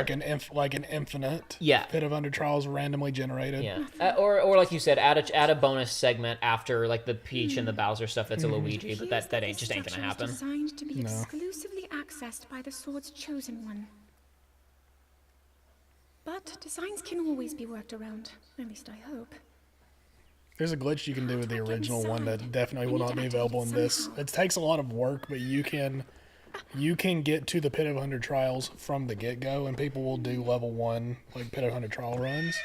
like an infinite Yeah. Pit of 100 Trials randomly generated. Yeah, or like you said, add a bonus segment after like the Peach and the Bowser stuff that's a Luigi, but that ain't just ain't gonna happen. Designed to be No. exclusively accessed by the sword's chosen one. But designs can always be worked around. At least I hope. There's a glitch you can do with the original one that definitely will I need not to be activate available in this. somehow. It takes a lot of work, but you can get to the Pit of 100 Trials from the get-go, and people will do level 1 like Pit of 100 Trial runs.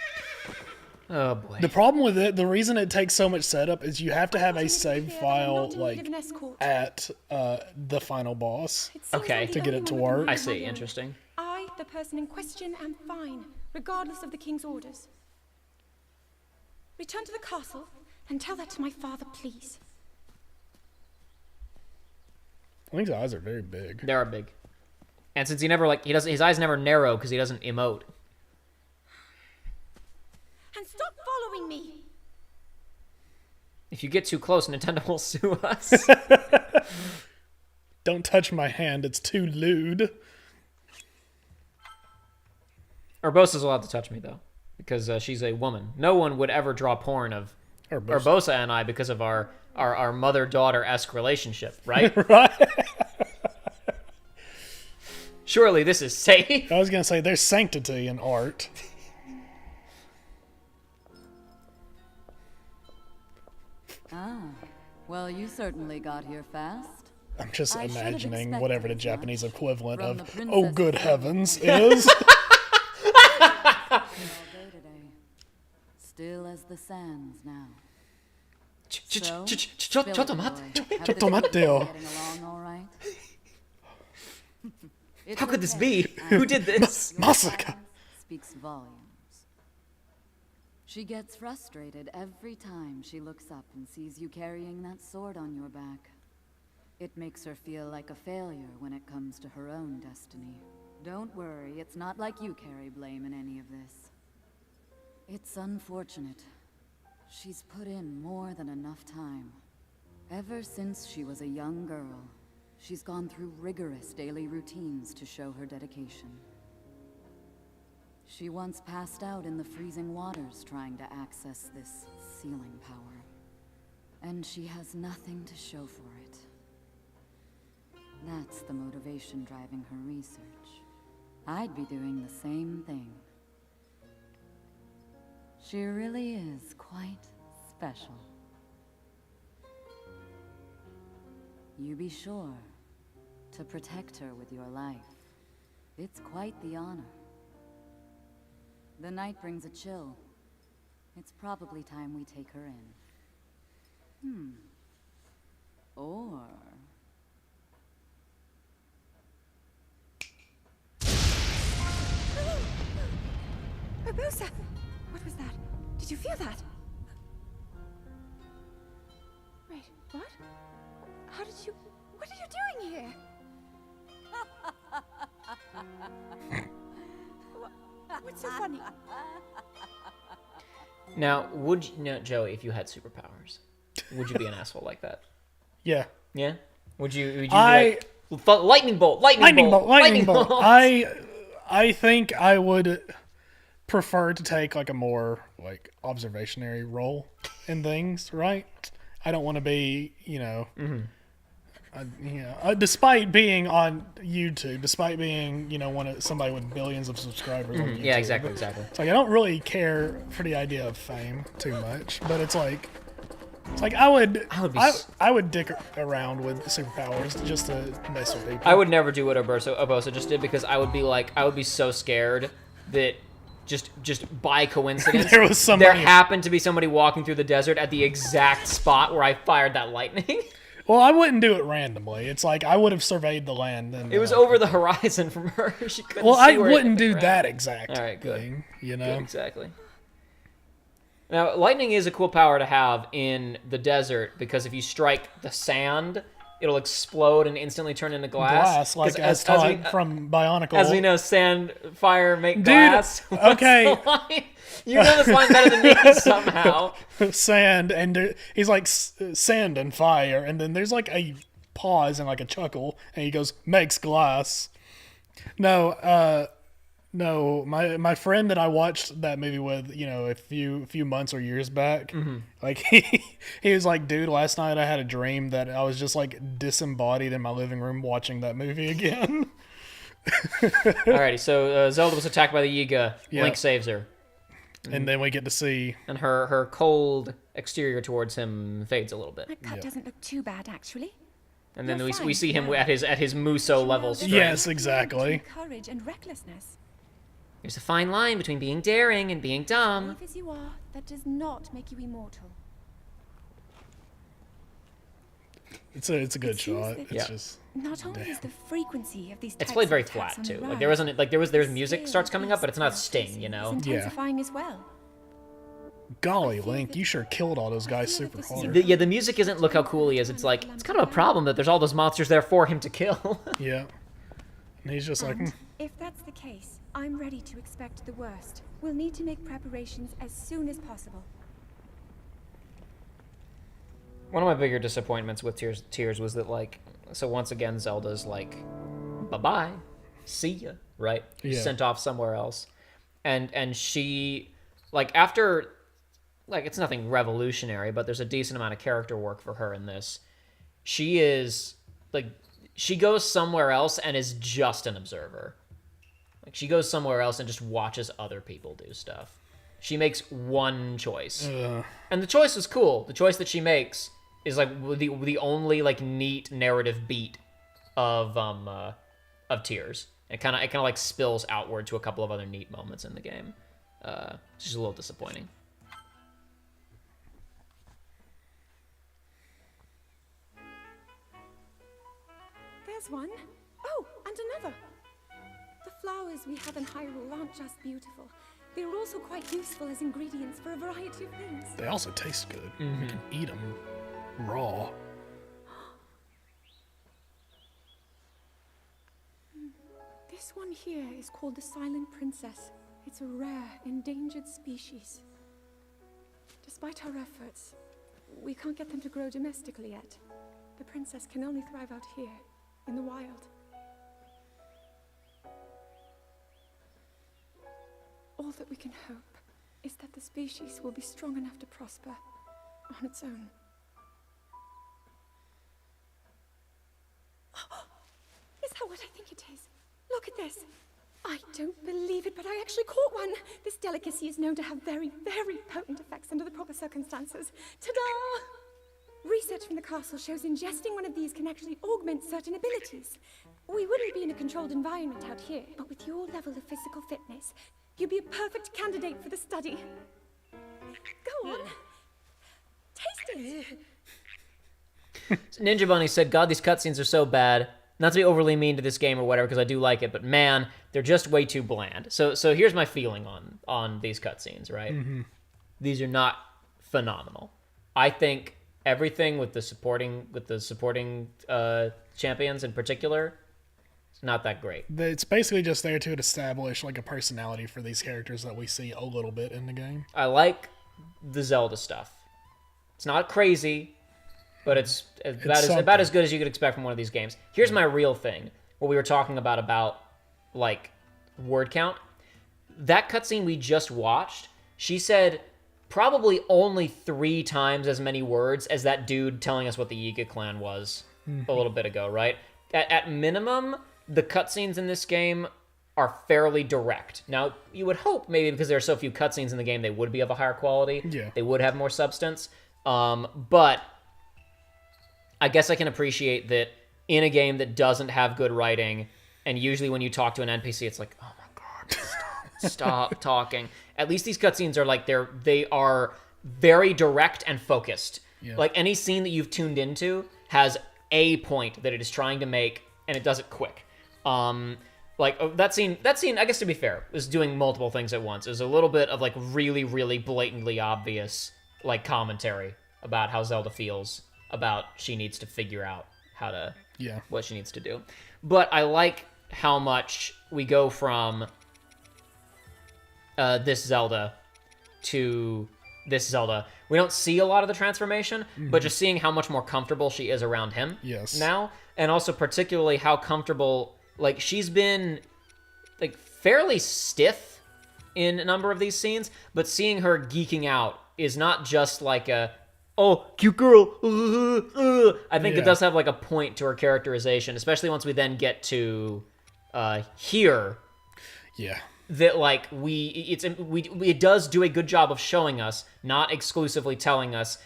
Oh boy. The problem with it, the reason it takes so much setup is you have to have a Opportunity save here that I'm file not in need like of an escort. at the final boss. It seems Okay. I'm the To get only it to one with the work. I mind see. of my own. Interesting. I, the person in question, am fine, regardless of the king's orders. Return to the castle and tell that to my father, please. I think his eyes are very big. They are big, and since he never his eyes never narrow because he doesn't emote. And stop following me! If you get too close, Nintendo will sue us. Don't touch my hand, it's too lewd. Urbosa's allowed to touch me though, because she's a woman. No one would ever draw porn of Urbosa and I because of our mother-daughter-esque relationship, right? Right? Surely this is safe. I was gonna say there's sanctity in art. Ah, well, you certainly got here fast. I'm just I should have imagining expected whatever the as Japanese much equivalent from of the "Oh princess good of heavens" Zelda. is. All day today. Still as the sands now. So, Chotomatte. getting along all right? It's How could this okay. be? Who did this? Your Masaka. silence speaks volumes. She gets frustrated every time she looks up and sees you carrying that sword on your back. It makes her feel like a failure when it comes to her own destiny. Don't worry, it's not like you carry blame in any of this. It's unfortunate. She's put in more than enough time. Ever since she was a young girl, she's gone through rigorous daily routines to show her dedication. She once passed out in the freezing waters trying to access this sealing power. And she has nothing to show for it. That's the motivation driving her research. I'd be doing the same thing. She really is quite special. You be sure to protect her with your life. It's quite the honor. The night brings a chill. It's probably time we take her in. Or... Urbosa! What was that? Did you feel that? Wait, what? How did you... What are you doing here? What's so funny? Now, Joey, if you had superpowers, would you be an asshole like that? Yeah. Yeah. Would you be I- like, lightning bolt, lightning bolt. I think I would prefer to take like a more like observationary role in things, right? I don't want to be, despite being on YouTube, despite being, somebody with billions of subscribers on YouTube. Yeah, exactly. It's like I don't really care for the idea of fame too much, but it's like I would dick around with superpowers just to mess with people. I would never do what Urbosa just did because I would be so scared that just by coincidence there happened to be somebody walking through the desert at the exact spot where I fired that lightning. Well, I wouldn't do it randomly. It's like I would have surveyed the land. And, it was over the horizon from her. She couldn't well, see I where it wouldn't hit the do ground. that exact All right, good. thing, Good, exactly. Now, lightning is a cool power to have in the desert because if you strike the sand, it'll explode and instantly turn into glass. Like 'Cause as taught from Bionicle. As we know, sand, fire make glass. Okay. What's the line? You know this line better than me somehow. Sand, and he's like sand and fire, and then there's like a pause and like a chuckle, and he goes, "Makes glass." No, no, my friend that I watched that movie with, you know, a few months or years back, like he was like, "Dude, last night I had a dream that I was just like disembodied in my living room watching that movie again." Alrighty, so Zelda was attacked by the Yiga. Yep. Link saves her. And then we get to see, And her cold exterior towards him fades a little bit. That cut doesn't look too bad, actually. And then You're we fine see him now. at his Muso level strength. yes, exactly. Courage and recklessness. There's a fine line between being daring and being dumb. Brave as you are, that does not make you immortal. It's a good It seems shot. that- It's Yeah. just Not only is the frequency of these It's types played of very attacks flat on the too. Like rise, there wasn't like there's the music scale starts of coming up, but it's not these Sting, you know. is intensifying as well. golly, Link, you sure killed all those guys super hard. The music isn't look how cool he is. It's like it's kind of a problem that there's all those monsters there for him to kill. Yeah, and he's just like, And if that's the case, I'm ready to expect the worst. We'll need to make preparations as soon as possible. One of my bigger disappointments with Tears was that, like, so once again Zelda's like, bye-bye, see ya, right? Yeah. Sent off somewhere else. And she, like, after, like, it's nothing revolutionary, but there's a decent amount of character work for her in this. She is, like, she goes somewhere else and is just an observer. Like, she goes somewhere else and just watches other people do stuff. She makes one choice. And the choice is cool. The choice that she makes is like the only like neat narrative beat of Tears. It kind of like spills outward to a couple of other neat moments in the game. It's just a little disappointing. There's one. Oh, and another. The flowers we have in Hyrule aren't just beautiful. They're also quite useful as ingredients for a variety of things. they also taste good. You can eat them raw. This one here is called the Silent Princess. It's a rare, endangered species. Despite our efforts, we can't get them to grow domestically yet. The princess can only thrive out here, in the wild. All that we can hope is that the species will be strong enough to prosper on its own. Is that what I think it is? Look at this. I don't believe it, but I actually caught one. This delicacy is known to have very, very potent effects under the proper circumstances. Ta-da! Research from the castle shows ingesting one of these can actually augment certain abilities. We wouldn't be in a controlled environment out here, but with your level of physical fitness, you'd be a perfect candidate for the study. Go on. Taste it. Ninja Bunny said, God, these cutscenes are so bad. Not to be overly mean to this game or whatever, because I do like it, but man, they're just way too bland. So here's my feeling on these cutscenes, right? These are not phenomenal. I think everything with the supporting champions in particular, it's not that great. It's basically just there to establish like a personality for these characters that we see a little bit in the game. I like the Zelda stuff. It's not crazy, but it's about as good as you could expect from one of these games. Here's my real thing. What we were talking about like word count. That cutscene we just watched, she said probably only 3 times as many words as that dude telling us what the Yiga clan was a little bit ago, right? At minimum, the cutscenes in this game are fairly direct. Now, you would hope maybe because there are so few cutscenes in the game, they would be of a higher quality. Yeah. They would have more substance. But I guess I can appreciate that in a game that doesn't have good writing, and usually when you talk to an NPC, it's like, oh my god, stop talking. At least these cutscenes are like they are very direct and focused. Yeah. Like any scene that you've tuned into has a point that it is trying to make, and it does it quick. That scene, I guess to be fair, is doing multiple things at once. There's a little bit of like really, really blatantly obvious like commentary about how Zelda feels about she needs to figure out what she needs to do. But I like how much we go from this Zelda to this Zelda, we don't see a lot of the transformation, but just seeing how much more comfortable she is around him now, and also particularly how comfortable, like, she's been, like, fairly stiff in a number of these scenes, but seeing her geeking out is not just like a, oh, cute girl, I think it does have, like, a point to her characterization, especially once we then get to here. Yeah. That, like, it does do a good job of showing us, not exclusively telling us,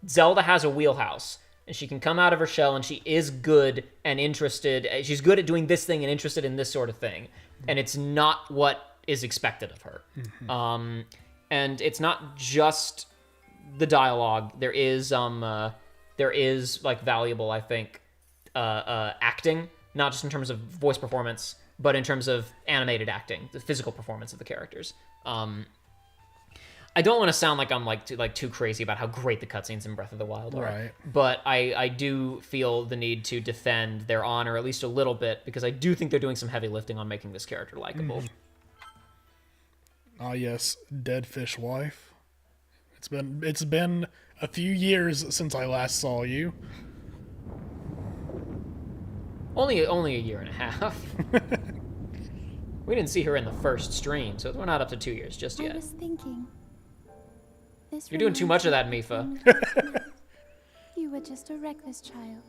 Zelda has a wheelhouse, and she can come out of her shell, and she is good and interested. She's good at doing this thing and interested in this sort of thing, and it's not what is expected of her. And it's not just the dialogue. There is like valuable, I think, acting, not just in terms of voice performance, but in terms of animated acting, the physical performance of the characters. I don't want to sound like I'm too crazy about how great the cutscenes in Breath of the Wild are, right? But I do feel the need to defend their honor at least a little bit, because I do think they're doing some heavy lifting on making this character likable. Ah, yes, dead fish wife. It's been a few years since I last saw you. Only a year and a half. We didn't see her in the first stream, so we're not up to 2 years just yet. I was thinking. You're doing too much of that, Mifa. You were just a reckless child.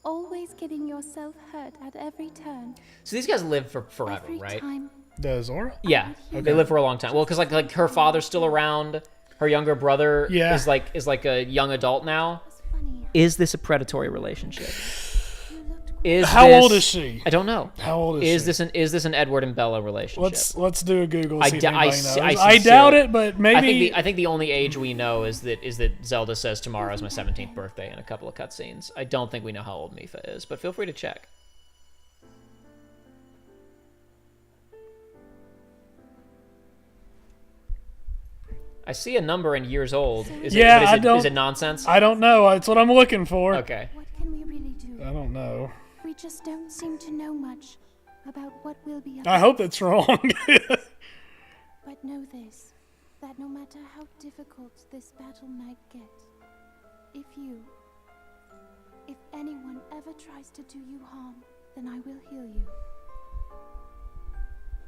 Always getting yourself hurt at every turn. So these guys live for forever, Every right? time. The Zora? Yeah, they live for a long time. Well, because like her father's still around. Her younger brother is like a young adult now. It was funny. Is this a predatory relationship? You looked How old is she? I don't know. How old is she? Is this an Edward and Bella relationship? Let's do a Google. See if I anybody knows. sincerely- doubt it, but maybe. I think the only age we know is that Zelda says tomorrow is my 17th birthday in a couple of cutscenes. I don't think we know how old Mifa is, but feel free to check. I see a number in years old. Is it nonsense? I don't know. That's what I'm looking for. Okay. What can we really do? I don't know. We just don't seem to know much about what will be up. I hope that's wrong. But know this, that no matter how difficult this battle might get, if anyone ever tries to do you harm, then I will heal you.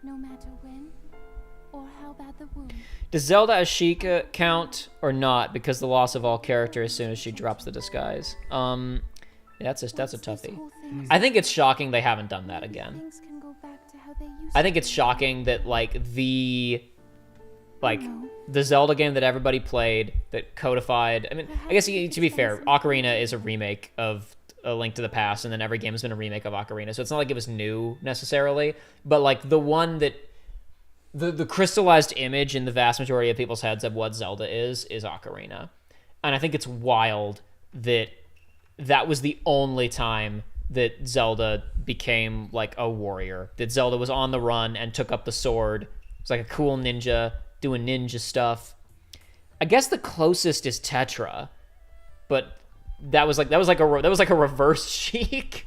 No matter when or how bad the wound. Does Zelda as Sheikah count or not? Because the loss of all character as soon as she drops the disguise. That's a toughie. I think it's shocking they haven't done that again. Things can go back to how they used I think it's shocking that the Zelda game that everybody played, that codified. I mean, I guess to be fair, Ocarina is a remake of A Link to the Past, and then every game has been a remake of Ocarina, so it's not like it was new necessarily. But like the one that the crystallized image in the vast majority of people's heads of what Zelda is Ocarina, and I think it's wild that was the only time that Zelda became like a warrior. That Zelda was on the run and took up the sword. It's like a cool ninja doing ninja stuff. I guess the closest is Tetra, but that was like a reverse Sheik.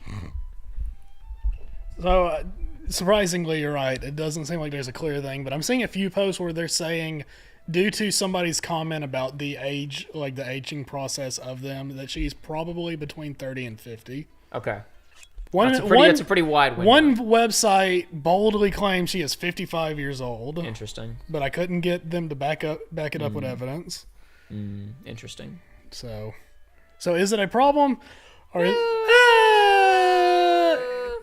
So, surprisingly, you're right. It doesn't seem like there's a clear thing, but I'm seeing a few posts where they're saying, due to somebody's comment about the age, like the aging process of them, that she's probably between 30 and 50. Okay. That's a pretty wide window. One website boldly claims she is 55 years old. Interesting. But I couldn't get them to back it up with evidence. Interesting. So is it a problem? Or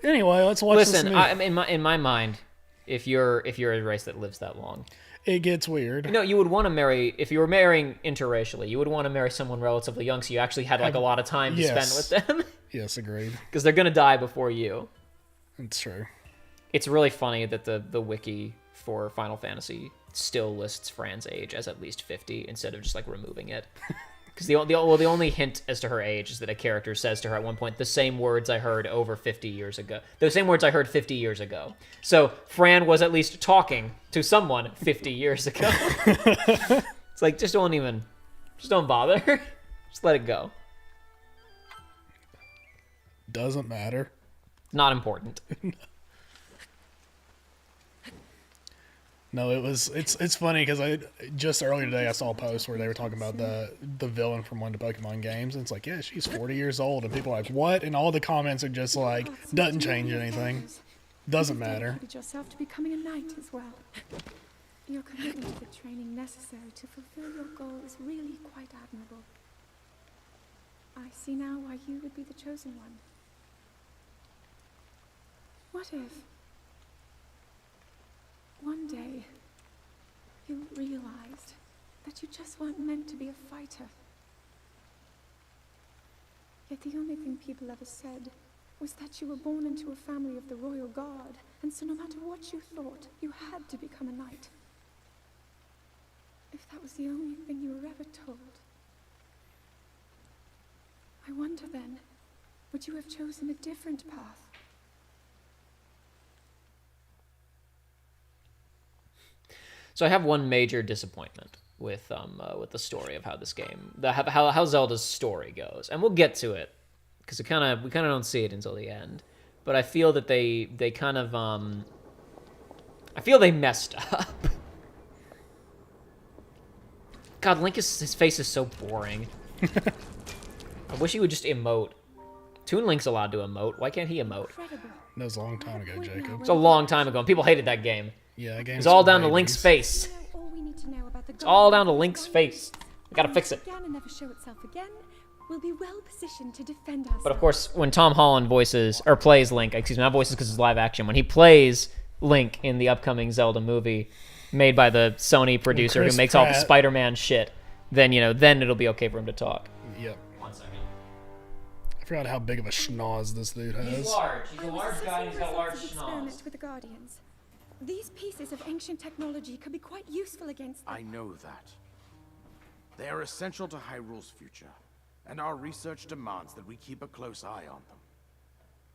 anyway, let's watch this movie. Listen, in my mind, if you're a race that lives that long, it gets weird. You would want to marry, if you were marrying interracially, you would want to marry someone relatively young, so you actually had like a lot of time to spend with them. Yes, agreed. Because they're gonna die before you. It's true. It's really funny that the wiki for Final Fantasy still lists Fran's age as at least 50 instead of just like removing it. Because the only hint as to her age is that a character says to her at one point, the same words I heard over 50 years ago. The same words I heard 50 years ago. So Fran was at least talking to someone 50 years ago. It's like, just don't bother. Just let it go. Doesn't matter. Not important. No, it's funny because I just earlier today I saw a post where they were talking about the villain from one of the Pokemon games, and it's like, yeah, she's 40 years old, and people are like, what? And all the comments are just like, doesn't change anything, doesn't matter. Dedicated yourself to becoming a knight as well. Your commitment to the training necessary to fulfill your goal is really quite admirable. I see now why you would be the chosen one. What if one day you realized that you just weren't meant to be a fighter? Yet the only thing people ever said was that you were born into a family of the royal guard, and so no matter what you thought, you had to become a knight. If that was the only thing you were ever told, I wonder then, would you have chosen a different path? So I have one major disappointment with the story of how this game, how Zelda's story goes, and we'll get to it because we kind of don't see it until the end. But I feel that they kind of I feel they messed up. God, his face is so boring. I wish he would just emote. Toon Link's allowed to emote. Why can't he emote? Incredible. That was a long time ago, Jacob. It's a long time ago, and people hated that game. Yeah, that game. It's all down to Link's face. All we need to know about the It's all down to Link's face. We gotta fix it. Again and never show itself again. We'll be well positioned to defend ourselves. But of course, when Tom Holland plays Link, excuse me, not voices because it's live action, when he plays Link in the upcoming Zelda movie made by the Sony producer who makes all the Spider-Man shit, then, then it'll be okay for him to talk. Yep. 1 second. I forgot how big of a schnoz this dude has. He's large. He's a large guy and he's got a large experiment schnoz. with the Guardians. These pieces of ancient technology could be quite useful against them. I know that. They are essential to Hyrule's future, and our research demands that we keep a close eye on them.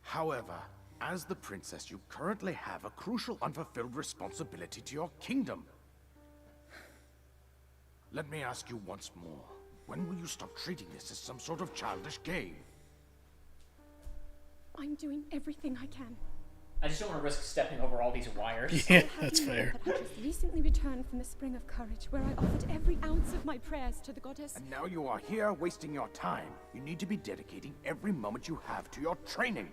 However, as the princess, you currently have a crucial unfulfilled responsibility to your kingdom. Let me ask you once more, when will you stop treating this as some sort of childish game? I'm doing everything I can. I just don't want to risk stepping over all these wires. Yeah, that's fair. I just recently returned from the Spring of Courage, where I offered every ounce of my prayers to the goddess. And now you are here wasting your time. You need to be dedicating every moment you have to your training.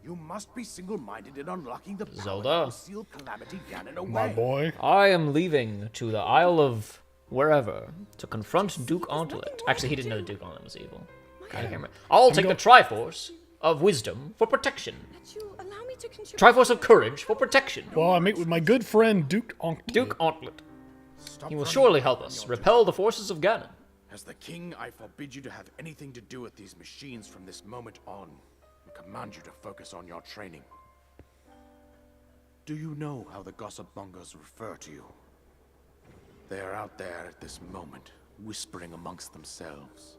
You must be single-minded in unlocking the power Zelda. that will seal Calamity Ganon away. My boy. I am leaving to the Isle of wherever to confront Duke Auntlet. Actually, he didn't know that Duke Auntlet was evil. I can't remember. I'll take the Triforce of Wisdom for protection. That you allow me to contribute. Triforce of Courage for protection. Well, I meet with my good friend Duke Auntlet. Duke Auntlet. Stop He will running surely away help from us your repel the forces of Ganon. As the king, I forbid you to have anything to do with these machines from this moment on, and command you to focus on your training. Do you know how the gossip mongers refer to you? They are out there at this moment, whispering amongst themselves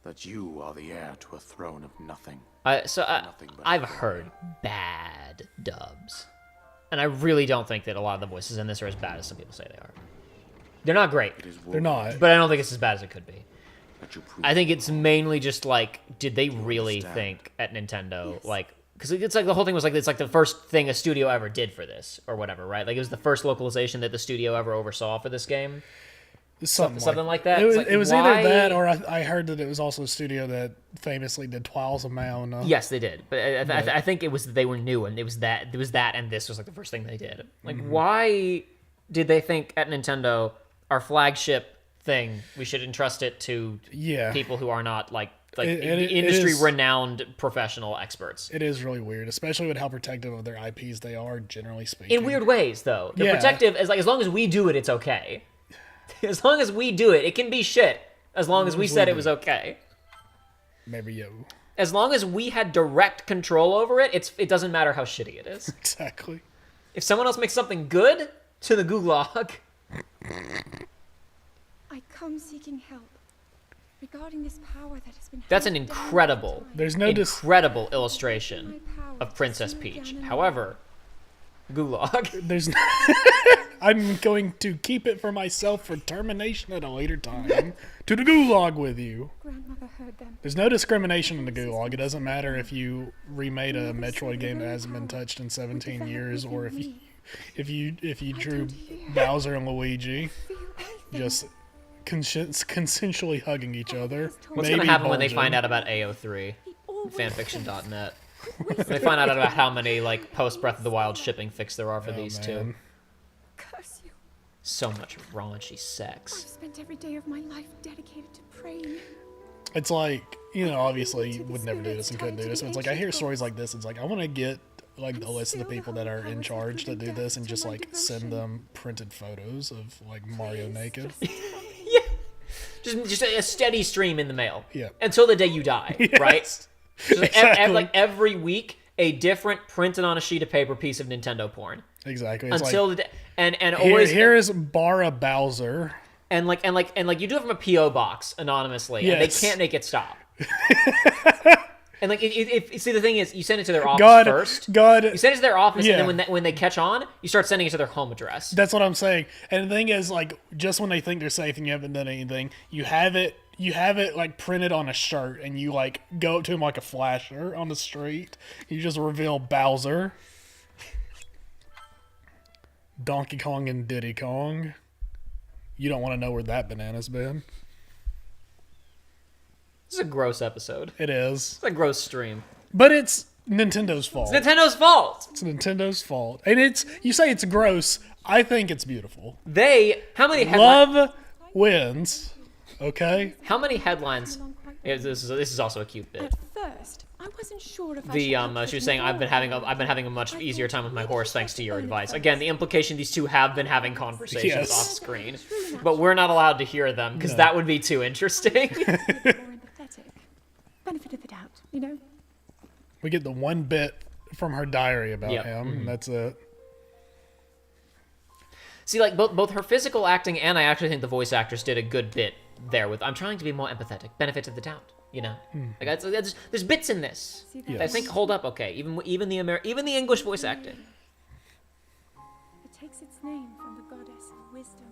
that you are the heir to a throne of nothing. I've heard bad dubs. And I really don't think that a lot of the voices in this are as bad as some people say they are. They're not great, They're not. but I don't think it's as bad as it could be. That you prove I think it's mainly just like, did they really think at Nintendo, like, because it's like the whole thing was like, it's like the first thing a studio ever did for this, or whatever, right? Like, it was the first localization that the studio ever oversaw for this game. Something like that. It was either that, or I heard that it was also a studio that famously did Trials of Mana. Yes, they did, but I think it was that they were new, and it was that, and this was like the first thing they did. Like, why did they think at Nintendo, our flagship thing, we should entrust it to people who are not like industry-renowned professional experts? It is really weird, especially with how protective of their IPs they are, generally speaking. In weird ways, though. They're protective, as long as we do it, it's okay. As long as we do it, it can be shit. As long as we said it was okay. Maybe yo. As long as we had direct control over it, it doesn't matter how shitty it is. Exactly. If someone else makes something good, to the gulag. I come seeking help regarding this power that has been. That's an handed down incredible, over time. There's no incredible illustration of Princess Peach. However, gulag. There's no... I'm going to keep it for myself for termination at a later time. To the gulag with you. Grandmother heard them. There's no discrimination in the gulag. It doesn't matter if you remade a Metroid game that hasn't been touched in 17 years, or if you if you drew Bowser and Luigi just consensually hugging each other. What's gonna happen when they find out about AO3? Fanfiction.net. When they find out about how many like post Breath of the Wild shipping fics there are for these two. Curse you. So much raunchy I've sex. spent every day of my life dedicated to praying. It's like, you know, obviously you would never do this and couldn't do this, but it's like I hear stories like this. It's like I want to get like the list of the people that are in charge to do this and just like send them printed photos of like Mario naked. Yeah. Just a steady stream in the mail. Yeah. Until the day you die, Yes. right? Just like, Exactly. like every week, a different printed on a sheet of paper piece of Nintendo porn. Exactly. It's Until like, the day, and always here is Bara Bowser. and like you do it from a PO box anonymously, and they Yes. can't make it stop. And like, if see, the thing is, you send it to their office first. You send it to their office, Yeah. and then when they catch on, you start sending it to their home address. That's what I'm saying. And the thing is, like, just when they think they're safe and you haven't done anything, you have it like printed on a shirt, and you like go up to him like a flasher on the street. You just reveal Bowser, Donkey Kong, and Diddy Kong. You don't want to know where that banana's been. This is a gross episode. It is. It's a gross stream. But it's Nintendo's fault. It's Nintendo's fault. It's Nintendo's fault. And you say it's gross. I think it's beautiful. How many headlines? Love wins. Okay? How many headlines? This is also a cute bit. At first, I wasn't sure if She was saying I've been having a much easier time with my horse thanks to your advice. Again, the implication these two have been having conversations Yes. off screen, but we're not allowed to hear them because that would be too interesting. more empathetic. Benefit of the doubt, you know? We get the one bit from her diary about Yep. him, and that's it. See, like both her physical acting and I actually think the voice actress did a good bit there. With I'm trying to be more empathetic. Benefit of the doubt, you know. Like there's bits in this See, that I think hold up okay. Even the English voice acting. It takes its name from the goddess of wisdom.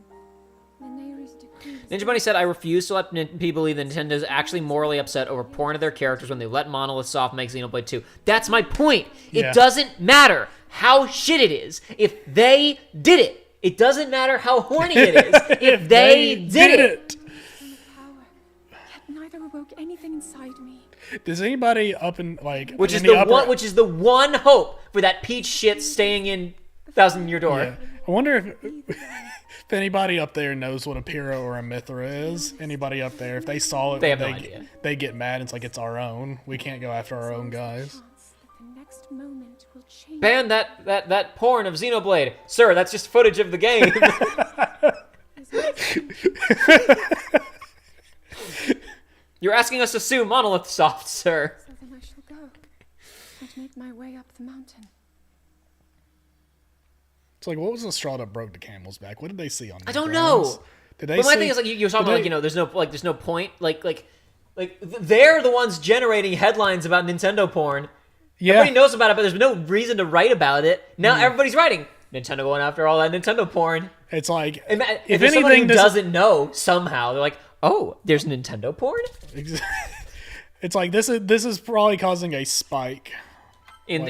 Neneru's decrees. Ninja Bunny said, I refuse to let people believe that Nintendo's actually morally upset over porn of their characters when they let Monolith Soft make Xenoblade 2. That's my point. Yeah. It doesn't matter how shit it is. If they did it, it doesn't matter how horny it is. If they did it. Power. Yet neither awoke anything inside me. Does anybody up in like Which is in the upper, which is the one hope for that peach shit staying in Thousand Year Door. Yeah. I wonder if anybody up there knows what a Pyrrha or a Mithra is. Anybody up there, if they saw it, They have no idea. They get mad. It's like it's our own. We can't go after our own guys. Chance that the next moment will change. Ban that porn of Xenoblade. Sir, that's just footage of the game. You're asking us to sue Monolith Soft, sir. So then I shall go and make my way up the mountain. It's like, what was the straw that broke the camel's back? What did they see on? I these don't drawings? know. Did they? But my see, thing is, like, you're talking did about, like, they- you know, there's no point. Like, they're the ones generating headlines about Nintendo porn. Yeah. Everybody knows about it, but there's no reason to write about it. Now everybody's writing. Nintendo going after all that Nintendo porn. It's like, And if there's someone who anything, doesn't know, somehow, they're like, oh, there's Nintendo porn? it's like this is probably causing a spike. In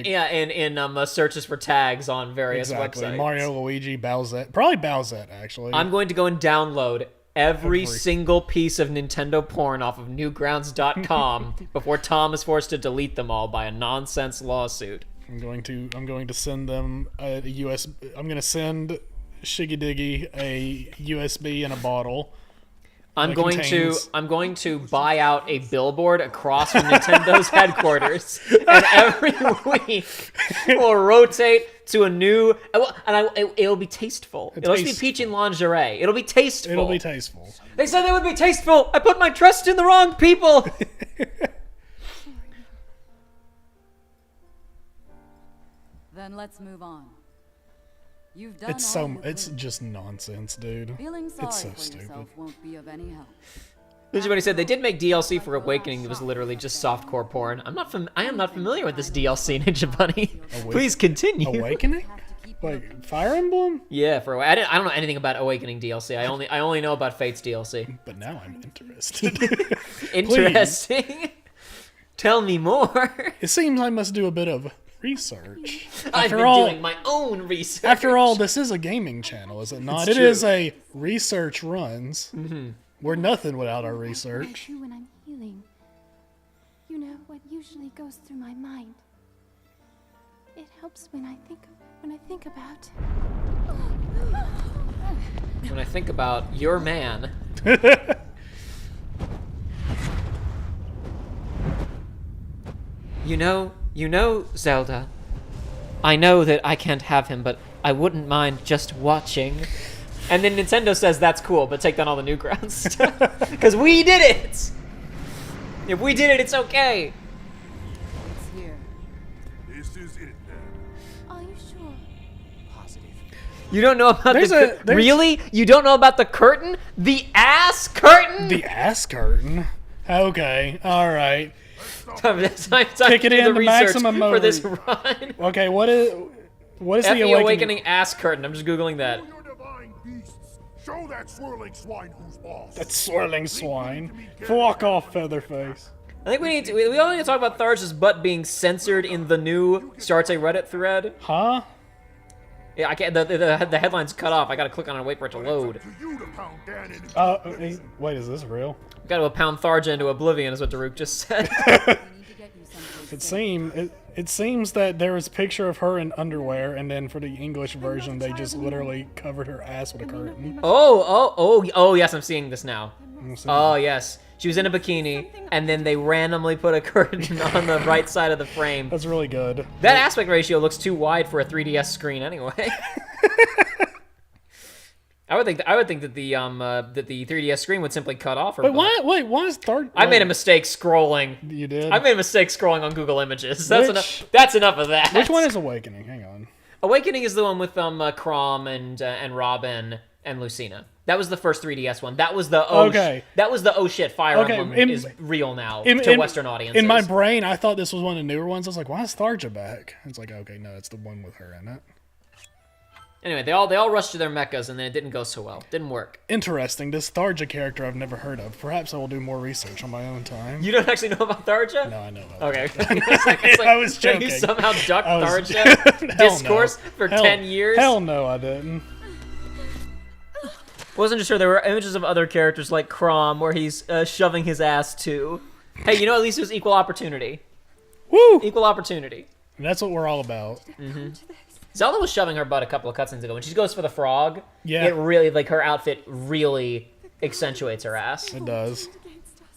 searches for tags on various Exactly. websites. Mario, Luigi, Bowsette. Probably Bowsette, actually. I'm going to go and download every single piece of Nintendo porn off of Newgrounds.com before Tom is forced to delete them all by a nonsense lawsuit. I'm going to send them a USB. I'm going to send Shiggy Diggy a USB in a bottle. I'm that going contains- to buy out a billboard across from Nintendo's headquarters, and every week we'll rotate to a new, it'll be tasteful. It'll just be peach and lingerie. It'll be tasteful. It'll be tasteful. They said they would be tasteful. I put my trust in the wrong people. Then let's move on. You've done It's all you it's could. just nonsense, dude. Feeling sorry It's so for stupid. yourself won't be of any help. Somebody said they did make DLC for Awakening. It was literally just softcore porn. I am not familiar with this DLC, Ninja Bunny. Please continue. Awakening? Have to keep Like Fire Emblem? Yeah, I don't know anything about Awakening DLC. I only know about Fates DLC. But now I'm interested. Interesting. Tell me more. It seems I must do a bit of research. I've been doing my own research. After all, this is a gaming channel, is it not? It is a research runs. We're nothing without our I research. do when I'm healing. You know what usually goes through my mind. It helps when I think about. When I think about your man. You know, Zelda. I know that I can't have him, but I wouldn't mind just watching. And then Nintendo says that's cool, but take down all the Newgrounds. Because we did it! If we did it, it's okay. It's here. This is it then. Are you sure? Positive. You don't know about There's Really? You don't know about the curtain? The ass curtain? The ass curtain. Okay, all right. Time Kick it to do in the the research maximum for this mode. run. Okay, what is F the the awakening? awakening ass curtain. I'm just googling that. Show your divine beasts. Show that swirling swine who's boss. That swirling swine. Fuck off, Featherface. I think we all need to talk about Tharj's butt being censored in the new starts a Reddit thread. Huh? Yeah, I can't. The headline's cut off. I gotta click on it and wait for it to load. To you to pound Dan into Wait, is this real? Gotta pound Tharja into oblivion, is what Daruk just said. We need to get you someplace It seems that there was a picture of her in underwear, and then for the English version, they just literally covered her ass with a curtain. Oh, yes, I'm seeing this now. See? Oh, yes. She was in a bikini, and then they randomly put a curtain on the right side of the frame. That's really good. That aspect ratio looks too wide for a 3DS screen anyway. I would think that the 3DS screen would simply cut off her butt. Why is Thar? I made a mistake scrolling. You did? I made a mistake scrolling on Google Images. That's enough of that. Which one is Awakening? Hang on. Awakening is the one with Chrom and Robin and Lucina. That was the first 3DS one. That was the that was the oh shit, Fire Emblem is real now to Western audiences. In my brain, I thought this was one of the newer ones. I was like, why is Tharja back? It's like, okay, no, it's the one with her in it. Anyway, they all rushed to their mechas, and then it didn't go so well. Didn't work. Interesting. This Tharja character I've never heard of. Perhaps I will do more research on my own time. You don't actually know about Tharja? No, I know about Okay. It. I was joking. You somehow ducked I was- Tharja Hell discourse no. for Hell- 10 years? Hell no, I didn't. Wasn't sure there were images of other characters like Chrom, where he's shoving his ass too. Hey, you know, at least it was equal opportunity. Woo! Equal opportunity. And that's what we're all about. Zelda was shoving her butt a couple of cutscenes ago. When she goes for the frog, Yeah. it really, like, her outfit really accentuates her ass. It does.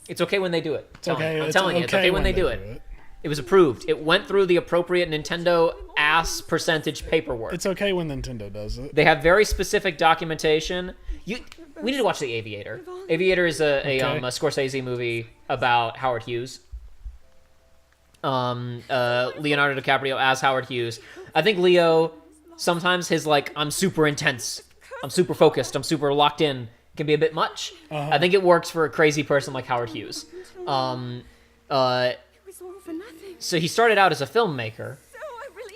It's okay when they do it. I'm telling you, it's okay okay when they do it. It was approved. It went through the appropriate Nintendo ass percentage paperwork. It's okay when Nintendo does it. They have very specific documentation. We need to watch The Aviator. Aviator is a Scorsese movie about Howard Hughes. Leonardo DiCaprio as Howard Hughes. I think Leo, sometimes his like, I'm super intense, I'm super focused, I'm super locked in, can be a bit much. I think it works for a crazy person like Howard Hughes. So he started out as a filmmaker,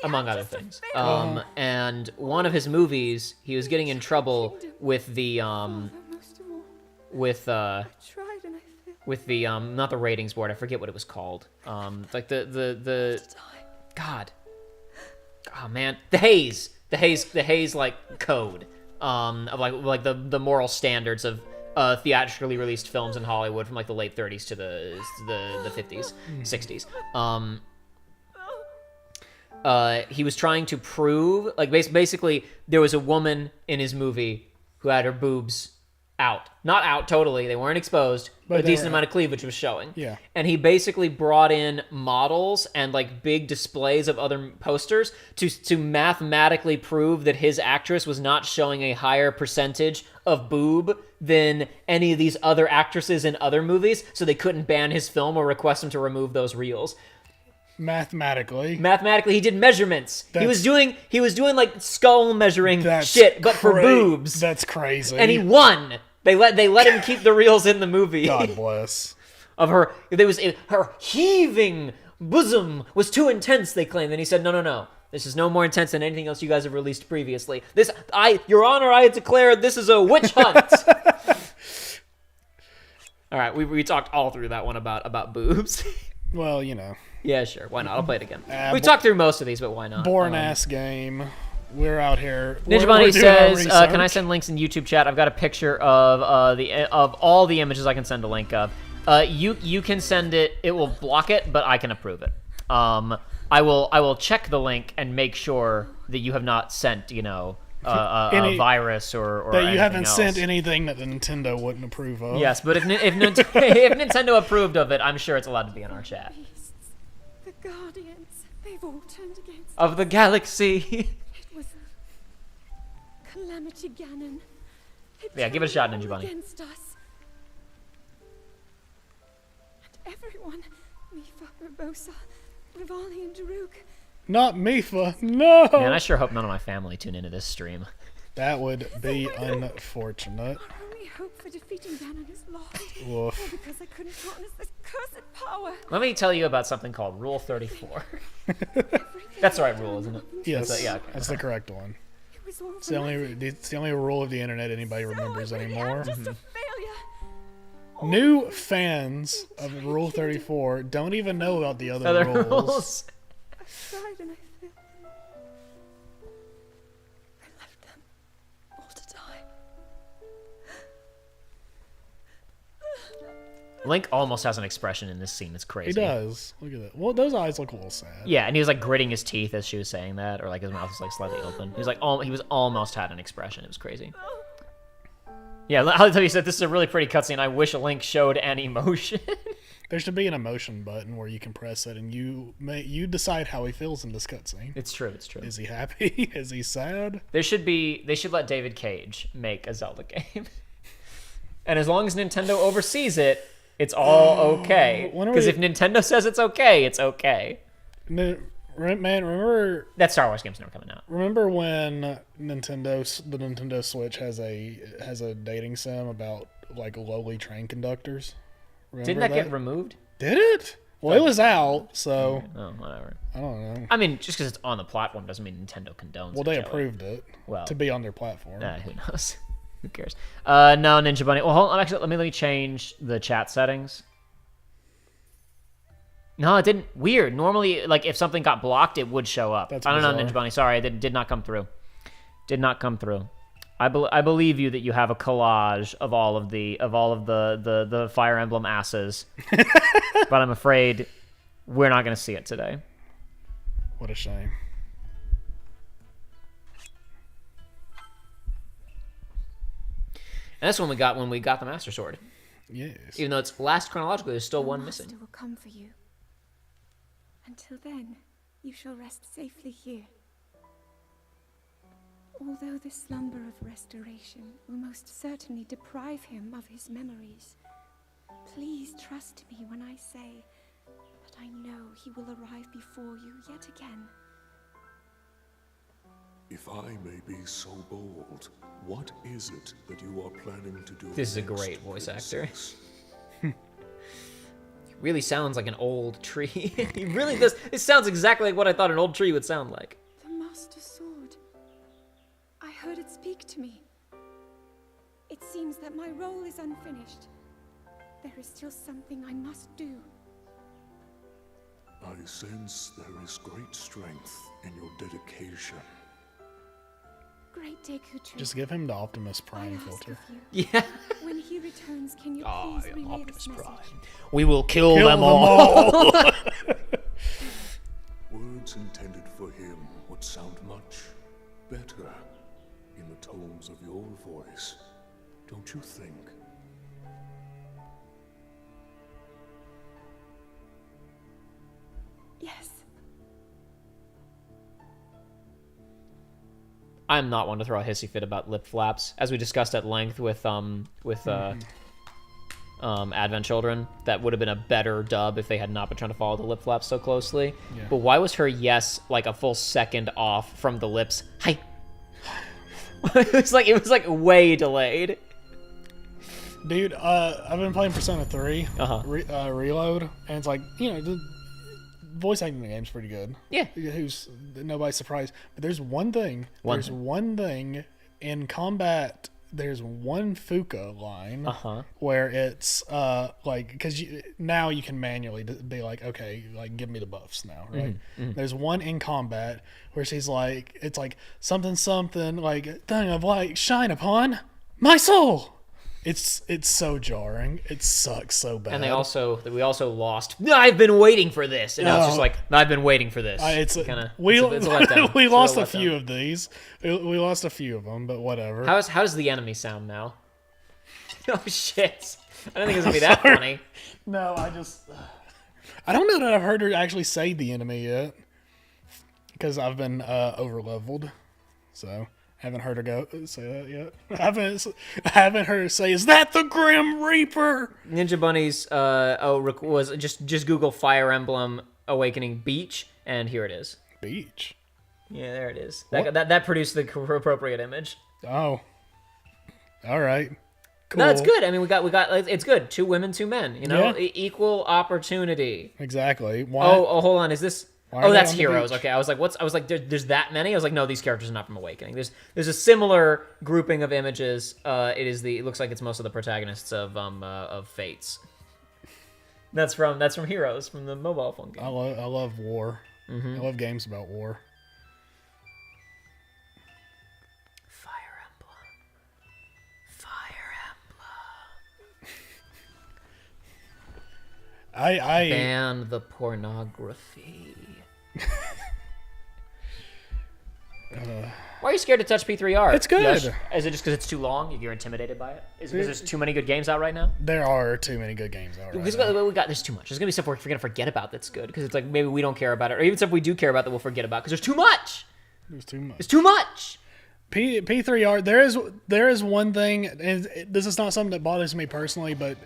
among other things. And one of his movies, he was getting in trouble with the not the ratings board, I forget what it was called. Like the God. Oh man, the Hays like code. Of like the moral standards of theatrically released films in Hollywood from like the late 30s to the 50s, 60s. He was trying to prove, like, basically there was a woman in his movie who had her boobs out. Not out totally, they weren't exposed, but a decent amount of cleavage was showing. Yeah. And he basically brought in models and like big displays of other posters to mathematically prove that his actress was not showing a higher percentage of boob than any of these other actresses in other movies, so they couldn't ban his film or request him to remove those reels. Mathematically, he did measurements. He was doing like skull measuring shit, but for boobs. That's crazy. And he won. They let him keep the reels in the movie. God bless. Of her, her heaving bosom was too intense, they claimed. And he said, no. This is no more intense than anything else you guys have released previously. Your Honor, I declare this is a witch hunt. All right, we talked all through that one about boobs. Well, Yeah, sure. Why not? I'll play it again. We bo- talked through most of these, but why not? boring ass game. We're out here. Ninja we're Bunny doing our says, "Can I research. send links in YouTube chat? I've got a picture of all the images I can send a link of. You can send it. It will block it, but I can approve it. I will check the link and make sure that you have not sent a virus or that you anything haven't else. sent anything that the Nintendo wouldn't approve of. Yes, but if Nintendo approved of it, I'm sure it's allowed to be in our chat. Beasts, the Guardians, they've all turned against Of the galaxy. It was Calamity Ganon. Yeah, give it a shot, Ninja all Bunny. Against us. And everyone, Mifa, Urbosa, Rivali, and Daruk. Not Mifa. No. Man, I sure hope none of my family tune into this stream. That would be unfortunate. Our only hope for defeating Ganon is lost. Woof. All because I couldn't harness this cursed power. Let me tell you about something called Rule 34. Everything That's the I've right rule, done isn't it? up until Yes, That's yeah, okay. that's the correct one. It was all It's for the nothing. it's the only rule of the internet anybody So remembers I really anymore. am just a failure. New fans of Rule 34 don't even know about the other Other rules. rules. I tried and I failed. I left them all to die. Link almost has an expression in this scene. It's crazy. He does. Look at that. Well, those eyes look a little sad. Yeah, and he was like gritting his teeth as she was saying that, or like his mouth was like slightly open. He was like, he was almost had an expression. It was crazy. Yeah, I'll tell you, said this is a really pretty cutscene. I wish Link showed an emotion. There should be an emotion button where you can press it and you decide how he feels in this cutscene. It's true. It's true. Is he happy? Is he sad? They should let David Cage make a Zelda game, and as long as Nintendo oversees it, it's all okay. Because if Nintendo says it's okay, it's okay. Man, remember That Star Wars game's never coming out. Remember when the Nintendo Switch has a dating sim about like lowly train conductors? Remember Didn't that get removed? Did it? Well, it was out, so Oh, whatever. I don't know. I mean, just because it's on the platform doesn't mean Nintendo condones Well, it, they Joey. approved it Well, to be on their platform. who knows? Who cares? No, Ninja Bunny. Well, hold on. Actually, let me change the chat settings. No, it didn't. Weird. Normally, like if something got blocked, it would show up. That's I don't know, bizarre. Ninja Bunny. Sorry, it did not come through. Did not come through. I believe you that you have a collage of all of the Fire Emblem asses, but I'm afraid we're not going to see it today. What a shame. And that's when we got the Master Sword. Yes. Even though it's last chronologically, there's still The one Master missing. will come for you. Until then, you shall rest safely here. Although the slumber of restoration will most certainly deprive him of his memories, please trust me when I say that I know he will arrive before you yet again. If I may be so bold, what is it that you are planning to do? This is a next, great voice actor. Princess? Really sounds like an old tree. He really does. It sounds exactly like what I thought an old tree would sound like. The Master Sword. I heard it speak to me. It seems that my role is unfinished. There is still something I must do. I sense there is great strength in your dedication. Great Deku Just give him the Optimus I Prime ask filter. of you, Yeah. when he returns, can you please relay this message? We will kill, Kill them all. Words intended for him would sound much better in the tones of your voice, don't you think? Yes. I'm not one to throw a hissy fit about lip flaps, as we discussed at length with Advent Children. That would have been a better dub if they had not been trying to follow the lip flaps so closely. Yeah. But why was her yes like a full second off from the lips? Hi. it was like way delayed. Dude, I've been playing Persona 3 Uh-huh. Reload, and it's like, the voice acting in the game's pretty good. Yeah. Nobody's surprised. But there's one thing. One thing in combat there's one Fuka line Uh-huh. where it's like, because now you can manually be like, okay, like give me the buffs now, right? There's one in combat where she's like, it's like something like thing of light shine upon my soul. It's so jarring. It sucks so bad. And we also lost. I've been waiting for this, and I was just like, I've been waiting for this. We lost a few letdown. of these. We lost a few of them, but whatever. How does the enemy sound now? Oh shit! I don't think it's gonna be that funny. No, I don't know that I've heard her actually say the enemy yet, because I've been over leveled, so. Haven't heard her say that yet. I haven't heard her say, "Is that the Grim Reaper?" Ninja Bunny's was just Google Fire Emblem Awakening Beach, and here it is. Beach. Yeah, there it is. That produced the appropriate image. Oh. All right. Cool. No, it's good. I mean, we got. It's good. 2 women, 2 men. You know, Yeah. Equal opportunity. Exactly. Why? Oh, hold on. Is this? Why are Oh, they that's on the Heroes. beach? Okay, I was like, there's that many. I was like, no, these characters are not from Awakening. There's a similar grouping of images. It looks like it's most of the protagonists of Fates. That's from Heroes, from the mobile phone game. I love war. I love games about war. Fire Emblem. I Ban the pornography. Why are you scared to touch P3R? It's good. Yosh? Is it just because it's too long? You're intimidated by it? Is it because there's too many good games out right now? There are too many good games out right Because now. there's too much. There's gonna be stuff we're gonna forget about that's good because it's like maybe we don't care about it, or even stuff we do care about that we'll forget about because there's too much. There's too much. It's too much. P3R. There is one thing, and this is not something that bothers me personally, but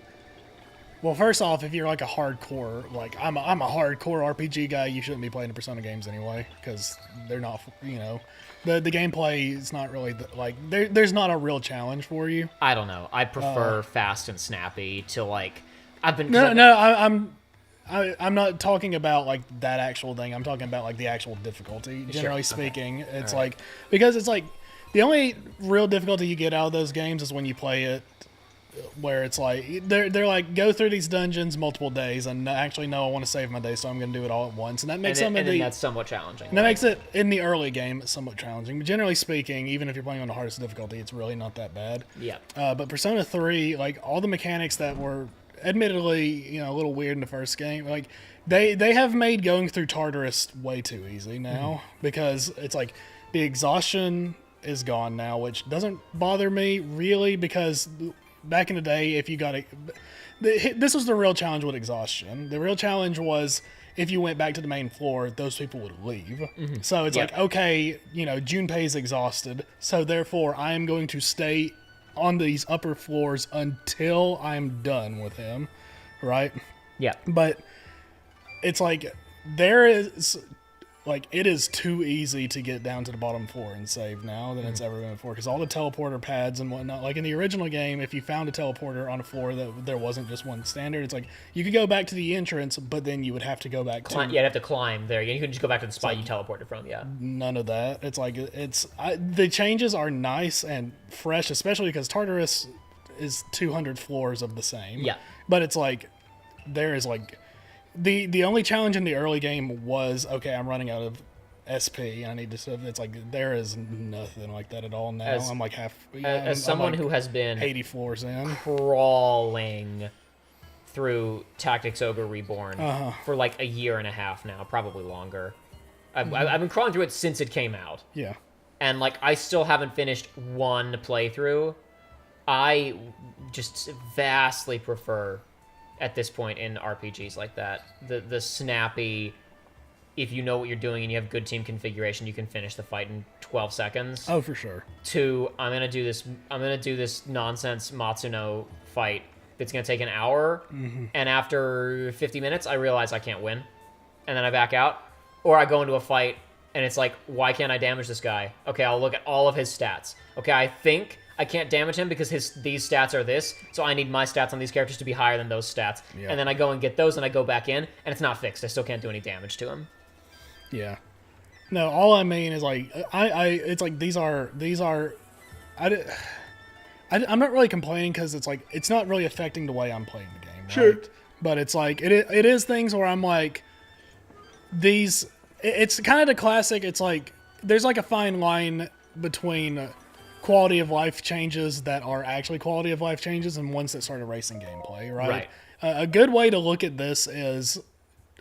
well, first off, if you're like a hardcore, like I'm a hardcore RPG guy, you shouldn't be playing the Persona games anyway because they're not, the gameplay is not really there's not a real challenge for you. I don't know. I prefer fast and snappy to like. I'm not talking about like that actual thing. I'm talking about like the actual difficulty. Generally speaking, it's All right. like because it's like the only real difficulty you get out of those games is when you play it where it's like they're like go through these dungeons multiple days and actually no, I want to save my day, so I'm going to do it all at once, and that makes that's somewhat challenging. and that makes it in the early game somewhat challenging. But generally speaking, even if you're playing on the hardest difficulty, it's really not that bad. Yeah. But Persona 3, like all the mechanics that were admittedly, a little weird in the first game, like they have made going through Tartarus way too easy now because it's like the exhaustion is gone now, which doesn't bother me really because back in the day, if you got this was the real challenge with exhaustion. The real challenge was if you went back to the main floor, those people would leave. So it's like, okay, Junpei's exhausted, so therefore I am going to stay on these upper floors until I'm done with him, right? Yeah. But it's like there is like it is too easy to get down to the bottom floor and save now than it's ever been before because all the teleporter pads and whatnot, like in the original game, if you found a teleporter on a floor that there wasn't just one standard, it's like you could go back to the entrance, but then you would have to go back to You'd have to climb there. You couldn't just go back to the spot you teleported from. Yeah. none of that. It's like the changes are nice and fresh, especially because Tartarus is 200 floors of the same. Yeah. But it's like there is like the only challenge in the early game was, okay, I'm running out of SP. I need to. It's like there is nothing like that at all now. I'm like as someone who has been 80 floors in, crawling through Tactics Ogre Reborn for like a year and a half now, probably longer. I've been crawling through it since it came out. Yeah. And like I still haven't finished one playthrough. I just vastly prefer at this point in RPGs like that the snappy, if you know what you're doing and you have good team configuration, you can finish the fight in 12 seconds. Oh, for sure. To I'm gonna do this nonsense Matsuno fight that's gonna take an hour, and after 50 minutes I realize I can't win, and then I back out, or I go into a fight and it's like, why can't I damage this guy? Okay, I'll look at all of his stats. Okay, I think I can't damage him because these stats are this, so I need my stats on these characters to be higher than those stats. Yeah. And then I go and get those, and I go back in, and it's not fixed. I still can't do any damage to him. Yeah. No, all I mean is like it's like these are I'm not really complaining because it's like it's not really affecting the way I'm playing the game. Right? But it's like it is things where I'm like these. It's kind of the classic. It's like there's like a fine line between quality of life changes that are actually quality of life changes and ones that start erasing gameplay. Right. A good way to look at this is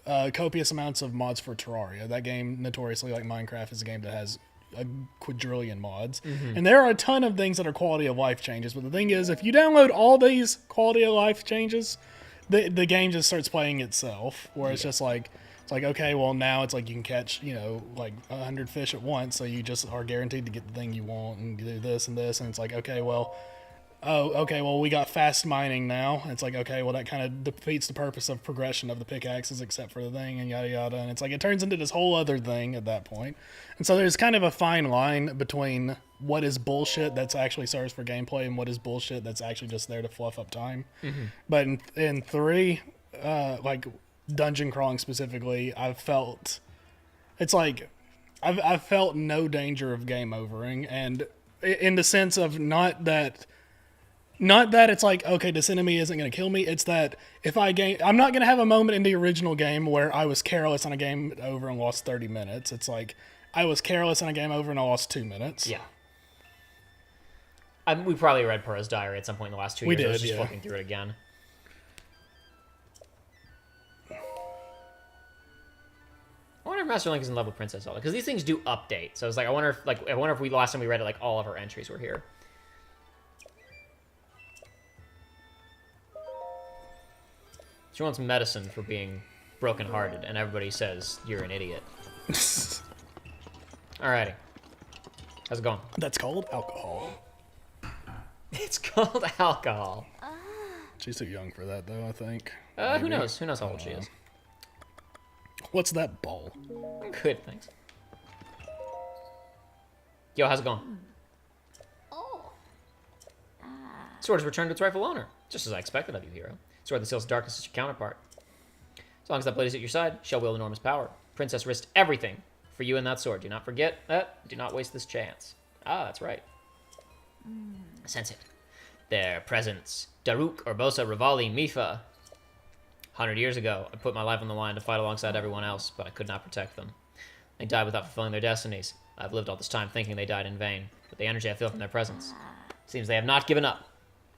copious amounts of mods for Terraria. That game, notoriously like Minecraft, is a game that has a quadrillion mods. And there are a ton of things that are quality of life changes. But the thing is, if you download all these quality of life changes, the game just starts playing itself. Where it's just like, it's like, okay, well now it's like you can catch, like 100 fish at once. So you just are guaranteed to get the thing you want and do this and this. And it's like, okay, well, we got fast mining now. It's like, okay, well, that kind of defeats the purpose of progression of the pickaxes except for the thing and yada yada. And it's like, it turns into this whole other thing at that point. And so there's kind of a fine line between what is bullshit that's actually serves for gameplay and what is bullshit that's actually just there to fluff up time. But in 3, like dungeon crawling specifically, I've felt, it's like, I've felt no danger of game overing. And in the sense of not that it's like, okay, this enemy isn't going to kill me. It's that if I'm not going to have a moment in the original game where I was careless on a game over and lost 30 minutes. It's like I was careless on a game over and I lost 2 minutes. Yeah. We probably read Pura's diary at some point in the last 2 years. We did, I was just flipping through it again. I wonder if Master Link is in love with Princess Zelda, because these things do update. So I was like, I wonder if we last time we read it, like all of her entries were here. She wants medicine for being brokenhearted, and everybody says you're an idiot. Alrighty. How's it going? That's called alcohol. It's called alcohol. She's too young for that, though, I think. Who knows? Who knows how old she is? What's that ball? Good, thanks. Yo, how's it going? Sword has returned to its rightful owner, just as I expected of you, hero. Sword that seals darkness is your counterpart. As long as that blade is at your side, shall wield enormous power. Princess risked everything for you and that sword. Do not forget that. Do not waste this chance. Ah, that's right. I sense it. Their presence. Daruk, Urbosa, Rivali, Mifa. 100 years ago, I put my life on the line to fight alongside everyone else, but I could not protect them. They died without fulfilling their destinies. I've lived all this time thinking they died in vain, but the energy I feel from their presence seems they have not given up.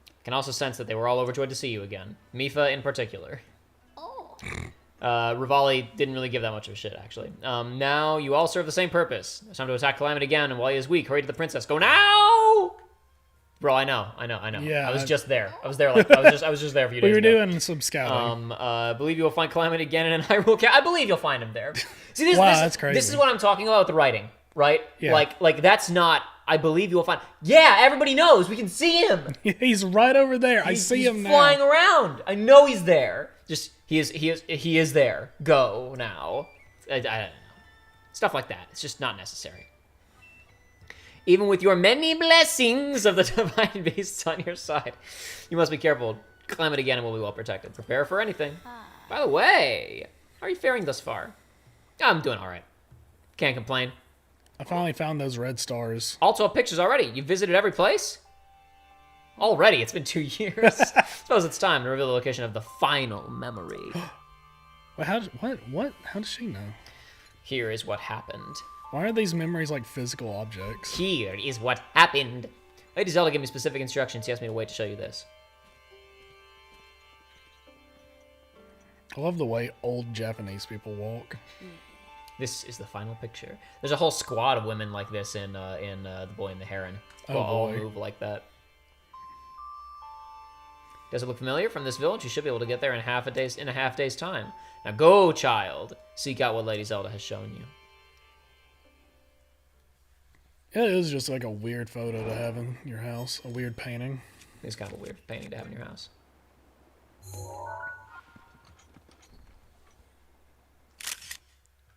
I can also sense that they were all overjoyed to see you again. Mifa in particular. Rivali didn't really give that much of a shit, actually. Now you all serve the same purpose. It's time to attack Calamity again, and while he is weak, hurry to the princess. Go now! Bro, I know. Yeah, I was just there. I was there. I was just there for you. We were doing some scouting. I believe you will find Calamity again in Hyrule. I believe you'll find him there. See, that's crazy. This is what I'm talking about with the writing, right? Yeah. Like that's not. I believe you will find. Yeah, everybody knows. We can see him. He's right over there. I see him now. He's flying around. I know he's there. Just he is there. Go now. I don't know. Stuff like that. It's just not necessary. Even with your many blessings of the divine beasts on your side, you must be careful. Calamity again and will be well protected. Prepare for anything. By the way, how are you faring thus far? I'm doing all right. Can't complain. I finally found those red stars. Also, pictures already. You visited every place? Already, it's been 2 years. Suppose it's time to reveal the location of the final memory. Well, how does she know? Here is what happened. Why are these memories like physical objects? Here is what happened. Lady Zelda gave me specific instructions. She asked me to wait to show you this. I love the way old Japanese people walk. This is the final picture. There's a whole squad of women like this in The Boy and the Heron. Oh, who all boy. move like that. Does it look familiar? From this village, you should be able to get there in a half day's time. Now go, child. Seek out what Lady Zelda has shown you. Yeah, it is just like a weird photo to have in your house. A weird painting. It's kind of a weird painting to have in your house.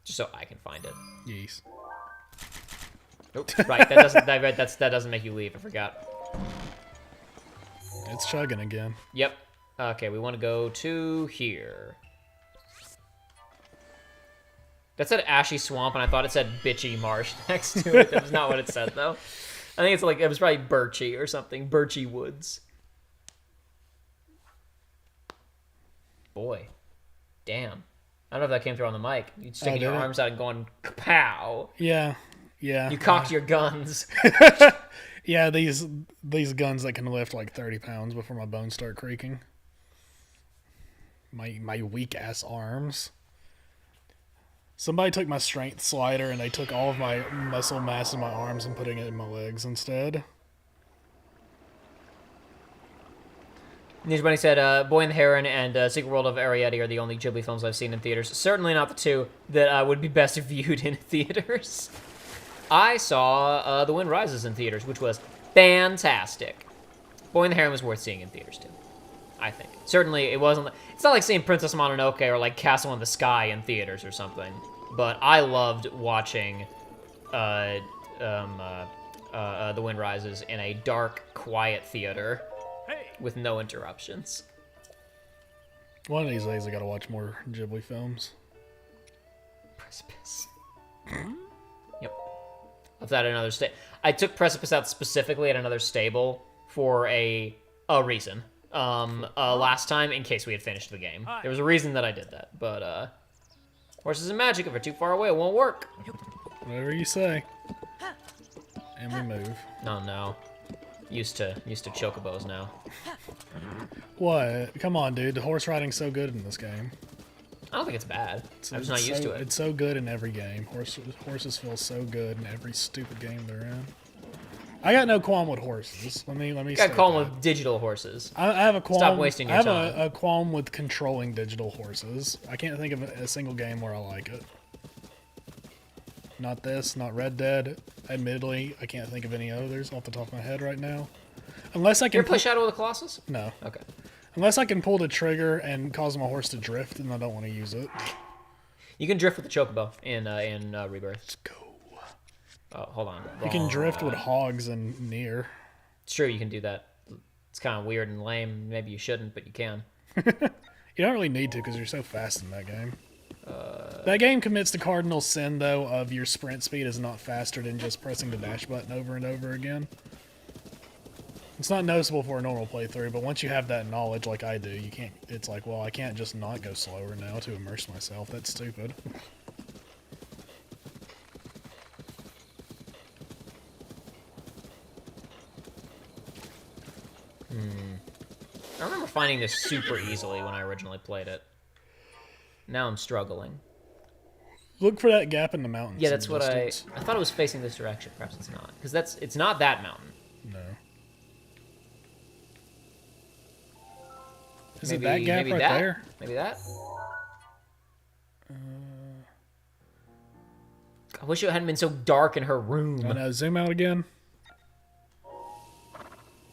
Just so I can find it. Yes. Oh, right. That doesn't make you leave. I forgot. It's chugging again. Yep. Okay, we want to go to here. That said ashy swamp, and I thought it said bitchy marsh next to it. That was not what it said, though. I think it's like, it was probably Birchy or something. Birchy Woods. Boy. Damn. I don't know if that came through on the mic. You sticking your arms out and going, pow. Yeah. You cocked your guns. Yeah, these guns that can lift like 30 pounds before my bones start creaking. My weak ass arms. Somebody took my strength slider and they took all of my muscle mass in my arms and putting it in my legs instead. Ninja Bunny said, Boy and the Heron and Secret World of Arrietty are the only Ghibli films I've seen in theaters. Certainly not the two that would be best viewed in theaters. I saw The Wind Rises in theaters, which was fantastic. Boy and the Heron was worth seeing in theaters, too. I think. Certainly, it wasn't... It's not like seeing Princess Mononoke or, like, Castle in the Sky in theaters or something. But I loved watching The Wind Rises in a dark, quiet theater with no interruptions. One of these days I gotta watch more Ghibli films. Precipice. Yep. Of that another I took Precipice out specifically at another stable for a reason. Last time in case we had finished the game. There was a reason that I did that, but horses and magic, if we're too far away, it won't work. Whatever you say. And we move. No. Used to chocobos now. What? Come on, dude. The horse riding's so good in this game. I don't think it's bad. I'm just not used to it. It's so good in every game. Horses feel so good in every stupid game they're in. I got no qualm with horses. Let me. Got a qualm with digital horses. I have a qualm. Stop wasting your time. I have a qualm with controlling digital horses. I can't think of a single game where I like it. Not this, not Red Dead. Admittedly, I can't think of any others off the top of my head right now. Unless I can. You ever play Shadow of the Colossus? No. Okay. Unless I can pull the trigger and cause my horse to drift, and I don't want to use it. You can drift with the chocobo in Rebirth. Let's go. Oh, hold on. You can drift with hogs in Nier. It's true, you can do that. It's kind of weird and lame. Maybe you shouldn't, but you can. You don't really need to because you're so fast in that game. That game commits the cardinal sin, though, of your sprint speed is not faster than just pressing the dash button over and over again. It's not noticeable for a normal playthrough, but once you have that knowledge like I do, you can't. It's like, well, I can't just not go slower now to immerse myself. That's stupid. I remember finding this super easily when I originally played it. Now I'm struggling. Look for that gap in the mountains. Yeah, that's what I thought it was facing this direction. Perhaps it's not, because it's not that mountain. No. Is it that gap right there? Maybe that? I wish it hadn't been so dark in her room. I know. Zoom out again.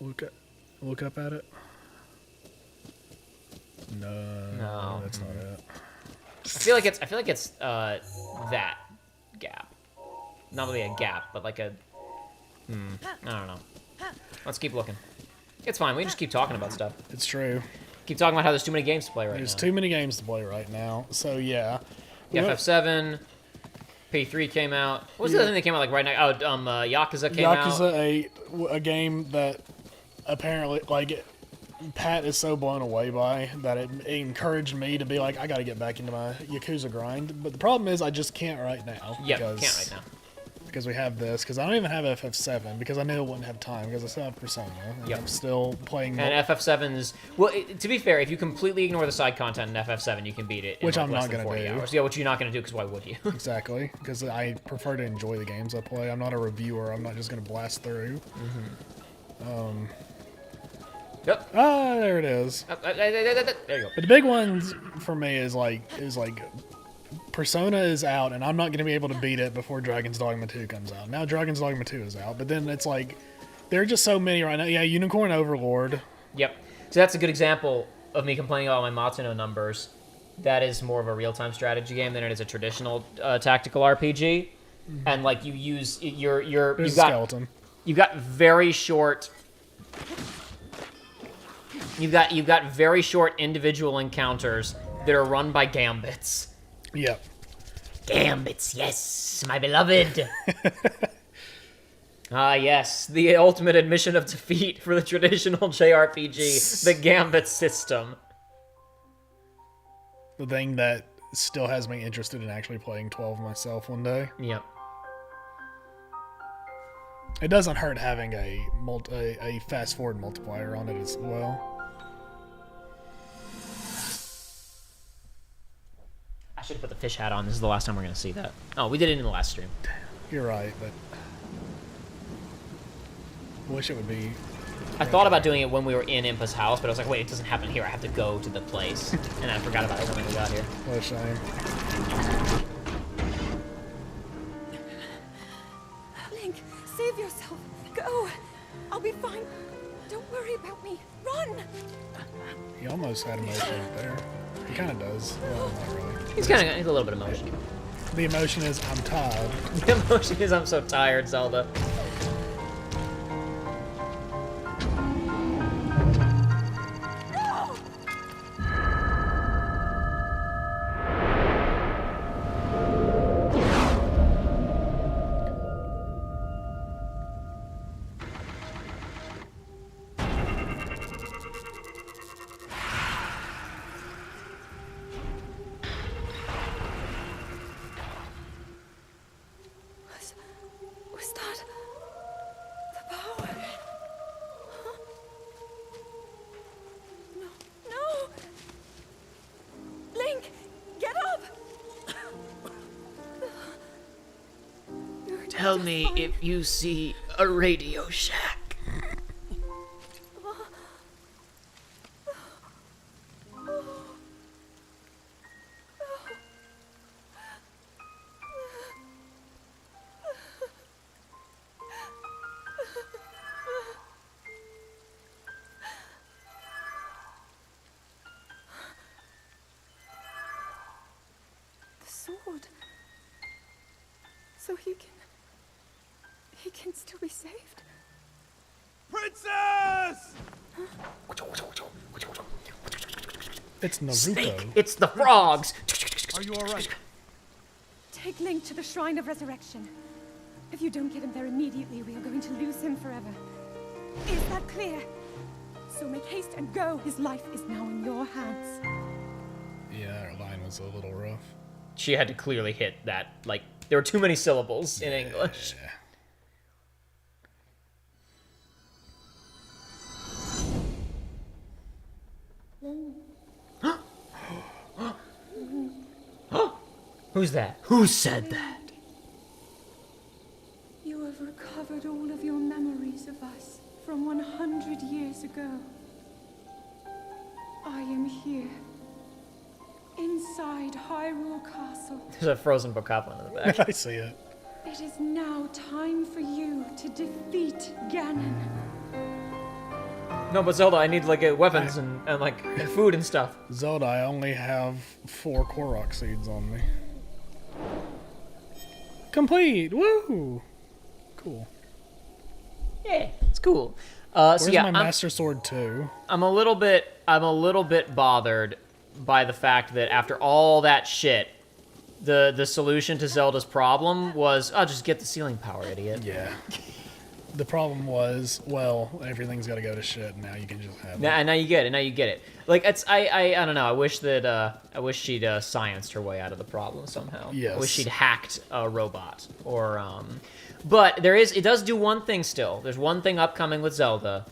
Look up at it. No, that's not it. I feel like it's that gap. Not really a gap, but like a. I don't know. Let's keep looking. It's fine. We can just keep talking about stuff. It's true. Keep talking about how there's too many games to play right now. There's too many games to play right now. So yeah. FF7, P3 came out. What was the other thing that came out like right now? Oh, Yakuza came out. Yakuza, a game that apparently Pat is so blown away by that it encouraged me to be like, I got to get back into my Yakuza grind. But the problem is I just can't right now. Yeah, can't right now. Because we have this. Because I don't even have FF7 because I knew I wouldn't have time because I still have Persona. And I'm still playing. And FF7's well, to be fair, if you completely ignore the side content in FF7, you can beat it. Which I'm less not than going to 40 do. hours. Yeah, which you're not going to do because why would you? Exactly. Because I prefer to enjoy the games I play. I'm not a reviewer. I'm not just going to blast through. Yep. Ah, there it is. There you go. But the big ones for me is like Persona is out, and I'm not going to be able to beat it before Dragon's Dogma 2 comes out. Now Dragon's Dogma 2 is out, but then it's like there are just so many right now. Yeah, Unicorn Overlord. Yep. So that's a good example of me complaining about my Matsuno numbers. That is more of a real-time strategy game than it is a traditional tactical RPG. And like you use you've got very short. You've got very short individual encounters that are run by gambits. Yep. Gambits, yes, my beloved. Ah, yes, the ultimate admission of defeat for the traditional JRPG, the Gambit system. The thing that still has me interested in actually playing 12 myself one day. Yep. It doesn't hurt having a fast forward multiplier on it as well. I should have put the fish hat on. This is the last time we're going to see that. Oh, we did it in the last stream. You're right, but I wish it would be. I thought about doing it when we were in Impa's house, but I was like, wait, it doesn't happen here. I have to go to the place. And I forgot about it when we got here. What a shame. Link, save yourself. Go. I'll be fine. Don't worry about me. Run. He almost had emotion there. He kind of does. Well, not really. He's a little bit emotional. The emotion is I'm tired. The emotion is I'm so tired, Zelda. Was that the power? Huh? No. Link, get up. Tell me if you see a Radio Shack. Sword. So he can still be saved. Princess! It's Naruto. Snake, it's the frogs. Are you alright? Take Link to the Shrine of Resurrection. If you don't get him there immediately, we are going to lose him forever. Is that clear? So make haste and go. His life is now in your hands. Yeah, our line was a little rough. She had to clearly hit that. Like, there were too many syllables in English. Who's that? Who said that? You have recovered all of your memories of us from 100 years ago. I am here, inside Hyrule Castle. There's a frozen bokoblin in the back. I see it. It is now time for you to defeat Ganon. No, but Zelda, I need like weapons and food and stuff. Zelda, I only have 4 Korok seeds on me. Complete! Woo! Cool. Yeah, it's cool. Where's so yeah, my Master Sword 2? I'm a little bit bothered by the fact that after all that shit, the solution to Zelda's problem was, oh, just get the ceiling power, idiot. Yeah. The problem was, well, everything's got to go to shit, and now you can just have it. Now you get it. Like, it's I don't know. I wish she'd scienced her way out of the problem somehow. Yes. I wish she'd hacked a robot or But it does do one thing still. There's one thing upcoming with Zelda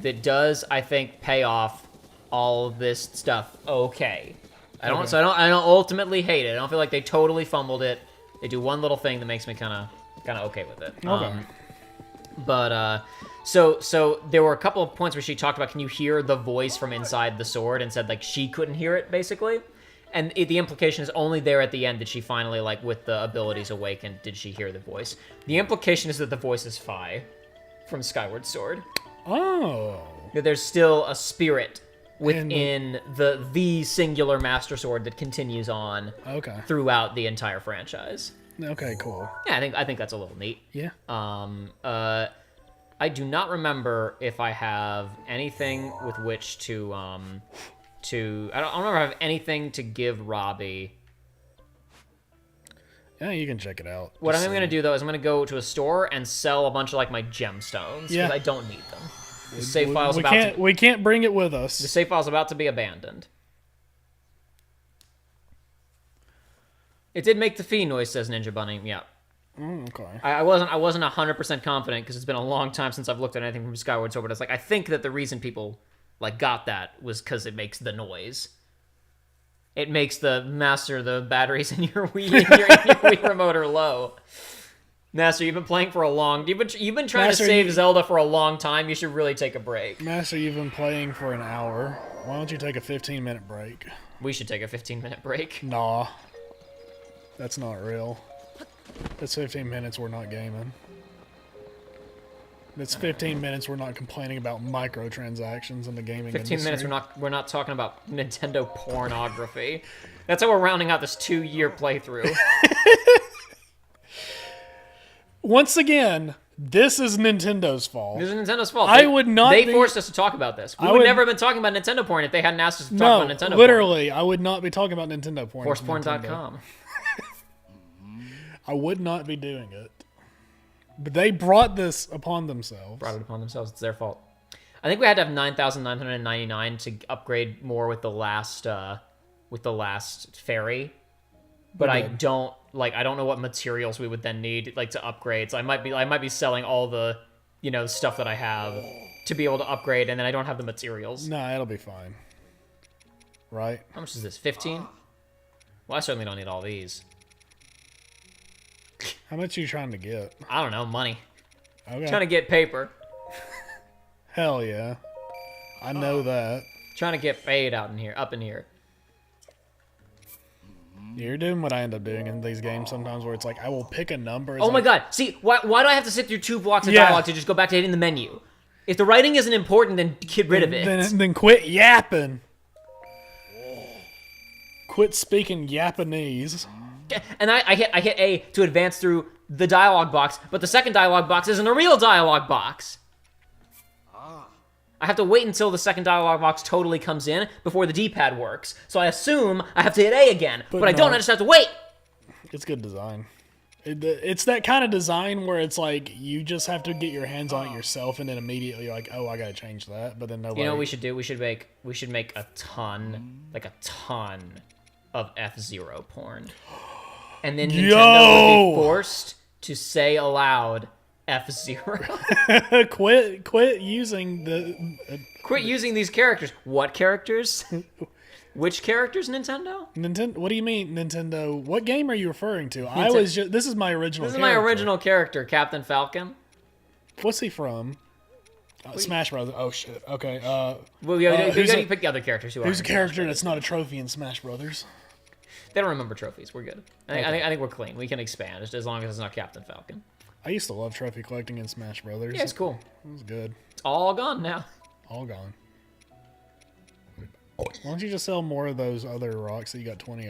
that does, I think, pay off all of this stuff. Okay. I don't ultimately hate it. I don't feel like they totally fumbled it. They do one little thing that makes me kind of okay with it. Okay. But so there were a couple of points where she talked about, can you hear the voice from inside the sword, and said like she couldn't hear it basically, and the implication is only there at the end that she finally, like, with the abilities awakened, did she hear the voice. The implication is that the voice is Fi from Skyward Sword. Oh. That there's still a spirit within the singular Master Sword that continues on throughout the entire franchise. Okay, cool. Yeah, I think that's a little neat. Yeah. I do not remember if I have anything with which to I don't remember if I have anything to give Robbie. Yeah, you can check it out. What Just I'm going to do, though, is I'm going to go to a store and sell a bunch of, like, my gemstones. Because Yeah. I don't need them. The save file's we can't bring it with us. The save file's about to be abandoned. It did make the fee noise, says Ninja Bunny. Yeah. Okay. I wasn't 100% confident because it's been a long time since I've looked at anything from Skyward Sword, but it's like I think that the reason people like got that was because it makes the noise. It makes the batteries in your Wii in your Wii remote are low. Master, you've been playing for a long. You've been trying Master, to save Zelda for a long time. You should really take a break. Master, you've been playing for an hour. Why don't you take a 15-minute break? We should take a 15-minute break. Nah, that's not real. That's 15 minutes we're not gaming. That's 15 minutes we're not complaining about microtransactions in the gaming 15 industry. minutes we're not talking about Nintendo pornography. That's how we're rounding out this 2-year playthrough. Once again, this is Nintendo's fault. This is Nintendo's fault. I would not They be- forced us to talk about this. We I would would- never have been talking about Nintendo porn if they hadn't asked us to No, talk about Nintendo porn. literally, I would not be talking about Nintendo porn. if Nintendo- Horseporn.com. I would not be doing it. But they brought this upon themselves. Brought it upon themselves. It's their fault. I think we had to have 9,999 to upgrade more with the last ferry. But I don't know what materials we would then need like to upgrade. So I might be selling all the, stuff that I have to be able to upgrade, and then I don't have the materials. Nah, it'll be fine. Right? How much is this? 15? Well, I certainly don't need all these. How much are you trying to get? I don't know, money. Okay. Trying to get paper. Hell yeah. I know that. Trying to get paid up in here. You're doing what I end up doing in these games sometimes where it's like, I will pick a number. Oh my god. See, why do I have to sit through 2 blocks of Yeah. dialogue to just go back to hitting the menu? If the writing isn't important, then get rid of it. Then quit yapping. Quit speaking Japanese. And I hit A to advance through the dialogue box, but the second dialogue box isn't a real dialogue box. I have to wait until the second dialogue box totally comes in before the D-pad works. So I assume I have to hit A again, but I don't. no. I just have to wait. It's good design. It's that kind of design where it's like you just have to get your hands on it yourself, and then immediately you're like, oh, I gotta change that. But then nobody. You know what we should do? We should make a ton of F-Zero porn, and then Nintendo would be forced to say aloud F-Zero. quit using the. Quit using these characters. What characters? Which characters, Nintendo? Nintendo. What do you mean, Nintendo? What game are you referring to? I was just. This is my original. This is my original character, Captain Falcon. What's he from? Smash Brothers. Oh shit. Okay. Well, you gotta pick the other characters who are. Who's a character that's not a trophy in Smash Brothers? They don't remember trophies. We're good. I think we're clean. We can expand as long as it's not Captain Falcon. I used to love trophy collecting in Smash Brothers. Yeah, it's cool. It was good. It's all gone now. All gone. Why don't you just sell more of those other rocks that you got 20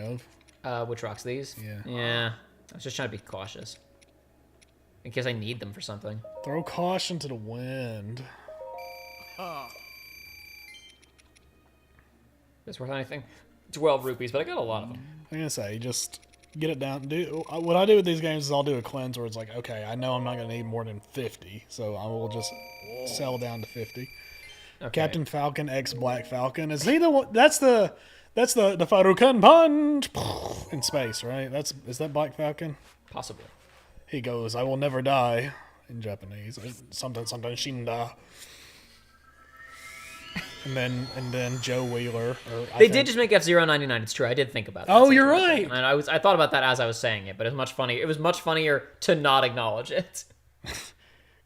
of? Which rocks? These? Yeah. Yeah. I was just trying to be cautious. In case I need them for something. Throw caution to the wind. Is worth anything? 12 rupees, but I got a lot of them. I'm gonna say, just get it down. What I do with these games is I'll do a cleanse where it's like, okay, I know I'm not gonna need more than 50, so I will just sell down to 50. Okay. Captain Falcon X Black Falcon. Is he the one? That's the Farukan punch in space, right? Is that Black Falcon? Possibly. He goes, "I will never die," in Japanese. Something Shinda. And then Joe Wheeler. They did just make F-Zero 99. It's true. I did think about that. Oh, you're right. And I thought about that as I was saying it, but it was much funnier. It was much funnier to not acknowledge it.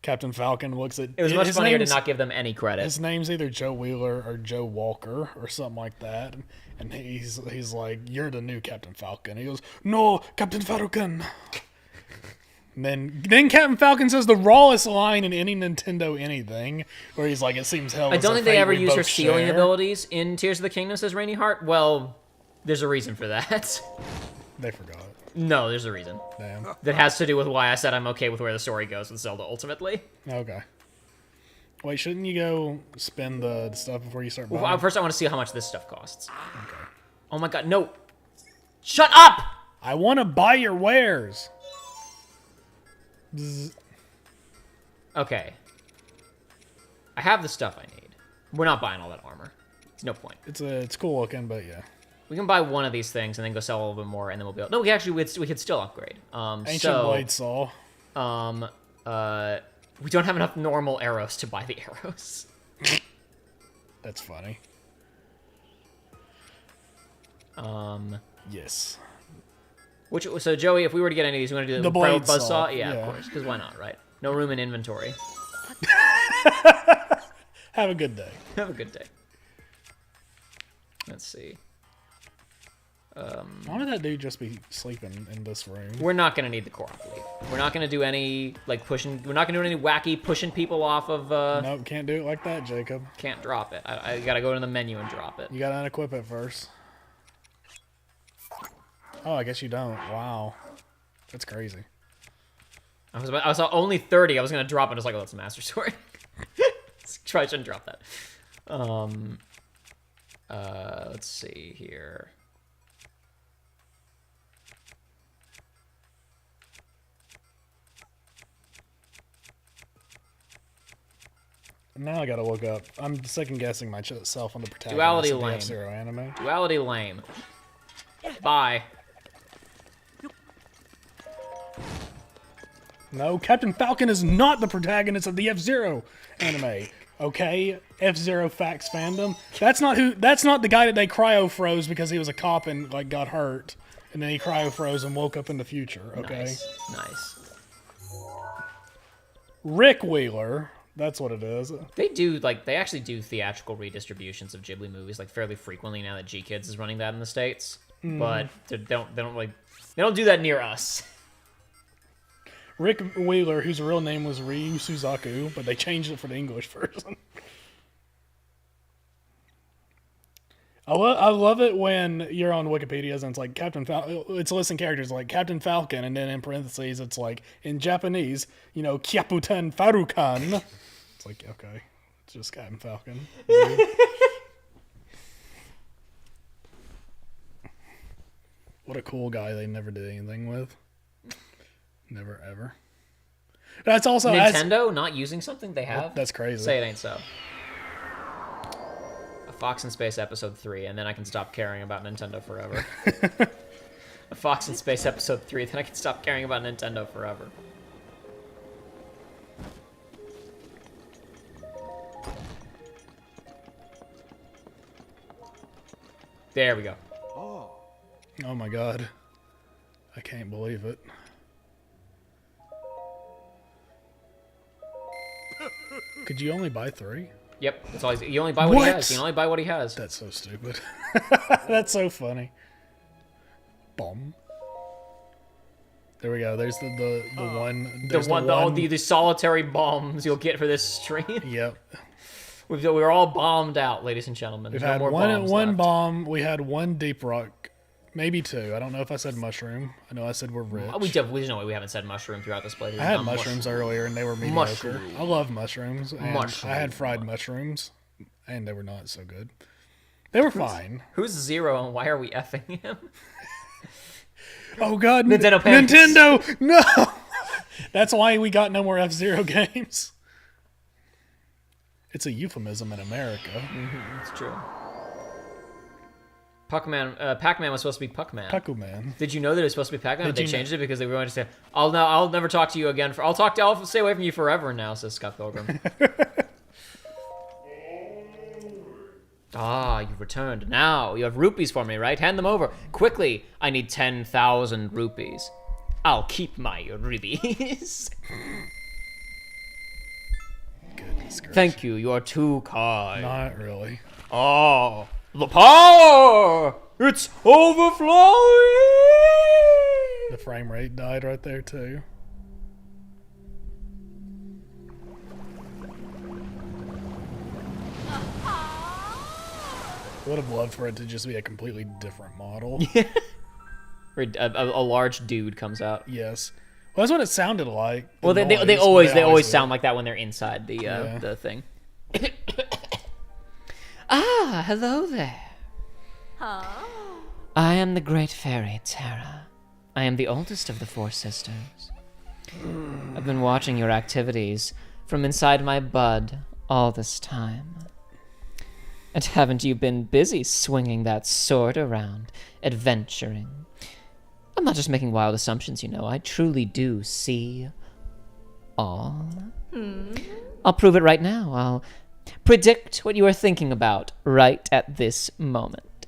Captain Falcon looks at. It was much funnier to not give them any credit. His name's either Joe Wheeler or Joe Walker or something like that, and he's like, "You're the new Captain Falcon." He goes, "No, Captain Falcon." And then Captain Falcon says the rawest line in any Nintendo anything, where he's like, "It seems hell." I don't think they ever use her both stealing share." abilities in Tears of the Kingdom, says Rainy Heart. Well, there's a reason for that. They forgot. No, there's a reason. Damn. That has to do with why I said I'm okay with where the story goes with Zelda ultimately. Okay. Wait, shouldn't you go spend the stuff before you start buying? Well, first I want to see how much this stuff costs. Okay. Oh my god, no. Shut up! I want to buy your wares. Bzz. Okay. I have the stuff I need. We're not buying all that armor. It's no point. It's cool looking, but yeah. We can buy one of these things and then go sell a little bit more, and then we'll be able... No, we could still upgrade. Ancient blade saw. We don't have enough normal arrows to buy the arrows. That's funny. Yes. So Joey, if we were to get any of these, we want to do the blade buzzsaw? Yeah, of course, because why not, right? No room in inventory. Have a good day. Have a good day. Let's see. Why would that dude just be sleeping in this room? We're not gonna need the core leaf. We're not gonna do any like pushing. We're not gonna do any wacky pushing people off of. Nope, can't do it like that, Jacob. Can't drop it. I gotta go to the menu and drop it. You gotta unequip it first. Oh, I guess you don't. Wow, that's crazy. I was only 30. I was gonna drop it. I was like, oh, that's a master sword. Probably shouldn't drop that. Let's see here. Now I gotta look up. I'm second guessing myself on the protagonist Duality of the lame. F-Zero anime. Duality lame. Bye. No, Captain Falcon is not the protagonist of the F-Zero anime. Okay, F-Zero facts fandom. That's not the guy that they cryo froze because he was a cop and like got hurt, and then he cryo froze and woke up in the future. Okay. Nice. Rick Wheeler. That's what it is. They actually do theatrical redistributions of Ghibli movies like fairly frequently now that G-Kids is running that in the States. But they don't do that near us. Rick Wheeler, whose real name was Ryu Suzaku, but they changed it for the English version. I love it when you're on Wikipedia and it's like it's listing characters like Captain Falcon, and then in parentheses it's like in Japanese, Kyaputen Farukan. It's like, okay, it's just Captain Falcon. What a cool guy they never did anything with. Never ever. That's also Nintendo not using something they have. That's crazy. Say it ain't so. A Fox in Space Episode 3, and then I can stop caring about Nintendo forever. A Fox in Space Episode 3, then I can stop caring about Nintendo forever. There we go. Oh my god. I can't believe it. Could you only buy 3? Yep, that's all you only buy what he has. You can only buy what he has. That's so stupid. That's so funny. Bomb. There we go. There's the solitary bombs you'll get for this stream. Yep. We're all bombed out, ladies and gentlemen. We've had one bomb. We had one deep rock, maybe 2. I don't know if I said mushroom. I know I said we're rich. There's no way we haven't said mushroom throughout this playthrough. I had mushrooms earlier, and they were mediocre. Mushroom. I love mushrooms. And I had fried mushrooms, and they were not so good. They were fine. Who's Zero, and why are we effing him? Oh god, Nintendo! No! That's why we got no more F-Zero games. It's a euphemism in America. Mm-hmm, it's true. Pac-Man was supposed to be Puckman. Puckman. Did you know that it was supposed to be Pac-Man? They changed it because they were going to say, I'll never talk to you again. I'll stay away from you forever now, says Scott Pilgrim. You've returned. Now, you have rupees for me, right? Hand them over. Quickly, I need 10,000 rupees. I'll keep my rupees. Goodness gracious. Thank you, you're too kind. Not really. Oh, the power! It's overflowing! The frame rate died right there, too. I would have loved for it to just be a completely different model. Yeah. A large dude comes out. Yes. Well, that's what it sounded like. Well, they always sound like that when they're inside the thing. Hello there. Huh? I am the great fairy Terra. I am the oldest of the 4 sisters. I've been watching your activities from inside my bud all this time. And haven't you been busy swinging that sword around, adventuring? I'm not just making wild assumptions, you know. I truly do see all. I'll prove it right now. I'll predict what you are thinking about right at this moment.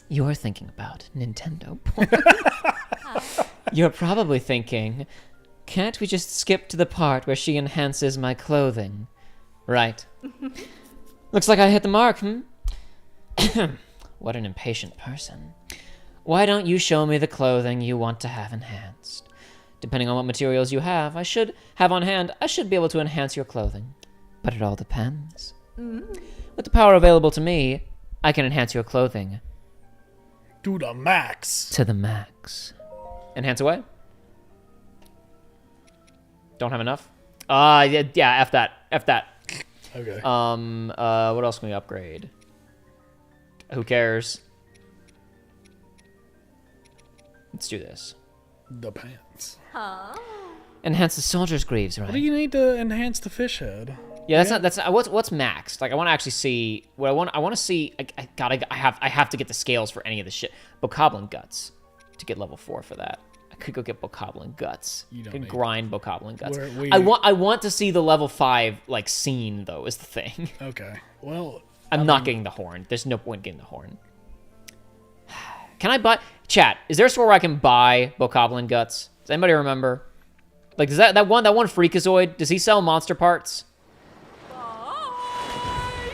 You're thinking about Nintendo porn. You're probably thinking, can't we just skip to the part where she enhances my clothing? Right. Looks like I hit the mark, What an impatient person. Why don't you show me the clothing you want to have enhanced? Depending on what materials you have, I should have on hand, I should be able to enhance your clothing. But it all depends. With the power available to me, I can enhance your clothing. To the max. To the max. Enhance away? Don't have enough? Yeah, F that. F that. Okay. What else can we upgrade? Who cares? Let's do this. The pants. Enhance the soldier's greaves, right? What do you need to enhance the fish head? Yeah, that's not what's maxed. Like I want to actually see what I want to see. I have to get the scales for any of this shit. Bokoblin guts to get level 4 for that. I could go get Bokoblin guts. You don't can need grind Bokoblin guts. We- I want to see the level 5 like scene though is the thing. Okay. Well, I'm not getting the horn. There's no point getting the horn. Can I buy? Chat, is there a store where I can buy Bokoblin guts? Does anybody remember? Like, does that one Freakazoid? Does he sell monster parts?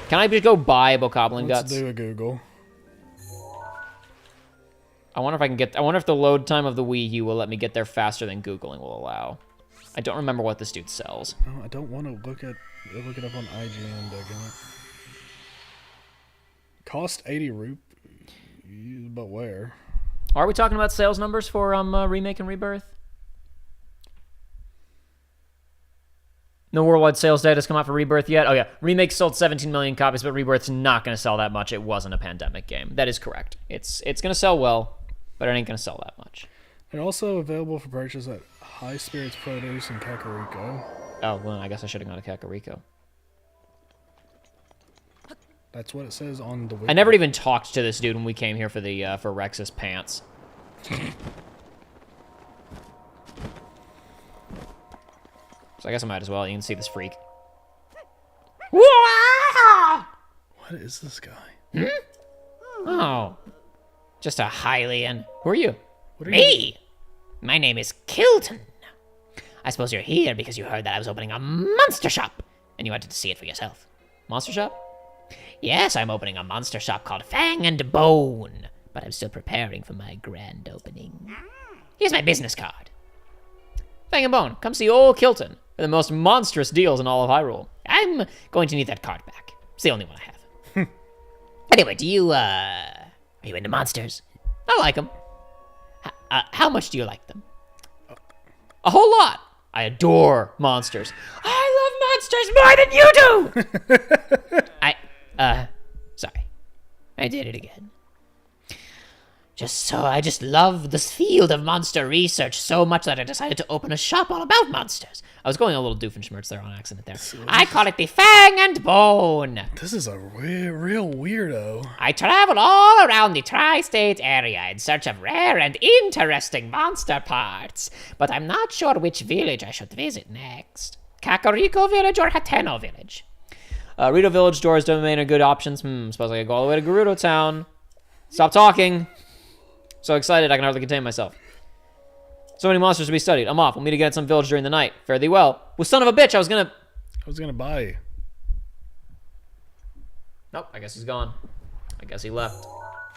Can I just go buy Bokoblin let's guts? do a Google. I wonder if I can get. I wonder if the load time of the Wii U will let me get there faster than Googling will allow. I don't remember what this dude sells. No, I don't want to look it up on IGN. Daggone it. Cost 80 rupees, but where? Are we talking about sales numbers for Remake and Rebirth? No worldwide sales data has come out for Rebirth yet. Oh yeah, Remake sold 17 million copies, but Rebirth's not going to sell that much. It wasn't a pandemic game. That is correct. It's going to sell well, but it ain't going to sell that much. They're also available for purchase at High Spirits Produce in Kakariko. Oh, well, I guess I should have gone to Kakariko. That's what it says on the wiki. I never even talked to this dude when we came here for the for Rex's pants. So I guess I might as well. You can see this freak. What is this guy? Oh, just a Hylian. Who are you? What are Me. My name is Kilton. I suppose you're here because you heard that I was opening a monster shop, and you wanted to see it for yourself. Monster shop? Yes, I'm opening a monster shop called Fang and Bone, but I'm still preparing for my grand opening. Here's my business card. Fang and Bone, come see old Kilton for the most monstrous deals in all of Hyrule. I'm going to need that card back. It's the only one I have. Anyway, are you into monsters? I like them. How much do you like them? A whole lot. I adore monsters. I love monsters more than you do! Sorry. I did it again. I just love this field of monster research so much that I decided to open a shop all about monsters. I was going a little Doofenshmirtz there on accident there. I call it the Fang and Bone. This is a real weirdo. I travel all around the tri-state area in search of rare and interesting monster parts, but I'm not sure which village I should visit next. Kakariko Village or Hateno Village? Rito Village doors domain are good options. Suppose I could go all the way to Gerudo Town. Stop talking. So excited I can hardly contain myself. So many monsters to be studied. I'm off. We'll meet again at some village during the night. Fare thee well. Well, son of a bitch, I was gonna buy. Nope, I guess he's gone. I guess he left.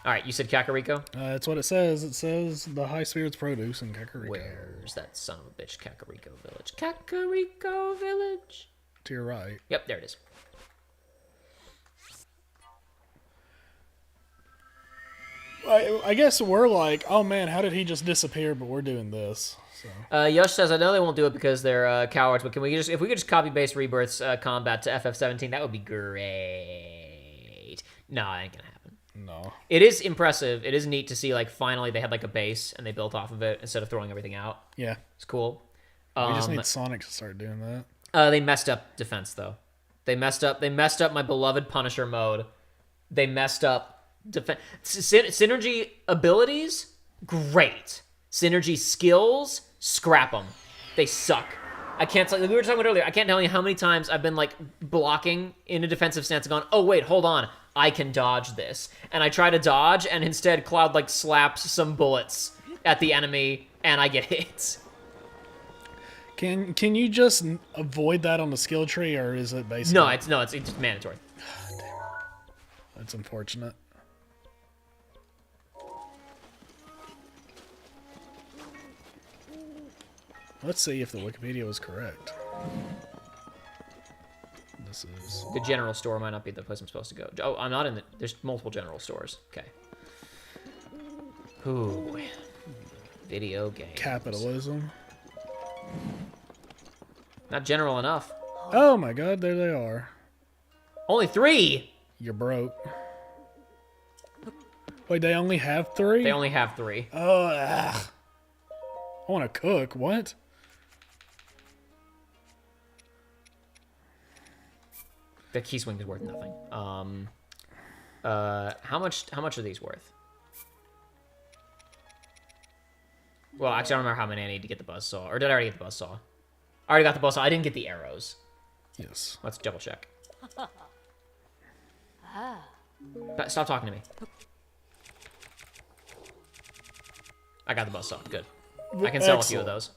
Alright, you said Kakariko? That's what it says. It says the High Spirits Produce in Kakariko. Where's that son of a bitch, Kakariko Village? Kakariko Village? To your right. Yep, there it is. I guess we're like, oh man, how did he just disappear? But we're doing this. So. Yosh says, I know they won't do it because they're cowards, but if we could just copy paste Rebirth's combat to FF17, that would be great. No, it ain't gonna happen. No. It is impressive. It is neat to see, like, finally they had, like, a base and they built off of it instead of throwing everything out. Yeah. It's cool. We just need Sonic to start doing that. They messed up defense, though. They messed up my beloved Punisher mode. They messed up defense. Synergy abilities, great. Synergy skills, scrap them. They suck. I can't tell you, we were talking about earlier, I can't tell you how many times I've been, like, blocking in a defensive stance and gone, oh, wait, hold on. I can dodge this. And I try to dodge, and instead Cloud, like, slaps some bullets at the enemy, and I get hit. Can you just avoid that on the skill tree, or is it basically... No, it's just mandatory. That's unfortunate. Let's see if the Wikipedia was correct. This is... The general store might not be the place I'm supposed to go. Oh, I'm not in the... There's multiple general stores. Okay. Ooh. Video games. Capitalism. Not general enough. Oh my god, there they are. Only 3! You're broke. Wait, they only have 3? They only have 3. Oh, ugh. I want to cook. What? The key swing is worth nothing. How much are these worth? Well, actually, I don't remember how many I need to get the buzzsaw. Or did I already get the buzzsaw? I already got the buzzsaw. I didn't get the arrows. Yes. Let's double check. Stop talking to me. I got the buzzsaw. Good. I can sell a few of those.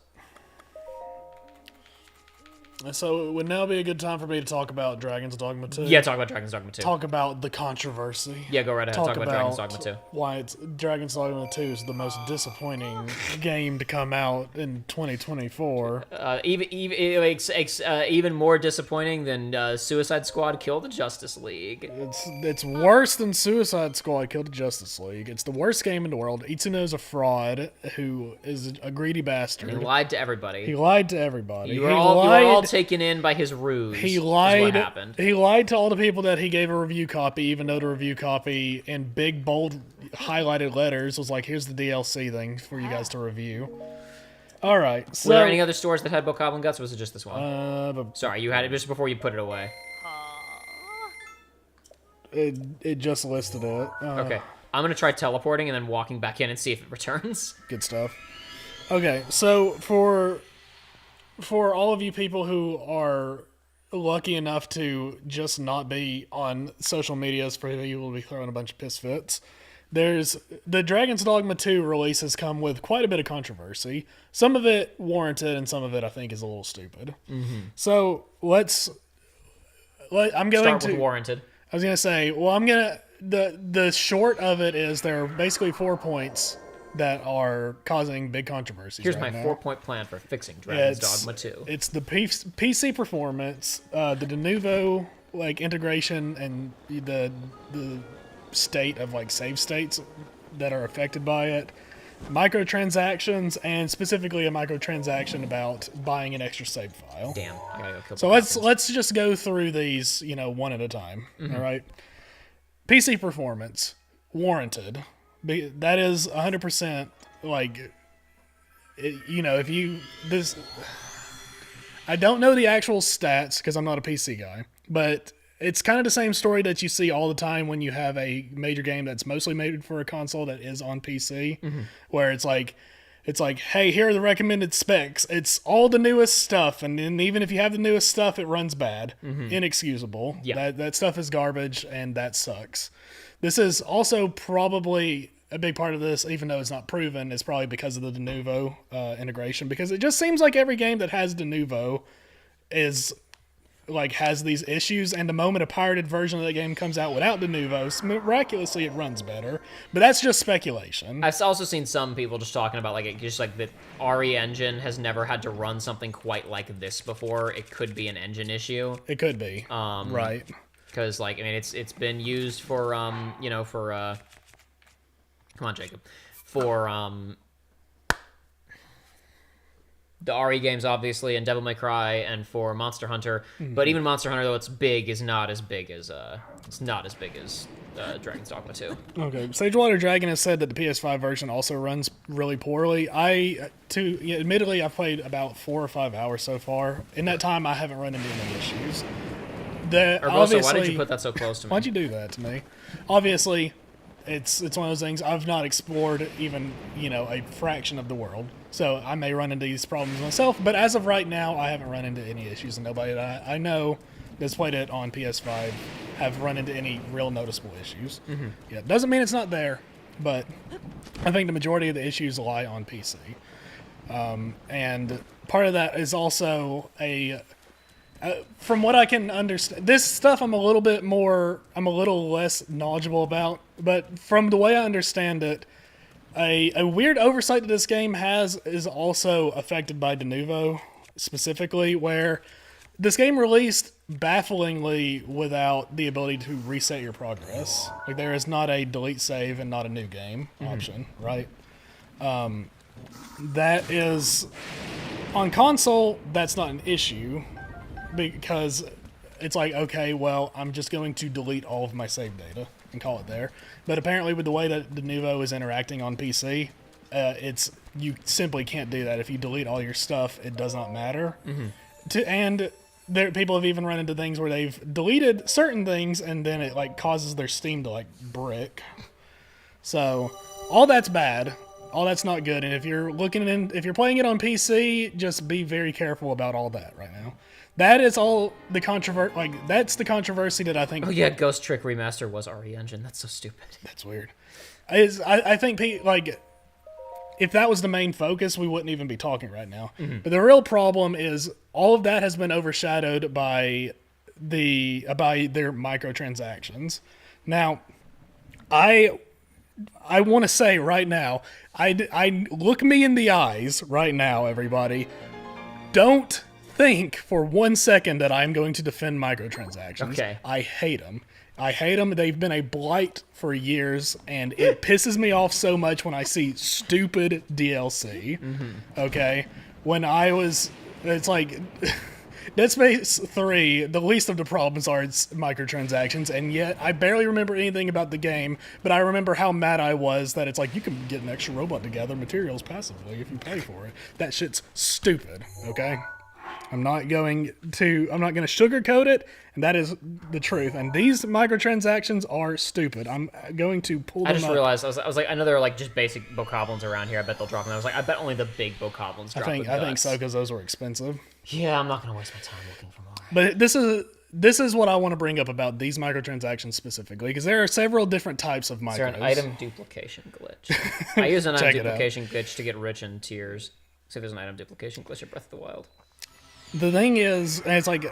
So it would now be a good time for me to talk about Dragon's Dogma 2. Yeah, talk about Dragon's Dogma 2. Talk about the controversy. Yeah, go right ahead. Talk about Dragon's Dogma 2. Why Dragon's Dogma 2 is the most disappointing game to come out in 2024. Even more disappointing than Suicide Squad Kill the Justice League. It's worse than Suicide Squad Killed the Justice League. It's the worst game in the world. Itsuno's a fraud who is a greedy bastard. And he lied to everybody. He lied to everybody. You were all taken in by his ruse. He lied. Is what happened. He lied to all the people that he gave a review copy, even though the review copy in big bold highlighted letters was like, "Here's the DLC thing for you guys to review." All right. So, were there any other stores that had Bokoblin Guts, or was it just this one? Sorry, you had it just before you put it away. It just listed it. Okay, I'm gonna try teleporting and then walking back in and see if it returns. Good stuff. Okay, so for all of you people who are lucky enough to just not be on social medias, for you will be throwing a bunch of piss fits. There's the Dragon's Dogma 2 releases come with quite a bit of controversy. Some of it warranted, and some of it I think is a little stupid. Mm-hmm. So I'm going start to with warranted. I was gonna say, well, the short of it is there are basically 4 points that are causing big controversies. Here's right my now. 4-point plan for fixing Dragon's Dogma 2. It's the PC performance, the de novo integration, and the state of save states that are affected by it, microtransactions, and specifically a microtransaction about buying an extra save file. Damn, I gotta go kill. So let's just go through these, one at a time. Mm-hmm. All right. PC performance warranted. That is 100%. If you this, I don't know the actual stats because I'm not a PC guy, but it's kind of the same story that you see all the time when you have a major game that's mostly made for a console that is on PC, mm-hmm. where it's like, hey, here are the recommended specs. It's all the newest stuff, and then even if you have the newest stuff, it runs bad, mm-hmm. inexcusable. Yeah. That stuff is garbage, and that sucks. This is also probably a big part of this, even though it's not proven, is probably because of the de novo integration. Because it just seems like every game that has de novo is has these issues, and the moment a pirated version of the game comes out without de novo, miraculously it runs better. But that's just speculation. I've also seen some people just talking about the RE engine has never had to run something quite like this before. It could be an engine issue. It could be. Right. Because it's been used for come on, Jacob, for the RE games, obviously, and Devil May Cry, and for Monster Hunter. But even Monster Hunter, though it's big, is not as big as Dragon's Dogma 2. Okay, Sagewater Dragon has said that the PS5 version also runs really poorly. Admittedly, I've played about 4 or 5 hours so far. In that time, I haven't run into any issues. Urbosa, why did you put that so close to me? Why'd you do that to me? Obviously, it's one of those things. I've not explored even, a fraction of the world. So I may run into these problems myself, but as of right now, I haven't run into any issues, and nobody that I know that's played it on PS5 have run into any real noticeable issues. Yeah, doesn't mean it's not there, but I think the majority of the issues lie on PC. And part of that is also from what I can understand, this stuff I'm a little less knowledgeable about, but from the way I understand it, a weird oversight that this game has is also affected by Denuvo specifically, where this game released bafflingly without the ability to reset your progress. Like, there is not a delete save and not a new game option, right? That is, on console, that's not an issue, because it's like, okay, well, I'm just going to delete all of my save data and call it there. But apparently with the way that Denuvo is interacting on PC, you simply can't do that. If you delete all your stuff, it does not matter. People have even run into things where they've deleted certain things and then it causes their Steam to brick. So all that's bad. All that's not good. And if you're playing it on PC, just be very careful about all that right now. That is all the controversy. That's the controversy that I think. Oh yeah, Ghost Trick Remaster was RE Engine. That's so stupid. That's weird. I think if that was the main focus, we wouldn't even be talking right now. But the real problem is all of that has been overshadowed by their microtransactions. Now, I want to say right now, I look me in the eyes right now, everybody. Don't think for 1 second that I'm going to defend microtransactions. Okay. I hate them. They've been a blight for years, and it pisses me off so much when I see stupid DLC. Okay? It's like, Dead Space 3, the least of the problems are its microtransactions, and yet I barely remember anything about the game, but I remember how mad I was that it's like, you can get an extra robot to gather materials passively if you pay for it. That shit's stupid, okay? I'm not going to sugarcoat it, and that is the truth. And these microtransactions are stupid. I'm going to pull them up. I just realized, I was like, I know there are just basic bokoblins around here. I bet they'll drop them. I was like, I bet only the big bokoblins drop them. I think so, because those were expensive. Yeah, I'm not going to waste my time looking for more. But this is what I want to bring up about these microtransactions specifically, because there are several different types of micros. Is there an item duplication glitch? I use an item duplication glitch to get rich in tiers. See if there's an item duplication glitch in Breath of the Wild. The thing is, and it's like,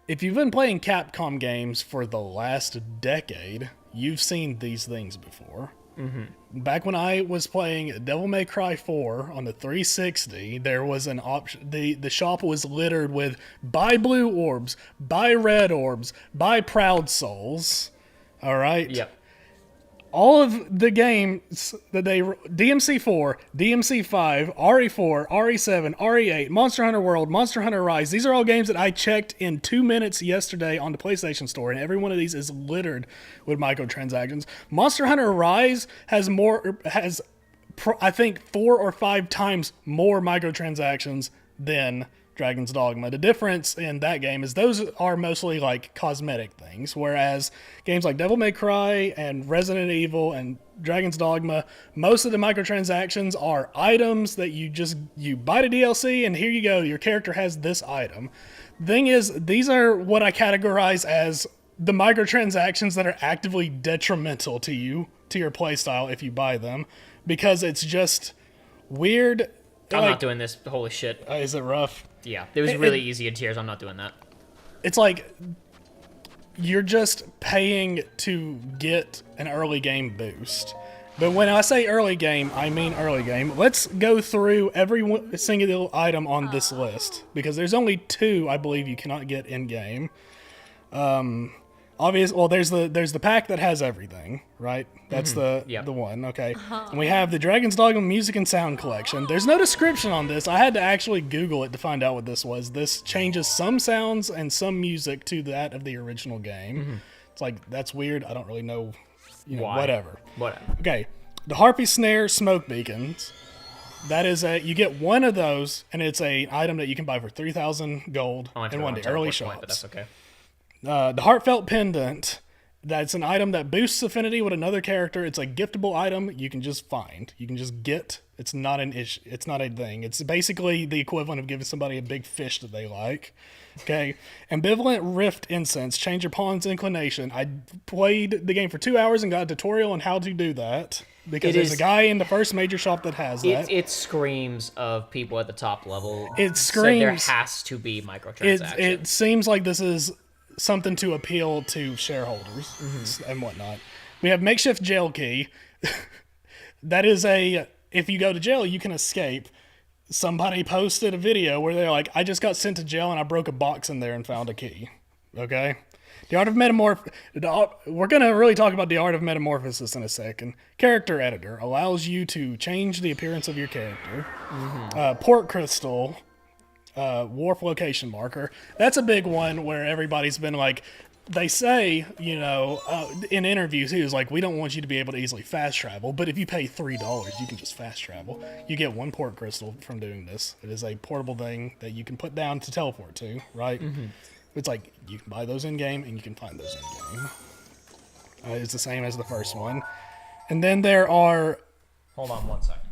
if you've been playing Capcom games for the last decade, you've seen these things before. Back when I was playing Devil May Cry 4 on the 360, there was an option. The shop was littered with buy blue orbs, buy red orbs, buy proud souls. All right? Yep. All of the games that DMC4, DMC5, RE4, RE7, RE8, Monster Hunter World, Monster Hunter Rise, these are all games that I checked in 2 minutes yesterday on the PlayStation Store, and every one of these is littered with microtransactions. Monster Hunter Rise has I think 4 or 5 times more microtransactions than Dragon's Dogma. The difference in that game is those are mostly cosmetic things, whereas games like Devil May Cry and Resident Evil and Dragon's Dogma, most of the microtransactions are items that you buy the DLC and here you go, your character has this item. The thing is, these are what I categorize as the microtransactions that are actively detrimental to you, to your playstyle if you buy them, because it's just weird. I'm not doing this. Holy shit. Is it rough? Yeah, it was really easy in tiers. I'm not doing that. It's like you're just paying to get an early game boost. But when I say early game, I mean early game. Let's go through every single item on this list, because there's only 2 I believe you cannot get in game. Well, there's the pack that has everything, right? That's the one, okay. And we have the Dragon's Dogma Music and Sound Collection. There's no description on this. I had to actually Google it to find out what this was. This changes some sounds and some music to that of the original game. It's like, that's weird. I don't really know, Why? whatever. Whatever. Okay, the Harpy Snare Smoke Beacons. That is you get one of those, and it's a item that you can buy for 3,000 gold in one day, early shops. But that's okay. The Heartfelt Pendant, that's an item that boosts affinity with another character. It's a giftable item you can just find. You can just get. It's not an issue. It's not a thing. It's basically the equivalent of giving somebody a big fish that they like. Okay. Ambivalent Rift Incense. Change your pawn's inclination. I played the game for 2 hours and got a tutorial on how to do that. Because there's a guy in the first major shop that has that. It screams of people at the top level. It screams. There has to be microtransactions. It seems like this is something to appeal to shareholders and whatnot. We have Makeshift Jail Key. That is if you go to jail, you can escape. Somebody posted a video where they're like, I just got sent to jail and I broke a box in there and found a key. Okay? The Art of we're going to really talk about the Art of Metamorphosis in a second. Character Editor allows you to change the appearance of your character. Port Crystal, Wharf Location Marker. That's a big one where everybody's been like, they say, in interviews, he was like, we don't want you to be able to easily fast travel, but if you pay $3, you can just fast travel. You get one Port Crystal from doing this. It is a portable thing that you can put down to teleport to, right? It's like, you can buy those in-game, and you can find those in-game. It's the same as the first one. And then there are... Hold on 1 second.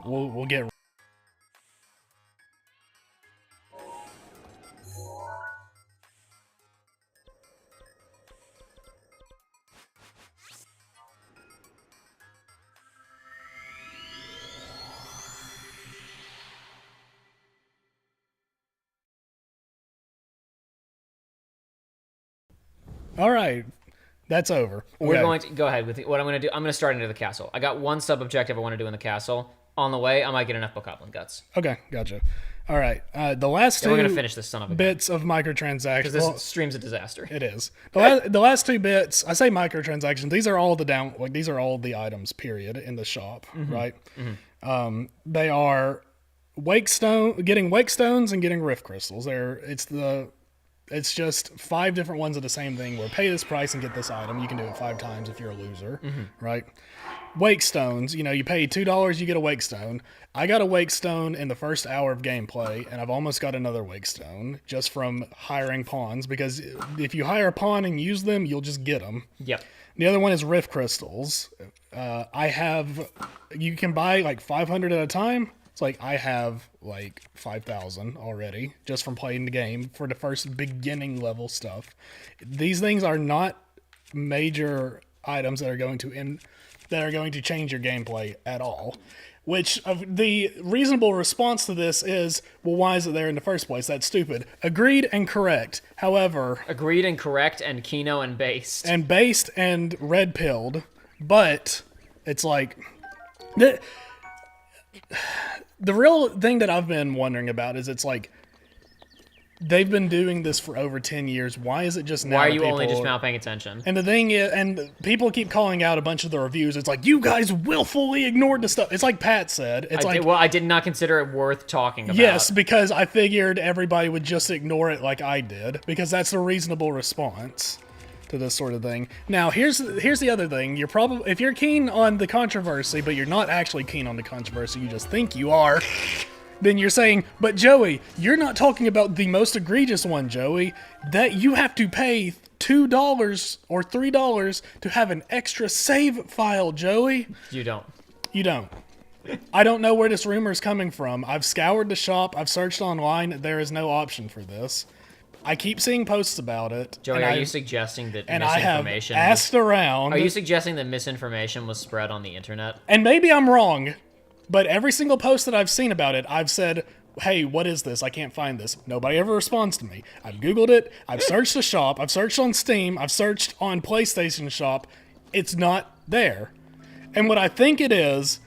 We'll get... All right, that's over. We're going to go ahead with what I'm going to do. I'm going to start into the castle. I got one sub objective I want to do in the castle. On the way, I might get enough Bokoblin guts. Okay, gotcha. All right, the last two we're going to finish this son of a bits of microtransactions. Because this stream's a disaster. It is. The last two bits, I say microtransactions. These are all these are all the items. Period in the shop, right? They are getting wake stones and getting rift crystals. It's just 5 different ones of the same thing where pay this price and get this item. You can do it 5 times if you're a loser, right? Wake stones, you pay $2, you get a wake stone. I got a wake stone in the first hour of gameplay, and I've almost got another wake stone just from hiring pawns, because if you hire a pawn and use them, you'll just get them. Yep. The other one is rift crystals. You can buy like 500 at a time. It's like I have like 5,000 already just from playing the game for the first beginning level stuff. These things are not major items that are going to change your gameplay at all. Which the reasonable response to this is, well, why is it there in the first place? That's stupid. Agreed and correct. However, agreed and correct and Kino and based and red pilled, but it's like the real thing that I've been wondering about is it's like they've been doing this for over 10 years. Why is it just now? Why are you only just now paying attention? And the thing is, and people keep calling out a bunch of the reviews. It's like, you guys willfully ignored the stuff. It's like Pat said. I did not consider it worth talking about. Yes, because I figured everybody would just ignore it like I did, because that's a reasonable response to this sort of thing. Now, here's the other thing. If you're keen on the controversy, but you're not actually keen on the controversy, you just think you are, then you're saying, but Joey, you're not talking about the most egregious one, Joey, that you have to pay $2 or $3 to have an extra save file, Joey. You don't. I don't know where this rumor is coming from. I've scoured the shop. I've searched online. There is no option for this. I keep seeing posts about it. Joey, are you suggesting that and misinformation... I have asked around... Are you suggesting that misinformation was spread on the internet? And maybe I'm wrong, but every single post that I've seen about it, I've said, hey, what is this? I can't find this. Nobody ever responds to me. I've Googled it. I've searched the shop. I've searched on Steam. I've searched on PlayStation Shop. It's not there. And what I think it is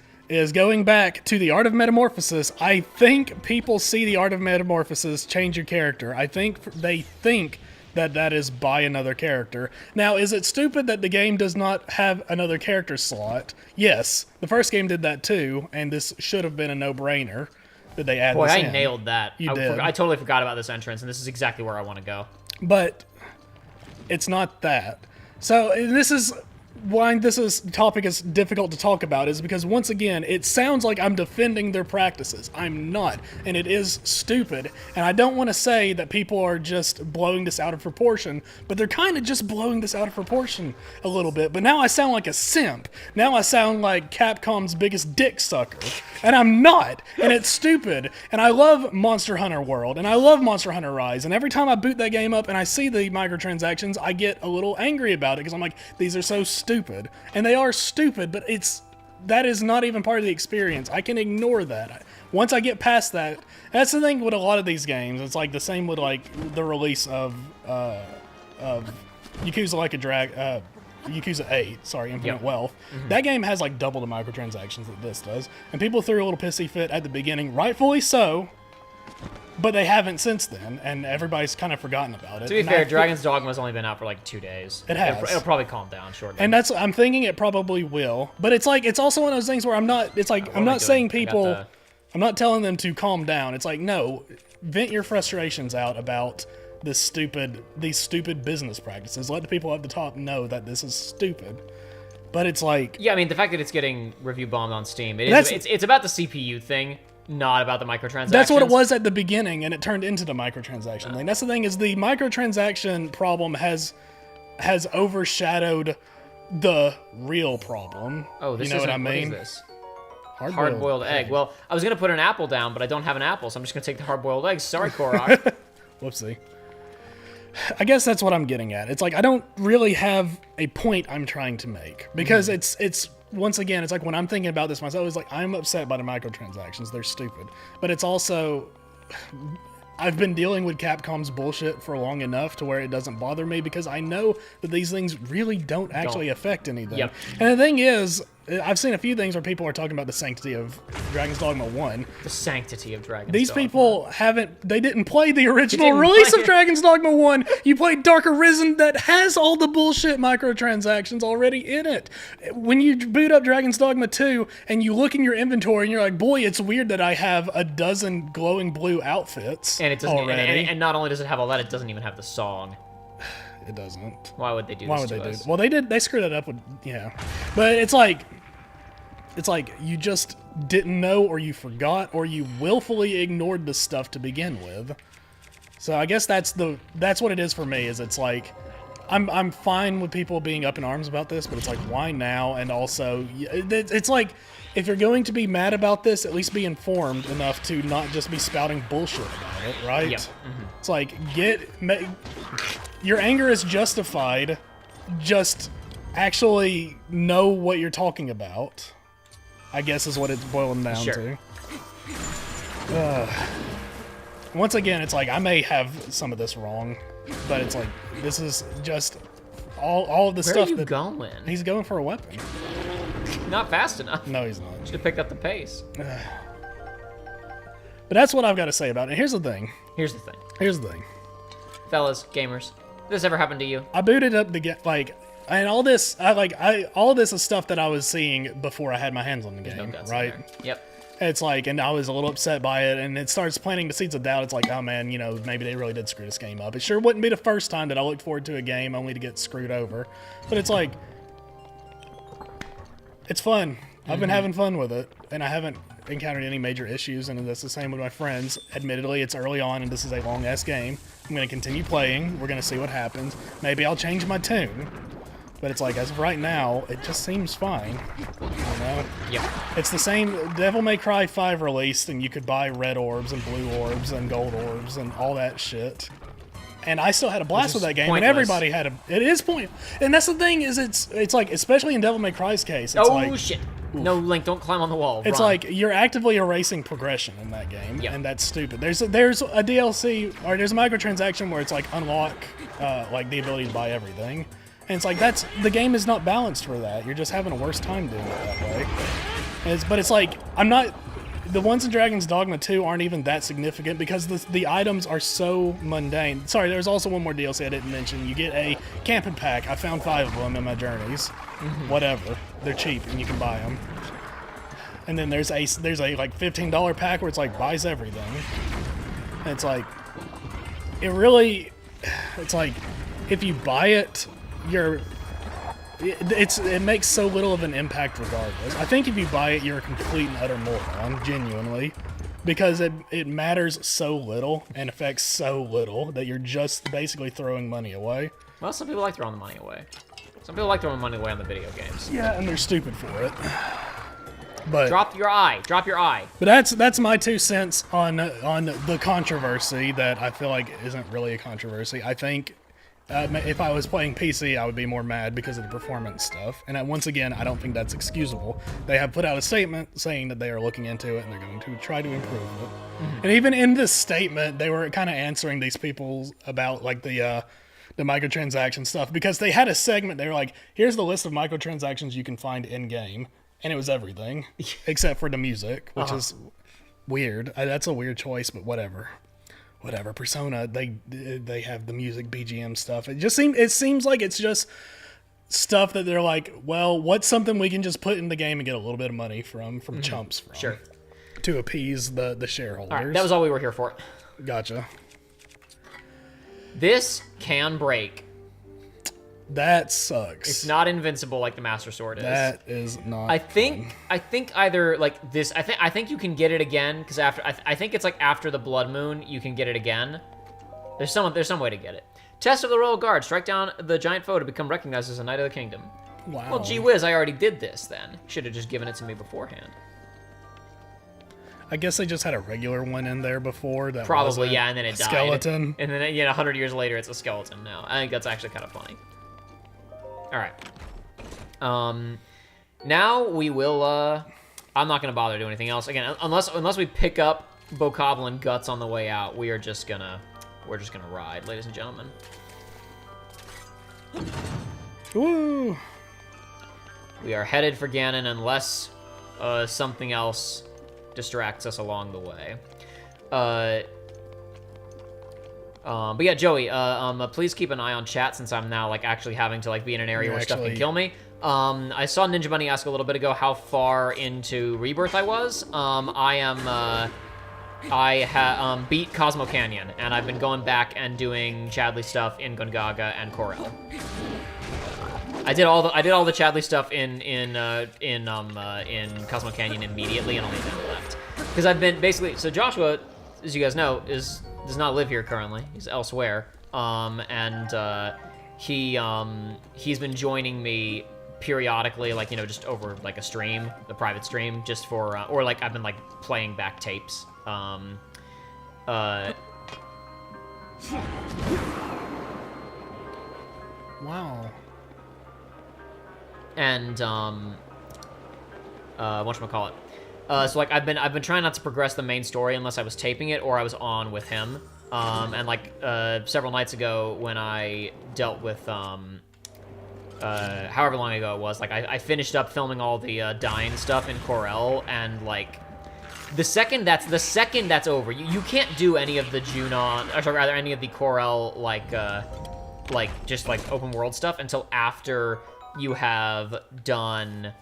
going back to the Art of Metamorphosis. I think people see the Art of Metamorphosis change your character. I think they think that is by another character. Now, is it stupid that the game does not have another character slot? Yes. The first game did that too, and this should have been a no-brainer that they add Boy, this I in. nailed that. You did. I totally forgot about this entrance, and this is exactly where I want to go. But it's not that. So this is why this topic is difficult to talk about, is because once again, it sounds like I'm defending their practices. I'm not, and it is stupid. And I don't want to say that people are just blowing this out of proportion, but they're kind of just blowing this out of proportion a little bit. But now I sound like a simp. Now I sound like Capcom's biggest dick sucker, and I'm not. And it's stupid. And I love Monster Hunter World, and I love Monster Hunter Rise. And every time I boot that game up and I see the microtransactions, I get a little angry about it because I'm like, these are so stupid. And they are stupid, but that is not even part of the experience. I can ignore that. Once I get past that, that's the thing with a lot of these games. It's like the same with like the release of Yakuza Like a Yakuza 8, Infinite Wealth. That game has like double the microtransactions that this does. And people threw a little pissy fit at the beginning, rightfully so. But they haven't since then, and everybody's kind of forgotten about it. To be fair, Dragon's Dogma's only been out for like 2 days. It has. It'll probably calm down shortly. And I'm thinking it probably will. But it's like, it's also one of those things where I'm not saying people, I'm not telling them to calm down. It's like, no, vent your frustrations out about these stupid business practices. Let the people at the top know that this is stupid. But it's like... Yeah, I mean, the fact that it's getting review bombed on Steam, it's about the CPU thing. Not about the microtransactions. That's what it was at the beginning, and it turned into the microtransaction thing. That's the thing, is the microtransaction problem has overshadowed the real problem. Oh, this you know what I mean? What is this? Hard-boiled egg. Well, I was going to put an apple down, but I don't have an apple, so I'm just going to take the hard-boiled egg. Sorry, Korok. Whoopsie. I guess that's what I'm getting at. It's like, I don't really have a point I'm trying to make. Because it's once again, it's like when I'm thinking about this myself, it's like I'm upset by the microtransactions. They're stupid. But it's also, I've been dealing with Capcom's bullshit for long enough to where it doesn't bother me because I know that these things really don't actually affect anything. Yep. And the thing is, I've seen a few things where people are talking about the sanctity of Dragon's Dogma 1. The sanctity of Dragon's These Dogma. people they didn't play the original release of Dragon's Dogma 1. You played Dark Arisen that has all the bullshit microtransactions already in it. When you boot up Dragon's Dogma 2 and you look in your inventory and you're like, boy, it's weird that I have a dozen glowing blue outfits and it doesn't, already. And not only does it have all that, it doesn't even have the song. It doesn't. Why would they do this? Why would they do it? Well, they screwed it up with, yeah. But it's like you just didn't know, or you forgot, or you willfully ignored the stuff to begin with. So I guess that's what it is for me. Is it's like I'm fine with people being up in arms about this, but it's like, why now? And also, it's like, if you're going to be mad about this, at least be informed enough to not just be spouting bullshit about it, right? Yep. It's like, your anger is justified. Just actually know what you're talking about, I guess, is what it's boiling down to. Once again, it's like, I may have some of this wrong, but it's like, this is just all of the stuff. Where are you going? He's going for a weapon. Not fast enough. No, he's not. Should have picked up the pace. But that's what I've got to say about it. And here's the thing. Here's the thing. Fellas, gamers, this ever happened to you? I booted up to get, like, and all this, all of this is stuff that I was seeing before I had my hands on the game, right? Yep. It's like, and I was a little upset by it, and it starts planting the seeds of doubt. It's like, oh man, maybe they really did screw this game up. It sure wouldn't be the first time that I looked forward to a game only to get screwed over. But it's like, it's fun. I've been having fun with it, and I haven't encountered any major issues, and that's the same with my friends. Admittedly, it's early on, and this is a long-ass game. I'm going to continue playing. We're going to see what happens. Maybe I'll change my tune. But it's like, as of right now, it just seems fine, Yeah. It's the same. Devil May Cry 5 released, and you could buy red orbs and blue orbs and gold orbs and all that shit. And I still had a blast with that game, and everybody had it is point. And that's the thing, is it's like, especially in Devil May Cry's case, it's like... shit. Oof. No, Link, don't climb on the wall. It's Run. like, you're actively erasing progression in that game, and that's stupid. There's a DLC, or there's a microtransaction where it's like, unlock, like, the ability to buy everything. And it's like, the game is not balanced for that. You're just having a worse time doing it that way. But it's like, the ones in Dragon's Dogma 2 aren't even that significant because the items are so mundane. Sorry, there's also one more DLC I didn't mention. You get a camping pack. I found 5 of them in my journeys. Whatever. They're cheap and you can buy them. And then there's a like $15 pack where it's like buys everything. And it's like, it's like if you buy it, it makes so little of an impact regardless. I think if you buy it, you're a complete and utter moron, genuinely, because it matters so little and affects so little that you're just basically throwing money away. Well, some people like throwing the money away. Some people like throwing money away on the video games. Yeah, and they're stupid for it. But drop your eye. Drop your eye. But that's my 2 cents on the controversy that I feel like isn't really a controversy. I think if I was playing PC, I would be more mad because of the performance stuff. And once again, I don't think that's excusable. They have put out a statement saying that they are looking into it and they're going to try to improve it. And even in this statement, they were kind of answering these people about like the microtransaction stuff, because they had a segment. They were like, here's the list of microtransactions you can find in game. And it was everything except for the music, which is weird. That's a weird choice, but whatever. Persona, they have the music BGM stuff. It seems like it's just stuff that they're like, well, what's something we can just put in the game and get a little bit of money from chumps from. Sure. To appease the shareholders. All right, that was all we were here for. Gotcha. This can break. That sucks. It's not invincible like the Master Sword is. That is not. I think either like this. I think you can get it again because after I think it's like after the Blood Moon you can get it again. There's some way to get it. Test of the Royal Guard. Strike down the giant foe to become recognized as a Knight of the Kingdom. Wow. Well, gee whiz, I already did this then. Should have just given it to me beforehand. I guess they just had a regular one in there before. That probably, yeah, and then it died. Skeleton. And then 100 years later, it's a skeleton now. I think that's actually kind of funny. All right. Now we will. I'm not gonna bother doing anything else again, unless we pick up Bokoblin guts on the way out. We're just gonna ride, ladies and gentlemen. Woo! We are headed for Ganon unless something else distracts us along the way. But yeah, Joey, please keep an eye on chat since I'm now like actually having to like be in an area where stuff can kill me. I saw Ninja Bunny ask a little bit ago how far into Rebirth I was. I beat Cosmo Canyon, and I've been going back and doing Chadley stuff in Gungaga and Corel. I did all the Chadley stuff in Cosmo Canyon immediately, and only then left because I've been basically. So Joshua, as you guys know, does not live here currently. He's elsewhere. He's been joining me periodically, like, just over like a stream, a private stream, just for or like I've been like playing back tapes. Wow. And whatchamacallit? So like I've been trying not to progress the main story unless I was taping it or I was on with him. And like several nights ago when I dealt with however long ago it was, like I finished up filming all the dying stuff in Corel, and like the second that's over, you can't do any of the Junon, or rather any of the Corel like just like open world stuff until after you have done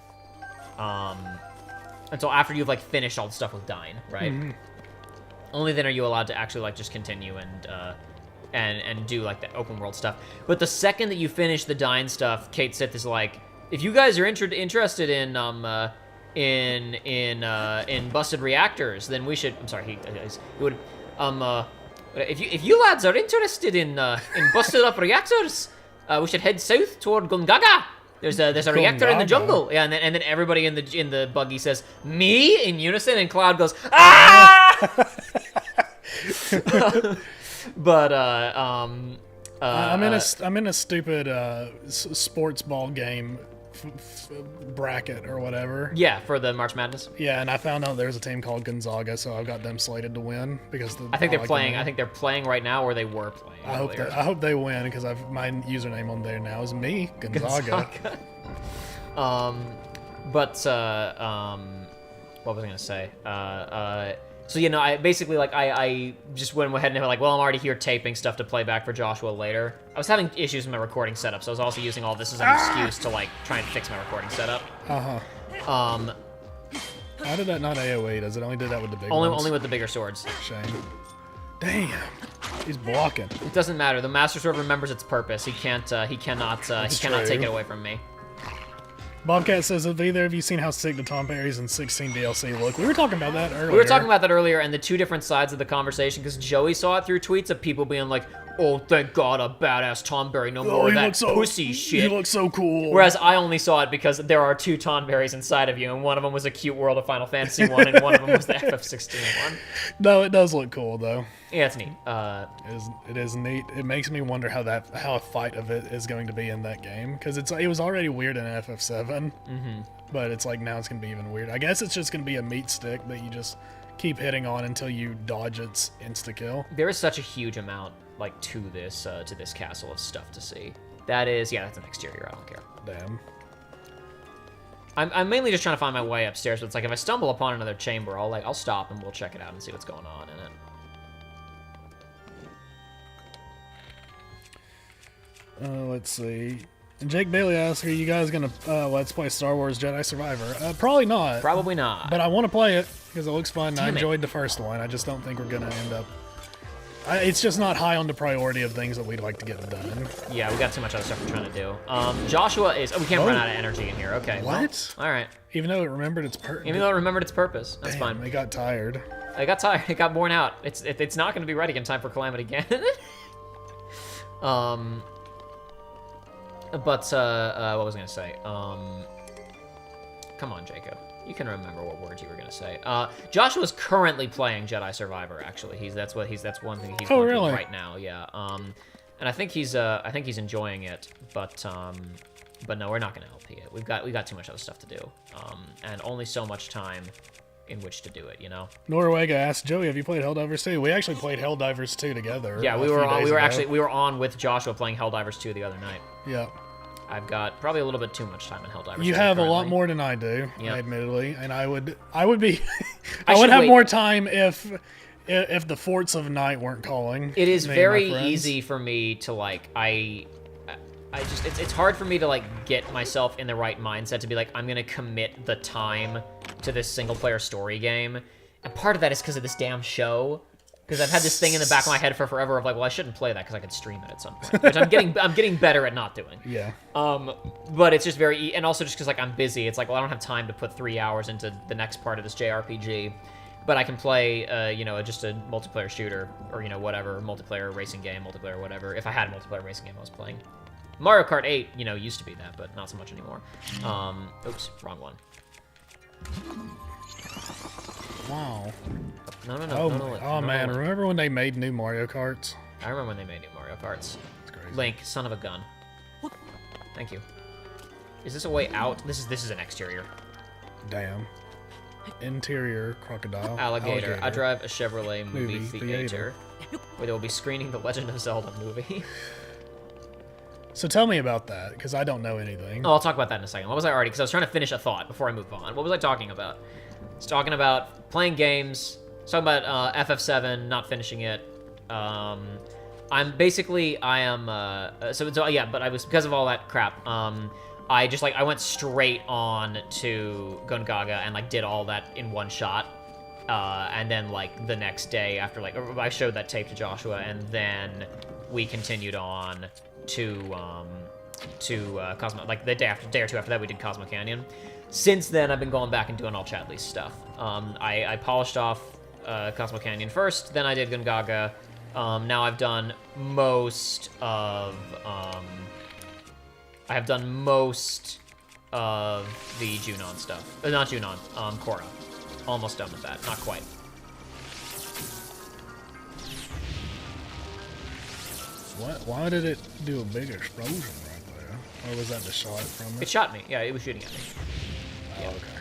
until after you've like finished all the stuff with Dyne, right? Mm-hmm. Only then are you allowed to actually like just continue and do like the open world stuff. But the second that you finish the Dyne stuff, Kate Sith is like, if you guys are interested in busted reactors, then we should. I'm sorry, he would. If you lads are interested in busted up reactors, we should head south toward Gungaga. There's a reactor in the jungle. Yeah, and then everybody in the buggy says me in unison, and Cloud goes ah. But I'm in a stupid sports ball game bracket or whatever. Yeah, for the March Madness. Yeah, and I found out there's a team called Gonzaga, so I've got them slated to win because I think they're playing. I think they're playing right now, or they were playing. I hope they win because my username on there now is me Gonzaga. what was I gonna say? So you know, I basically like I just went ahead and like, well, I'm already here taping stuff to play back for Joshua later. I was having issues with my recording setup, so I was also using all this as an excuse to like try and fix my recording setup. How did that not AoE? Does it only do that with the big Only ones? with the bigger swords. Shame. Damn. He's blocking. It doesn't matter. The Master Sword remembers its purpose. He cannot take it away from me. Bobcat says, have either of you seen how sick the Tom Perry's and 16 DLC look? We were talking about that earlier. We were talking about that earlier, and the two different sides of the conversation, because Joey saw it through tweets of people being like, oh, thank God, a badass Tom Berry, no more of that pussy shit. He looks so cool. Whereas I only saw it because there are two Tom Berries inside of you, and one of them was a cute World of Final Fantasy one, and one of them was the FF16 one. No, it does look cool, though. Yeah, it's neat. It is neat. It makes me wonder how a fight of it is going to be in that game, because it was already weird in FF7, but it's like now it's going to be even weird. I guess it's just going to be a meat stick that you just keep hitting on until you dodge its insta-kill. There is such a huge amount like to this castle of stuff to see. That's an exterior. I don't care. Damn. I'm mainly just trying to find my way upstairs, but it's like if I stumble upon another chamber, I'll stop and we'll check it out and see what's going on in it. Let's see. And Jake Bailey asks, are you guys going to Let's Play Star Wars Jedi Survivor? Probably not. Probably not. But I want to play it because it looks fun. I Damn it. enjoyed the first one. I just don't think we're going to end up... it's just not high on the priority of things that we'd like to get done. Yeah, we got too much other stuff we're trying to do. Joshua is... Oh, we can't run out of energy in here. Okay. What? Well, all right. Even though it remembered its purpose. Even though it remembered its purpose. That's fine. It got tired. I got tired. It got worn out. It's not going to be ready in time for Calamity again. But, what was I going to say? Come on, Jacob. You can remember what words you were going to say. Joshua's currently playing Jedi Survivor, actually. That's one thing he's going through right now, yeah. And I think he's enjoying it, but no, we're not going to LP it. We got too much other stuff to do. And only so much time in which to do it, you know. Noruega asked, Joey, have you played Helldivers 2? We actually played Helldivers 2 together. Yeah, we were on with Joshua playing Helldivers 2 the other night. Yeah. I've got probably a little bit too much time in Helldivers. You have currently. a lot more than I do, admittedly, and I would be I would have wait. more time if the Forts of Night weren't calling. It is me and very my friends. easy for me to like it's hard for me to like get myself in the right mindset to be like, I'm gonna commit the time to this single player story game. And part of that is because of this damn show. Because I've had this thing in the back of my head for forever of like, well, I shouldn't play that because I could stream it at some point, which I'm getting better at not doing. Yeah. But it's just and also just because like I'm busy, it's like, well, I don't have time to put 3 hours into the next part of this JRPG, but I can play, just a multiplayer shooter or whatever, multiplayer racing game, multiplayer whatever. If I had a multiplayer racing game I was playing, Mario Kart 8, used to be that, but not so much anymore. Oops, wrong one. Wow. No. Oh man, remember when they made new Mario Karts? I remember when they made new Mario Karts. That's crazy. Link, son of a gun. Thank you. Is this a way out? This is an exterior. Damn. Interior crocodile. Alligator. I drive a Chevrolet movie Movie theater where they will be screening the Legend of Zelda movie. So tell me about that, because I don't know anything. Oh, I'll talk about that in a second. What was I already? Because I was trying to finish a thought before I move on. What was I talking about? I was talking about playing games. I was talking about FF7, not finishing it. I am. But I was because of all that crap. I went straight on to Gungaga and like did all that in one shot. And then like the next day after I showed that tape to Joshua, and then we continued on to Cosmo, like the day or two after that we did Cosmo Canyon. Since then I've been going back and doing all Chadley's stuff. I polished off Cosmo Canyon first, then I did Gungaga. Now I've done most of the Junon stuff. Not Junon, Korra. Almost done with that, not quite. What? Why did it do a big explosion right there? Or was that the shot from it? It shot me. Yeah, it was shooting at me. Oh, okay.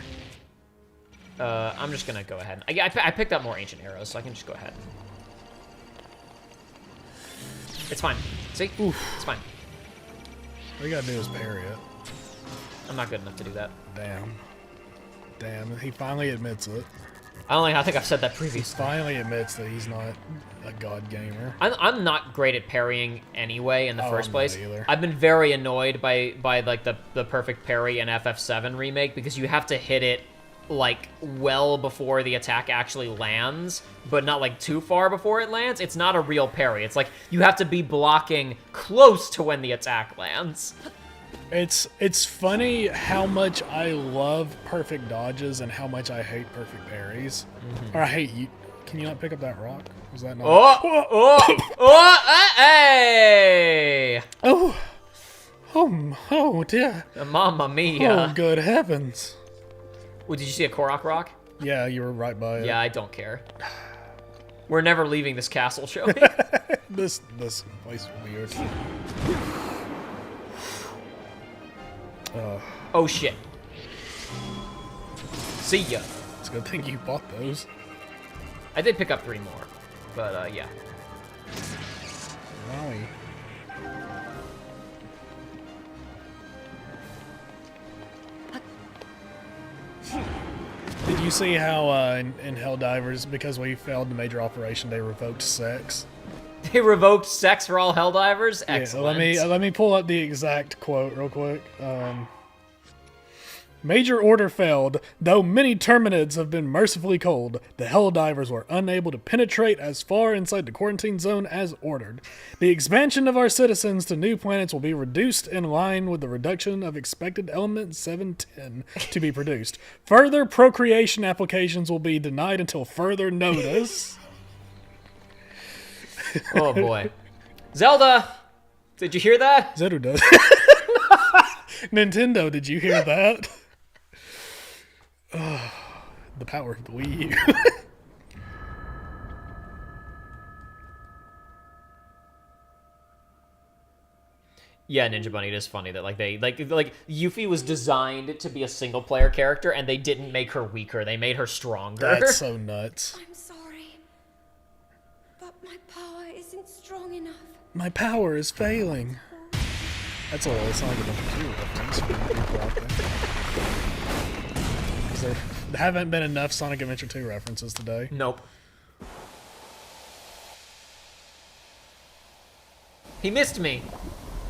I'm just gonna go ahead. I picked up more ancient arrows, so I can just go ahead. It's fine. See? Oof. It's fine. All you gotta do is parry it. I'm not good enough to do that. Damn. Damn, he finally admits it. I think I've said that He previously. finally admits that he's not a god gamer. I'm not great at parrying anyway in the first I'm place. not either. I've been very annoyed by like the perfect parry in FF7 remake because you have to hit it like well before the attack actually lands, but not like too far before it lands. It's not a real parry. It's like you have to be blocking close to when the attack lands. It's funny how much I love perfect dodges and how much I hate perfect parries. Or I hate you. Can you not pick up that rock? Was that not? Hey! Oh dear. Mamma mia. Oh, good heavens. Well, did you see a Korok rock? Yeah, you were right by it. Yeah, I don't care. We're never leaving this castle, shall we? This place is weird. Oh shit. See ya. It's a good thing you bought those. I did pick up 3 more, but yeah. Wowie. Did you see how in Helldivers, because we failed the major operation, they revoked sex? They revoked sex for all Helldivers? Excellent. Yeah, let me pull up the exact quote real quick. Major order failed. Though many Terminids have been mercifully cold, the Helldivers were unable to penetrate as far inside the quarantine zone as ordered. The expansion of our citizens to new planets will be reduced in line with the reduction of expected element 710 to be produced. Further procreation applications will be denied until further notice. Oh boy. Zelda! Did you hear that? Zelda does. Nintendo, did you hear that? Oh, the power of the Wii U. Yeah, Ninja Bunny, it is funny that like Yuffie was designed to be a single player character and they didn't make her weaker, they made her stronger. That's so nuts. I'm sorry, but my power isn't strong enough. My power is failing. That's a little Sonic Adventure 2 reference for people out there. 'Cause there haven't been enough Sonic Adventure 2 references today. Nope. He missed me.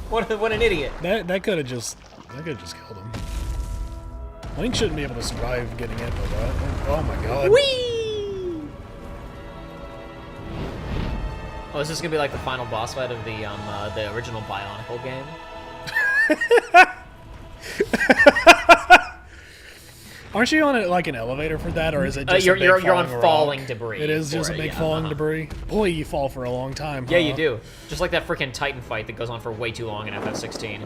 What an idiot. That could have just killed him. Link shouldn't be able to survive getting hit by that. Oh my god. Whee! Oh, is this gonna be like the final boss fight of the original Bionicle game? Aren't you on like an elevator for that, or is it just you're on rock? falling debris? It is just a big falling debris. Boy, you fall for a long time. Yeah, huh? you do. Just like that freaking Titan fight that goes on for way too long in FF16.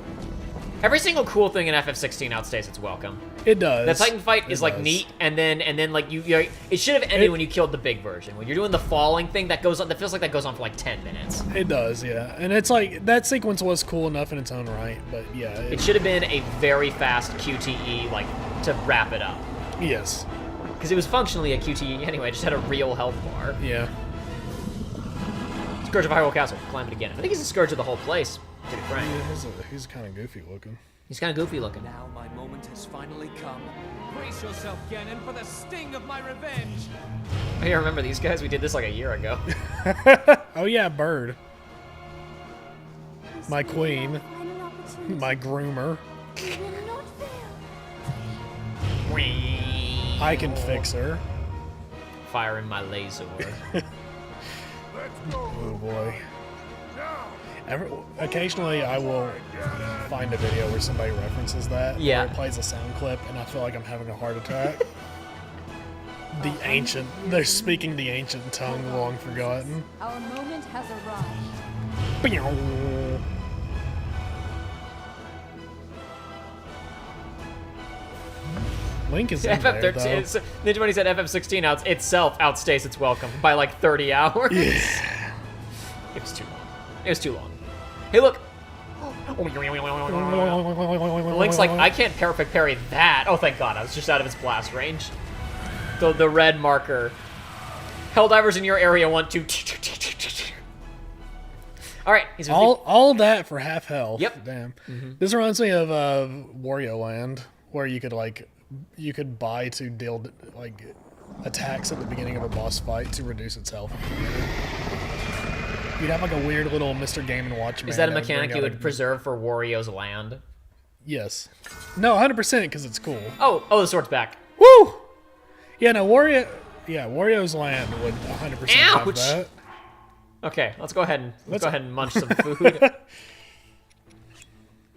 Every single cool thing in FF16 outstays its welcome. It does. The Titan fight is like neat, and then like it should have ended when you killed the big version. When you're doing the falling thing, that goes on. That feels like that goes on for like 10 minutes. It does, yeah. And it's like that sequence was cool enough in its own right, but yeah. It should have been a very fast QTE, like to wrap it up. Yes. Because it was functionally a QTE anyway. It just had a real health bar. Yeah. Scourge of Hyrule Castle. Climb it again. I think he's a scourge of the whole place. To be frank. He's kind of goofy looking. He's kind of goofy looking. Now my moment has finally come. Brace yourself, Ganon, for the sting of my revenge. Oh, yeah, remember these guys? We did this like a year ago. Oh yeah, Bird. My queen. My groomer. I can fix her. Firing my laser. Let's go. Oh boy. Now. Occasionally I will find a video where somebody references that. Yeah. Or it plays a sound clip and I feel like I'm having a heart attack. They're speaking the ancient tongue long forgotten. Our moment has arrived. Pew. Link is in there, though. FF13. Ninja Bunny said FF16 itself outstays its welcome by like 30 hours. Yeah. It was too long. It was too long. Hey, look. Link's like, I can't perfect parry that. Oh, thank God. I was just out of its blast range. The red marker. Helldivers in your area want to... All right. He's all that for half health. Yep. Damn. This reminds me of Wario Land, where you could like you could buy to deal like attacks at the beginning of a boss fight to reduce its health. You'd have like a weird little Mr. Game & Watch. Is that a mechanic you would preserve for Wario's Land? Yes. No, 100% because it's cool. Oh, the sword's back. Woo! Yeah, no, Wario's Land would 100% have that. Okay, let's go ahead and munch some food. I'm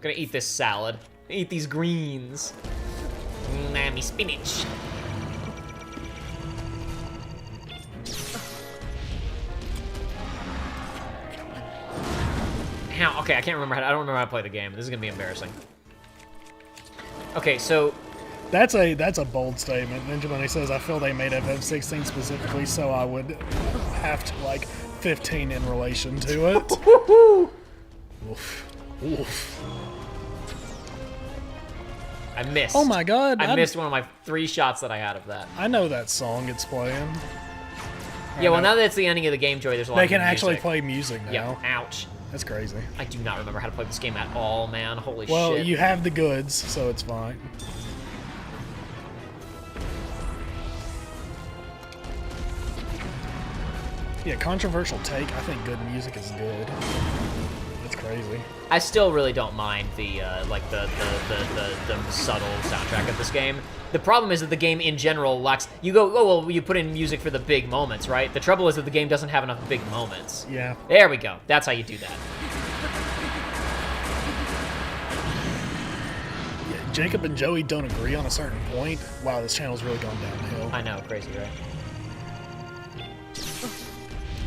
gonna eat this salad. Eat these greens. Me spinach. How? Okay, I don't remember how to play the game. This is gonna be embarrassing. Okay, so that's a bold statement. Ninja Bunny says, "I feel they made FF16 specifically, so I would have to like 15 in relation to it." Oof. Oof. I missed. Oh my god! I missed one of my 3 shots that I had of that. I know that song it's playing. Yeah, well, now that it's the ending of the game, Joy, there's a lot of music. They can actually play music now. Yeah, ouch. That's crazy. I do not remember how to play this game at all, man. Holy shit. Well, you have the goods, so it's fine. Yeah, controversial take. I think good music is good. It's crazy. I still really don't mind the subtle soundtrack of this game. The problem is that the game in general lacks. You go, oh well, you put in music for the big moments, right? The trouble is that the game doesn't have enough big moments. Yeah. There we go. That's how you do that. Yeah, Jacob and Joey don't agree on a certain point. Wow, this channel's really gone downhill. I know, crazy, right?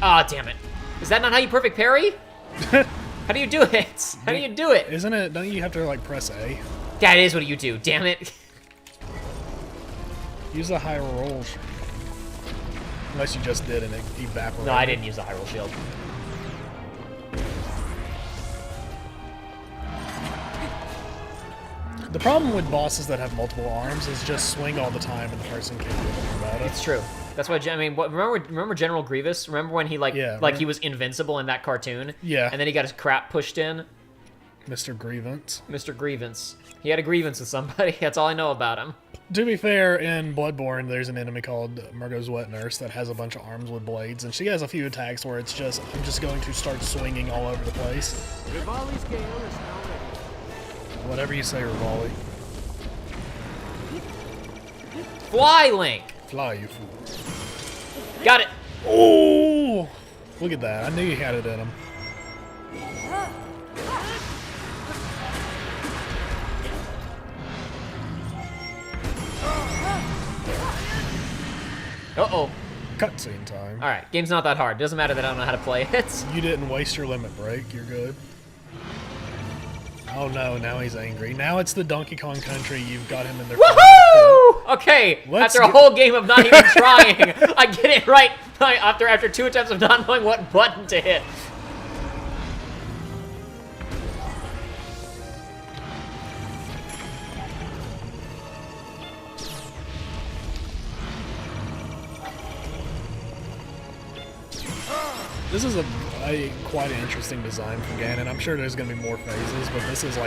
Ah, oh, damn it. Is that not how you perfect parry? How do you do it? How do you do it? Isn't it? Don't you have to like press A? That is what you do. Damn it. Use the high roll. Unless you just did and it evaporated. No, I didn't use the high roll shield. The problem with bosses that have multiple arms is just swing all the time and the person can't do anything about it. It's true. That's why I mean, remember General Grievous? Remember when he he was invincible in that cartoon? Yeah. And then he got his crap pushed in. Mr. Grievance. Mr. Grievance. He had a grievance with somebody. That's all I know about him. To be fair, in Bloodborne, there's an enemy called Murgo's Wet Nurse that has a bunch of arms with blades, and she has a few attacks where it's just, I'm just going to start swinging all over the place. Rivali's gale is now ready. Whatever you say, Rivali. Fly, Link! Fly, you fool. Got it! Oh! Look at that. I knew you had it in him. Uh-oh. Cutscene time. Alright, game's not that hard. Doesn't matter that I don't know how to play it. You didn't waste your limit break. You're good. Oh no, now he's angry. Now it's the Donkey Kong country. You've got him in their Woohoo! Okay, after a whole game of not even trying, I get it right after 2 attempts of not knowing what button to hit. This is a quite an interesting design from Ganon. I'm sure there's going to be more phases, but this is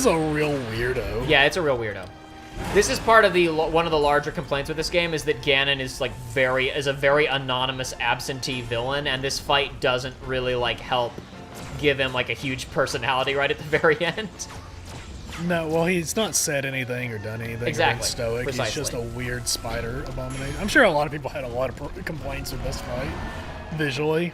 a real weirdo. Yeah, it's a real weirdo. This is part of one of the larger complaints with this game is that Ganon is a very anonymous absentee villain, and this fight doesn't really help give him a huge personality right at the very end. No, well, he's not said anything or done anything. Exactly. Or been stoic. Precisely. He's just a weird spider abomination. I'm sure a lot of people had a lot of complaints with this fight, visually.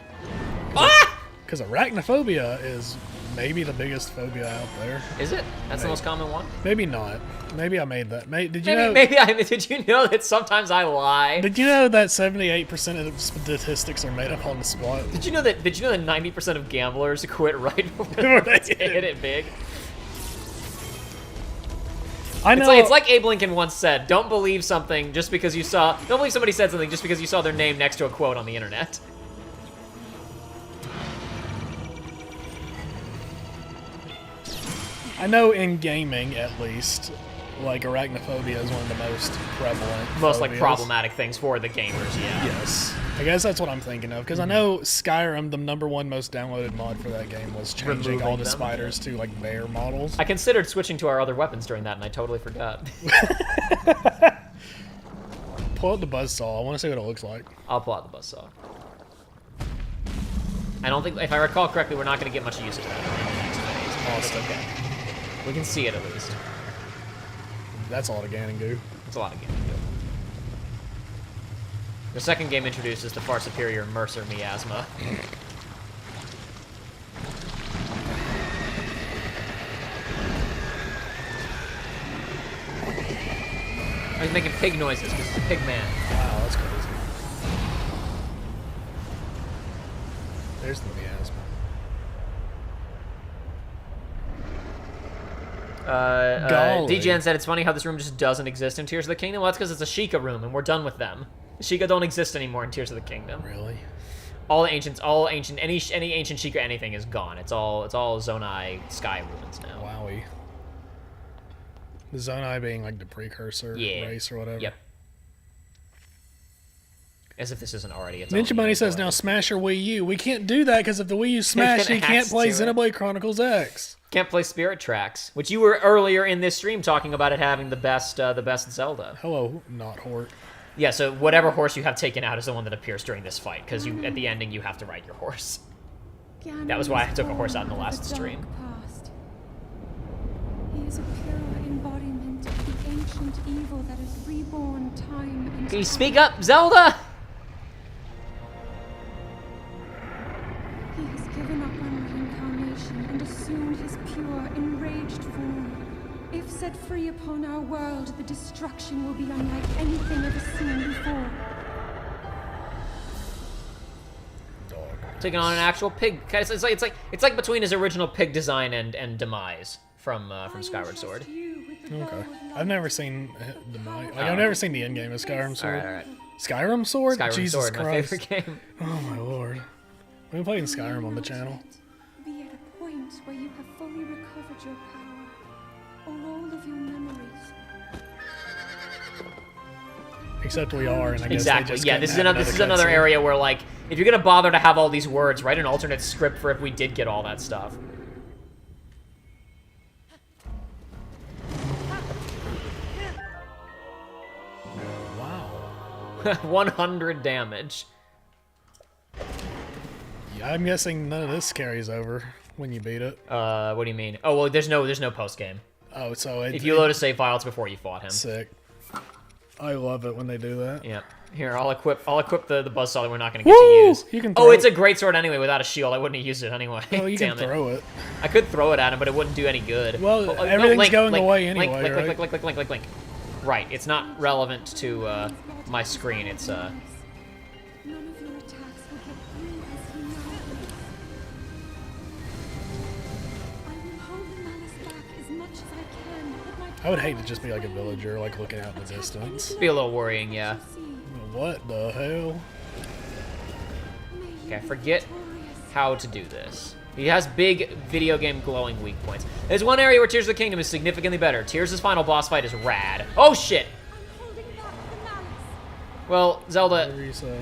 Because arachnophobia is maybe the biggest phobia out there. Is it? That's the most common one? Maybe not. Maybe I made that. Did you know that sometimes I lie? Did you know that 78% of statistics are made up on the spot? Did you know that 90% of gamblers quit right before they hit it big? I know. It's like Abe Lincoln once said, don't believe somebody said something just because you saw their name next to a quote on the internet. I know in gaming, at least, like arachnophobia is one of the most prevalent, Most like phobias. problematic things for the gamers. Yeah. Yes, I guess that's what I'm thinking of because I know Skyrim, the #1 most downloaded mod for that game, was changing all the them. spiders to like bear models. I considered switching to our other weapons during that, and I totally forgot. Pull out the buzzsaw. I want to see what it looks like. I'll pull out the buzzsaw. I don't think, if I recall correctly, we're not going to get much usage out of it in the next phase. It's okay. We can see it at least. That's a lot of Ganon goo. It's a lot of game to do. The second game introduces the far superior Mercer miasma. He's making pig noises because he's a pig man. Wow, that's crazy. There's the miasma. DGN said it's funny how this room just doesn't exist in Tears of the Kingdom. Well, that's because it's a Sheikah room, and we're done with them. Sheikah don't exist anymore in Tears of the Kingdom. Really? All ancient, any ancient Sheikah anything is gone. It's all Zonai Sky ruins now. Wowie. The Zonai being like the precursor race or whatever. Yep. As if this isn't already its Ninja own Bunny unit, says, now smash your Wii U. We can't do that because if the Wii U smashed, you can't play Xenoblade Chronicles X. Can't play Spirit Tracks, which you were earlier in this stream talking about it having the best Zelda. Hello, not Hort. Yeah, so whatever horse you have taken out is the one that appears during this fight, because you at the ending you have to ride your horse. That was why I took a horse out in the last stream. He is a pure embodiment of the ancient evil that is reborn time and Can you speak up, Zelda? He has given up on reincarnation and assumed his pure, enraged form. If set free upon our world, the destruction will be unlike anything ever seen before. Taking on an actual pig. It's like between his original pig design and demise from Skyward Sword. Okay. I've never seen Demise. Like, I've never seen the end game of Skyrim Sword. All right. Skyrim Sword? Skyrim Jesus Sword, Christ. my favorite game. Oh my lord. We've been playing Skyrim on the channel. Be at a point where you have fully recovered your power, or all of your memories. Except we are, and I guess Exactly. they just Yeah, couldn't this have is another cutscene. area where, like, if you're gonna bother to have all these words, write an alternate script for if we did get all that stuff. Wow. 100 damage. Yeah, I'm guessing none of this carries over when you beat it. What do you mean? Oh well, there's no post game. Oh, so If you load a save file, it's before you fought him. Sick. I love it when they do that. Yep. Here, I'll equip the buzzsaw that we're not gonna get Woo! to use. You can Oh, throw it's it. a great sword anyway. Without a shield, I wouldn't have used it anyway. Oh, you Damn can throw it. I could throw it at him, but it wouldn't do any good. Well, Oh, no, everything's Link, going Link, away Link, anyway, Link, right? Link. Right, it's not relevant to my screen. It's None of your attacks will get through as he now is. I will hold the malice back as much as I can, but my I would hate to just be like a villager, like looking out in the distance. be a little worrying, yeah. What the hell? Okay, forget how to do this. He has big video game glowing weak points. There's one area where Tears of the Kingdom is significantly better. Tears' final boss fight is rad. Oh shit! Well, Zelda. Whatever you say.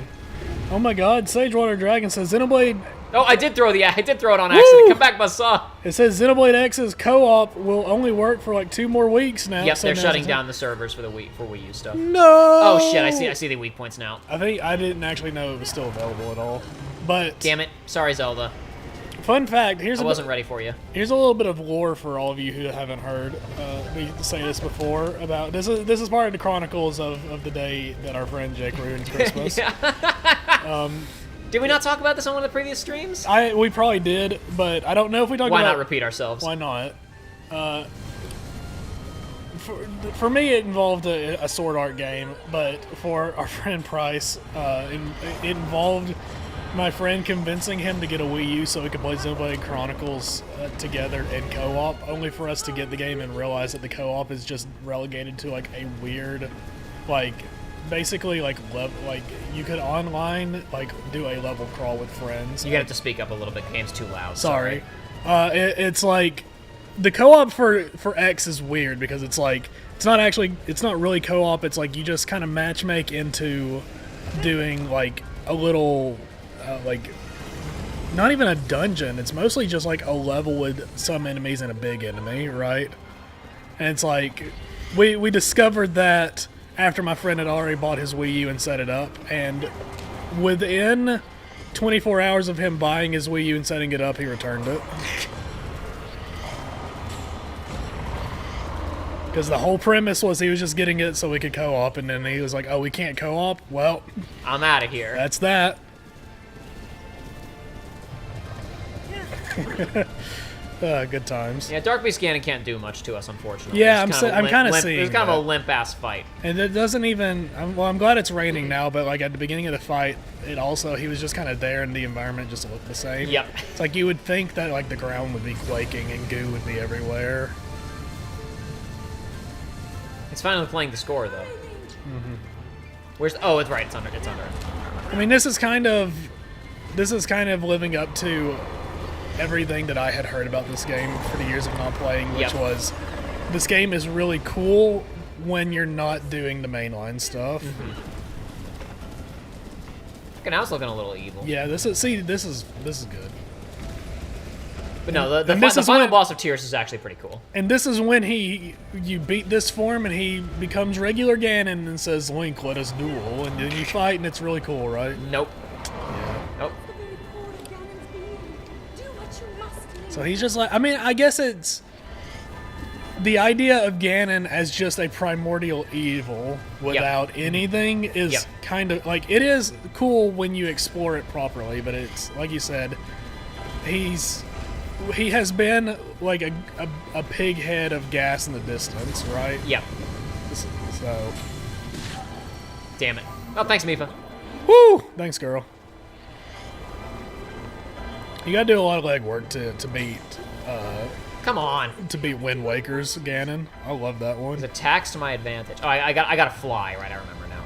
Oh my God! Sagewater Dragon says Xenoblade. Oh, I did throw it on accident. Come back, Buzzsaw. It says Xenoblade X's co-op will only work for like 2 more weeks now. Yep, so they're now's shutting the time. down the servers for Wii U stuff. No. Oh shit! I see the weak points now. I think I didn't actually know it was still available at all. But Damn it! Sorry, Zelda. fun fact: I wasn't ready for you. Here's a little bit of lore for all of you who haven't heard me say this before. About this is part of the chronicles of the day that our friend Jake ruined Christmas. Did we not talk about this on one of the previous streams? We probably did, but I don't know if we talked Why about. not repeat ourselves? Why not? For me, it involved a sword art game, but for our friend Price, it involved my friend convincing him to get a Wii U so we could play Xenoblade Chronicles together in co-op, only for us to get the game and realize that the co-op is just relegated to like a weird, like basically like you could online like do a level crawl with friends. You're gonna have to speak up a little bit. The game's too loud. Sorry. It's like the co-op for X is weird because it's like it's not really co-op. It's like you just kind of matchmake into doing like a little like not even a dungeon. It's mostly just like a level with some enemies and a big enemy, right? And it's like we discovered that after my friend had already bought his Wii U and set it up, and within 24 hours of him buying his Wii U and setting it up, he returned it. Because the whole premise was he was just getting it so we could co-op, and then he was like, oh, we can't co-op? Well, I'm out of here. That's that. Good times. Yeah, Dark Beast Ganon can't do much to us, unfortunately. Yeah, I'm kind of seeing It's kind that. of a limp-ass fight. And it doesn't even... I'm glad it's raining now, but like at the beginning of the fight, he was just kind of there and the environment just looked the same. Yep. It's like you would think that like the ground would be quaking and goo would be everywhere. It's finally playing the score, though. Where's... Oh, it's right. It's under. It's under. I mean, this is kind of living up to everything that I had heard about this game for the years of not playing, which was this game is really cool when you're not doing the mainline stuff. Okay, now it's looking a little evil. Yeah, this is good. But no, the this is final when- boss of Tears is actually pretty cool. And this is when you beat this form and he becomes regular Ganon and says, Link, let us duel, and then you fight and it's really cool, right? Nope. Yeah. Nope. So he's just like, I mean, I guess it's the idea of Ganon as just a primordial evil without anything is kind of like, it is cool when you explore it properly, but it's like you said, he has been like a pig head of gas in the distance, right? Yep. So. Damn it. Oh, thanks, Mifa. Woo! Thanks, girl. You gotta do a lot of legwork to beat. Come on. To beat Wind Waker's Ganon. I love that one. His attacks to my advantage. Oh, I gotta fly. Right, I remember now.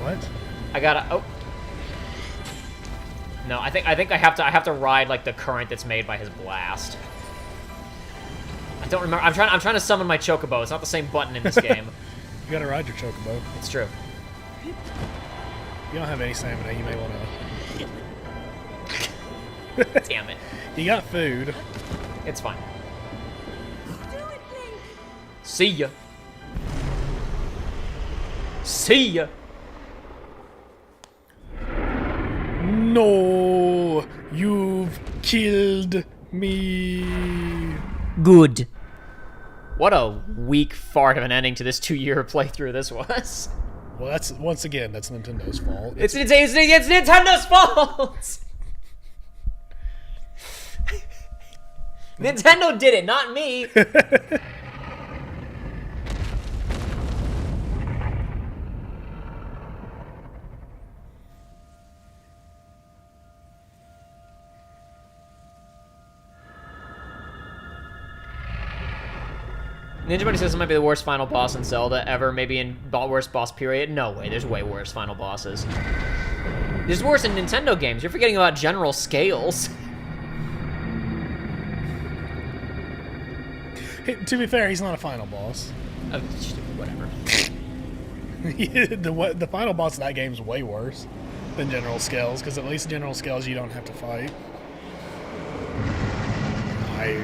What? I gotta. Oh. No, I think I have to ride like the current that's made by his blast. I don't remember. I'm trying to summon my Chocobo. It's not the same button in this game. You gotta ride your Chocobo. It's true. You don't have any stamina. You may want to. Damn it. You got food. It's fine. See ya. See ya. No, you've killed me. Good. What a weak fart of an ending to this 2-year playthrough this was. Well, that's Nintendo's fault. It's Nintendo's fault. Nintendo did it, not me. Ninja Bunny says it might be the worst final boss in Zelda ever, maybe in worst boss period. No way, there's way worse final bosses. There's worse in Nintendo games. You're forgetting about General Scales. Hey, to be fair, he's not a final boss. Whatever. The final boss of that game is way worse than General Scales, because at least General Scales you don't have to fight. I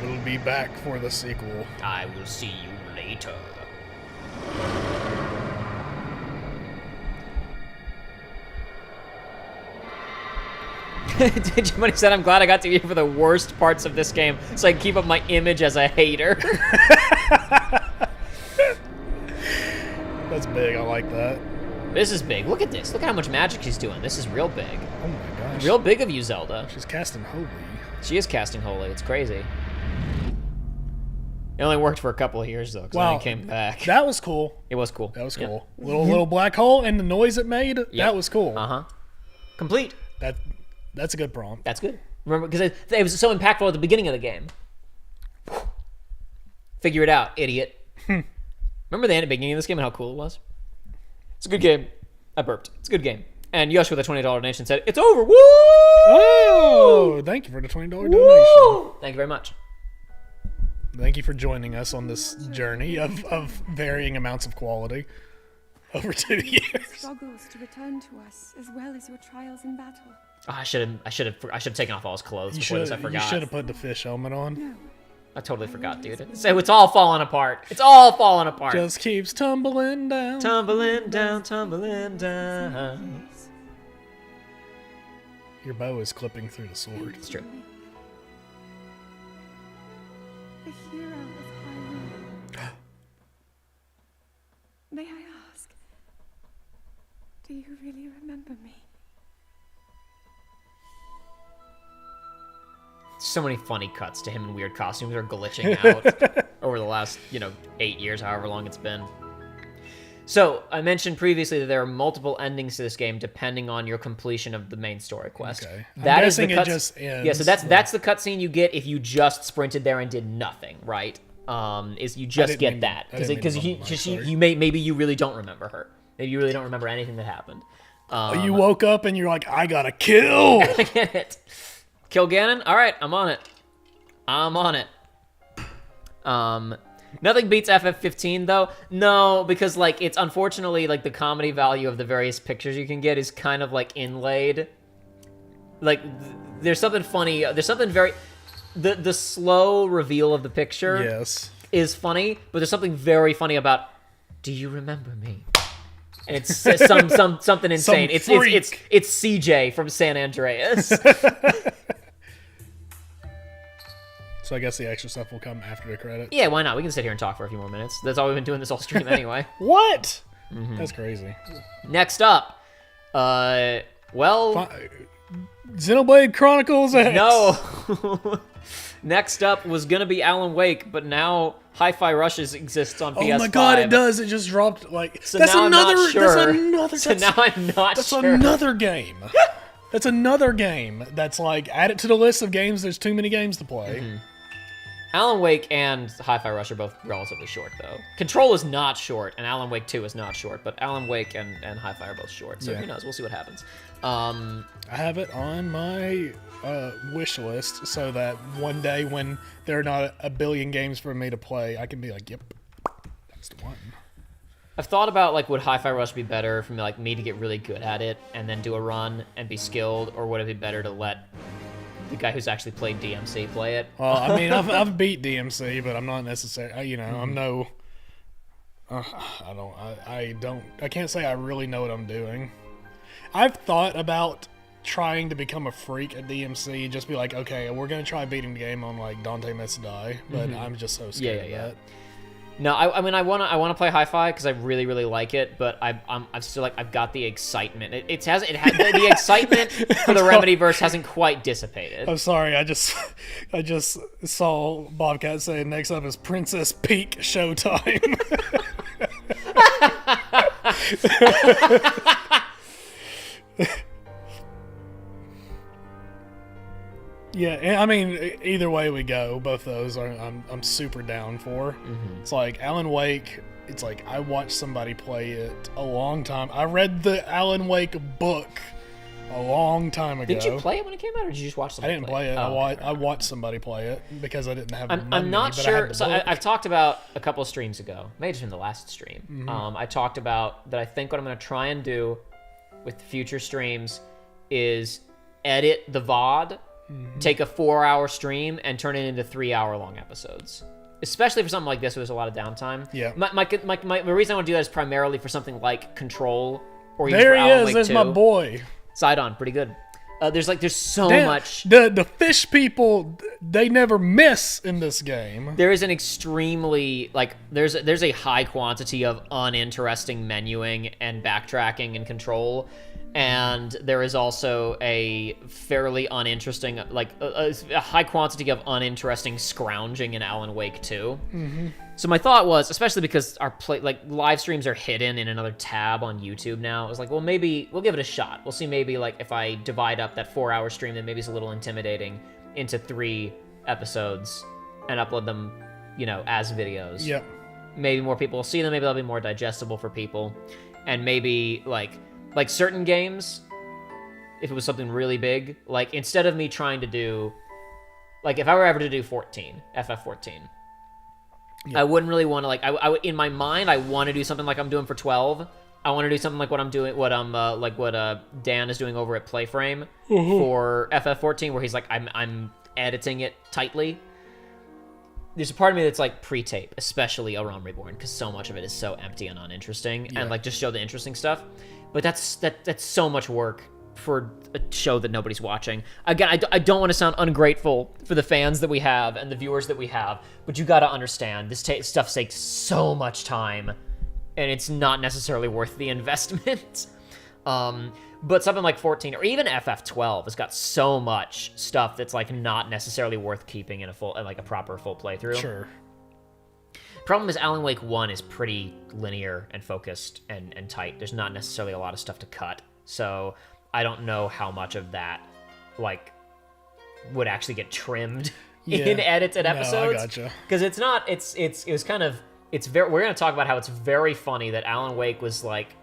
will be back for the sequel. I will see you later. Digimon said, I'm glad I got to be here for the worst parts of this game so I can keep up my image as a hater. That's big, I like that. This is big. Look at this. Look at how much magic she's doing. This is real big. Oh my gosh. Real big of you, Zelda. She's casting holy. She is casting holy. It's crazy. It only worked for a couple of years, though, because then it came back. That was cool. It was cool. That was Yep. cool. Little black hole and the noise it made, that was cool. Uh-huh. Complete. That's a good prompt. That's good. Remember, because it was so impactful at the beginning of the game. Figure it out, idiot. Remember the beginning of this game and how cool it was? It's a good game. I burped. It's a good game. And Yosh with a $20 donation said, it's over. Woo! Oh, thank you for the $20 donation. Thank you very much. Thank you for joining us on this journey of varying amounts of quality over 2 years. Struggles to return to us, as well as your trials in battle. Oh, I should have taken off all his clothes before this. I forgot. You should have put the fish helmet on. No. I totally forgot, dude. It's all falling apart. It's all falling apart. Just keeps tumbling down. Tumbling down, tumbling down. Your bow is clipping through the sword. It's true. The hero of Hyrule. May I ask, do you really remember me? So many funny cuts to him in weird costumes or glitching out over the last, 8 years, however long it's been. So, I mentioned previously that there are multiple endings to this game depending on your completion of the main story quest. Okay. That is the it just ends. Yeah, so that's the cutscene you get if you just sprinted there and did nothing, right? Is you just get that because maybe you really don't remember her. Maybe you really don't remember anything that happened. You woke up and you're like, I gotta kill. I get it. Kill Ganon? All right, I'm on it. Nothing beats FF15 though. No, because it's unfortunately the comedy value of the various pictures you can get is kind of inlaid. There's something funny. There's something very the slow reveal of the picture is funny, but there's something very funny about. Do you remember me? And it's something insane. It's CJ from San Andreas. So I guess the extra stuff will come after the credits. Yeah, why not? We can sit here and talk for a few more minutes. That's all we've been doing this whole stream anyway. What? Mm-hmm. That's crazy. Next up, Xenoblade Chronicles X. No. Next up was gonna be Alan Wake, but now Hi-Fi Rushes exists on PS5. Oh my god, it does! It just dropped So now I'm not sure. Now I'm not that's sure. That's another game. That's another game. That's add it to the list of games. There's too many games to play. Mm-hmm. Alan Wake and Hi-Fi Rush are both relatively short, though. Control is not short, and Alan Wake 2 is not short, but Alan Wake and Hi-Fi are both short, so who knows? We'll see what happens. I have it on my wish list so that one day when there are not a billion games for me to play, I can be like, yep, that's the one. I've thought about, would Hi-Fi Rush be better for me to get really good at it and then do a run and be skilled, or would it be better to let the guy who's actually played DMC play it? Well, I mean, I've beat DMC, but I'm not necessarily, I'm no, I can't say I really know what I'm doing. I've thought about trying to become a freak at DMC, just be like, okay, we're going to try beating the game on, Dante Must Die, but I'm just so scared of that. No, I mean I wanna play Hi-Fi because I really really like it, but I'm still I've got the excitement. The excitement for the Remedyverse hasn't quite dissipated. I'm sorry, I just saw Bobcat say next up is Princess Peak Showtime. Yeah, I mean, either way we go, both those I'm super down for. Mm-hmm. It's Alan Wake. It's I watched somebody play it a long time. I read the Alan Wake book a long time ago. Did you play it when it came out, or did you just watch somebody? I didn't play it. Oh, I watched somebody play it because I didn't have. I'm not sure. I've talked about a couple of streams ago, maybe just in the last stream. Mm-hmm. I talked about that. I think what I'm going to try and do with future streams is edit the VOD. Mm-hmm. Take a 4-hour stream and turn it into 3-hour-long episodes. Especially for something like this where there's a lot of downtime. Yeah. The reason I want to do that is primarily for something like Control or even there for he Alan is. Wake There's 2. my boy. Sidon, pretty good. There's so much. The fish people, they never miss in this game. There is an extremely there's a high quantity of uninteresting menuing and backtracking in Control. And there is also a fairly uninteresting, a high quantity of uninteresting scrounging in Alan Wake 2. Mm-hmm. So my thought was, especially because our live streams are hidden in another tab on YouTube now, I was well, maybe we'll give it a shot. We'll see maybe if I divide up that 4-hour stream that maybe is a little intimidating into 3 episodes and upload them, as videos. Yep. Maybe more people will see them. Maybe they'll be more digestible for people. And maybe like certain games, if it was something really big, instead of me trying to do, if I were ever to do FF14, I wouldn't really want to like. In my mind, I want to do something like I'm doing for 12. I want to do something like what I'm doing, what Dan is doing over at Playframe for FF14, where he's like, I'm editing it tightly. There's a part of me that's like pre-tape, especially A Realm Reborn, because so much of it is so empty and uninteresting, and like just show the interesting stuff. But that's so much work for a show that nobody's watching. Again, I don't want to sound ungrateful for the fans that we have and the viewers that we have, but you got to understand this stuff takes so much time, and it's not necessarily worth the investment. But something like 14 or even FF12 has got so much stuff that's like not necessarily worth keeping in a proper full playthrough. Sure. Problem is Alan Wake 1 is pretty linear and focused and tight. There's not necessarily a lot of stuff to cut. So I don't know how much of that like would actually get trimmed in edits and episodes. No, I gotcha. Because it's not we're going to talk about how it's very funny that Alan Wake was like,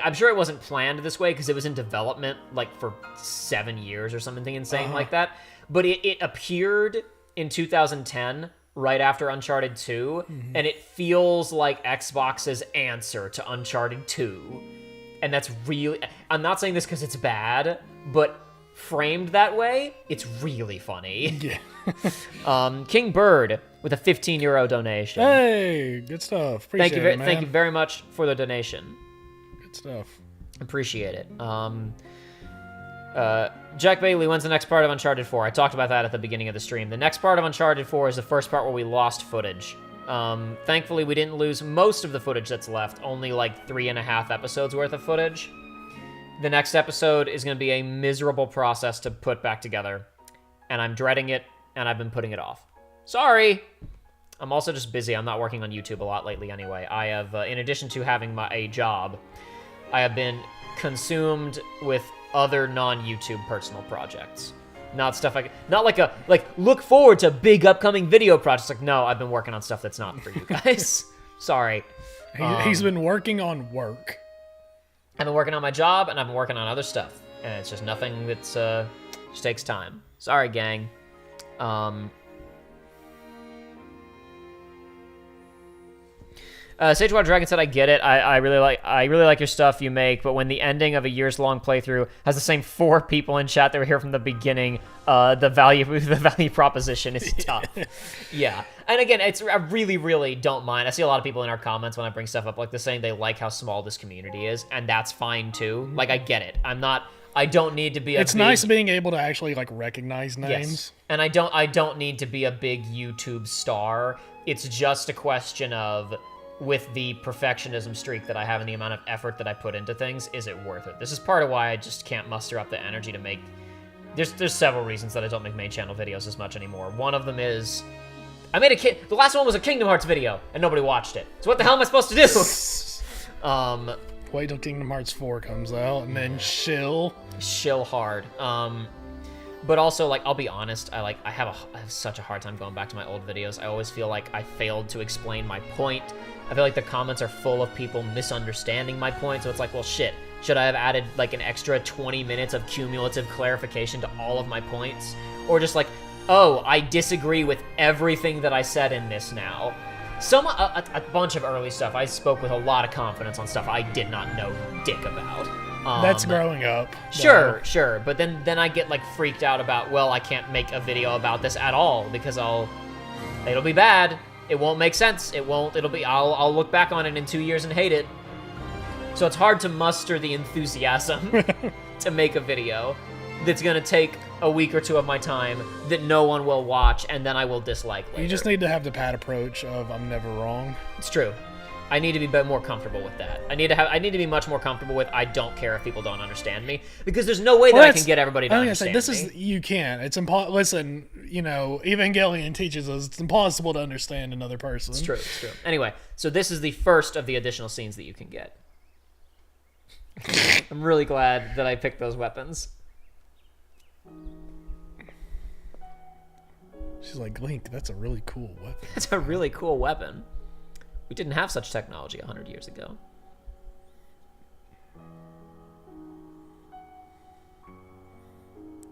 I'm sure it wasn't planned this way because it was in development like for 7 years or something insane like that. But it appeared in 2010, right after Uncharted 2, and it feels like Xbox's answer to Uncharted 2. And that's really... I'm not saying this because it's bad, but framed that way, it's really funny. Yeah. King Bird with a €15 donation. Hey, good stuff. Appreciate it, man. Thank you very much for the donation. Good stuff. Appreciate it. Jack Bailey, when's the next part of Uncharted 4? I talked about that at the beginning of the stream. The next part of Uncharted 4 is the first part where we lost footage. Thankfully, we didn't lose most of the footage that's left, only like 3.5 episodes worth of footage. The next episode is going to be a miserable process to put back together, and I'm dreading it, and I've been putting it off. Sorry! I'm also just busy. I'm not working on YouTube a lot lately anyway. I have, in addition to having a job, I have been consumed with other non-YouTube personal projects. Not stuff look forward to big upcoming video projects. Like, no, I've been working on stuff that's not for you guys. Sorry. He's been working on work. I've been working on my job, and I've been working on other stuff. And it's just nothing that's, just takes time. Sorry, gang. Sagewater Dragon said, "I get it. I really like your stuff you make, but when the ending of a years-long playthrough has the same 4 people in chat that were here from the beginning, the value proposition is tough." Yeah, and again, I really don't mind. I see a lot of people in our comments when I bring stuff up like this saying they like how small this community is, and that's fine too. Like, I get it. I don't need to be. It's nice being able to actually like recognize names. Yes. And I don't need to be a big YouTube star. It's just a question of, with the perfectionism streak that I have and the amount of effort that I put into things, is it worth it? This is part of why I just can't muster up the energy to make... There's several reasons that I don't make main channel videos as much anymore. One of them is... the last one was a Kingdom Hearts video, and nobody watched it. So what the hell am I supposed to do? Wait till Kingdom Hearts 4 comes out, and then shill hard. But also, like, I'll be honest, I have such a hard time going back to my old videos. I always feel like I failed to explain my point. I feel like the comments are full of people misunderstanding my point, so it's like, well, shit. Should I have added, like, an extra 20 minutes of cumulative clarification to all of my points? Or just like, oh, I disagree with everything that I said in this now. A bunch of early stuff, I spoke with a lot of confidence on stuff I did not know dick about. That's growing up. Sure, but then I get like freaked out about, well, I can't make a video about this at all because it'll be bad. It won't make sense. I'll look back on it in 2 years and hate it. So it's hard to muster the enthusiasm to make a video that's gonna take a week or 2 of my time that no one will watch, and then I will dislike later. You just need to have the Pat approach of I'm never wrong. It's true. I need to be more comfortable with that. I need to be much more comfortable with I don't care if people don't understand me, because there's no way that I can get everybody to understand me. You can't. It's impossible. Listen, Evangelion teaches us it's impossible to understand another person. It's true. Anyway, so this is the first of the additional scenes that you can get. I'm really glad that I picked those weapons. She's like, Link, that's a really cool weapon. That's a really cool weapon. We didn't have such technology 100 years ago.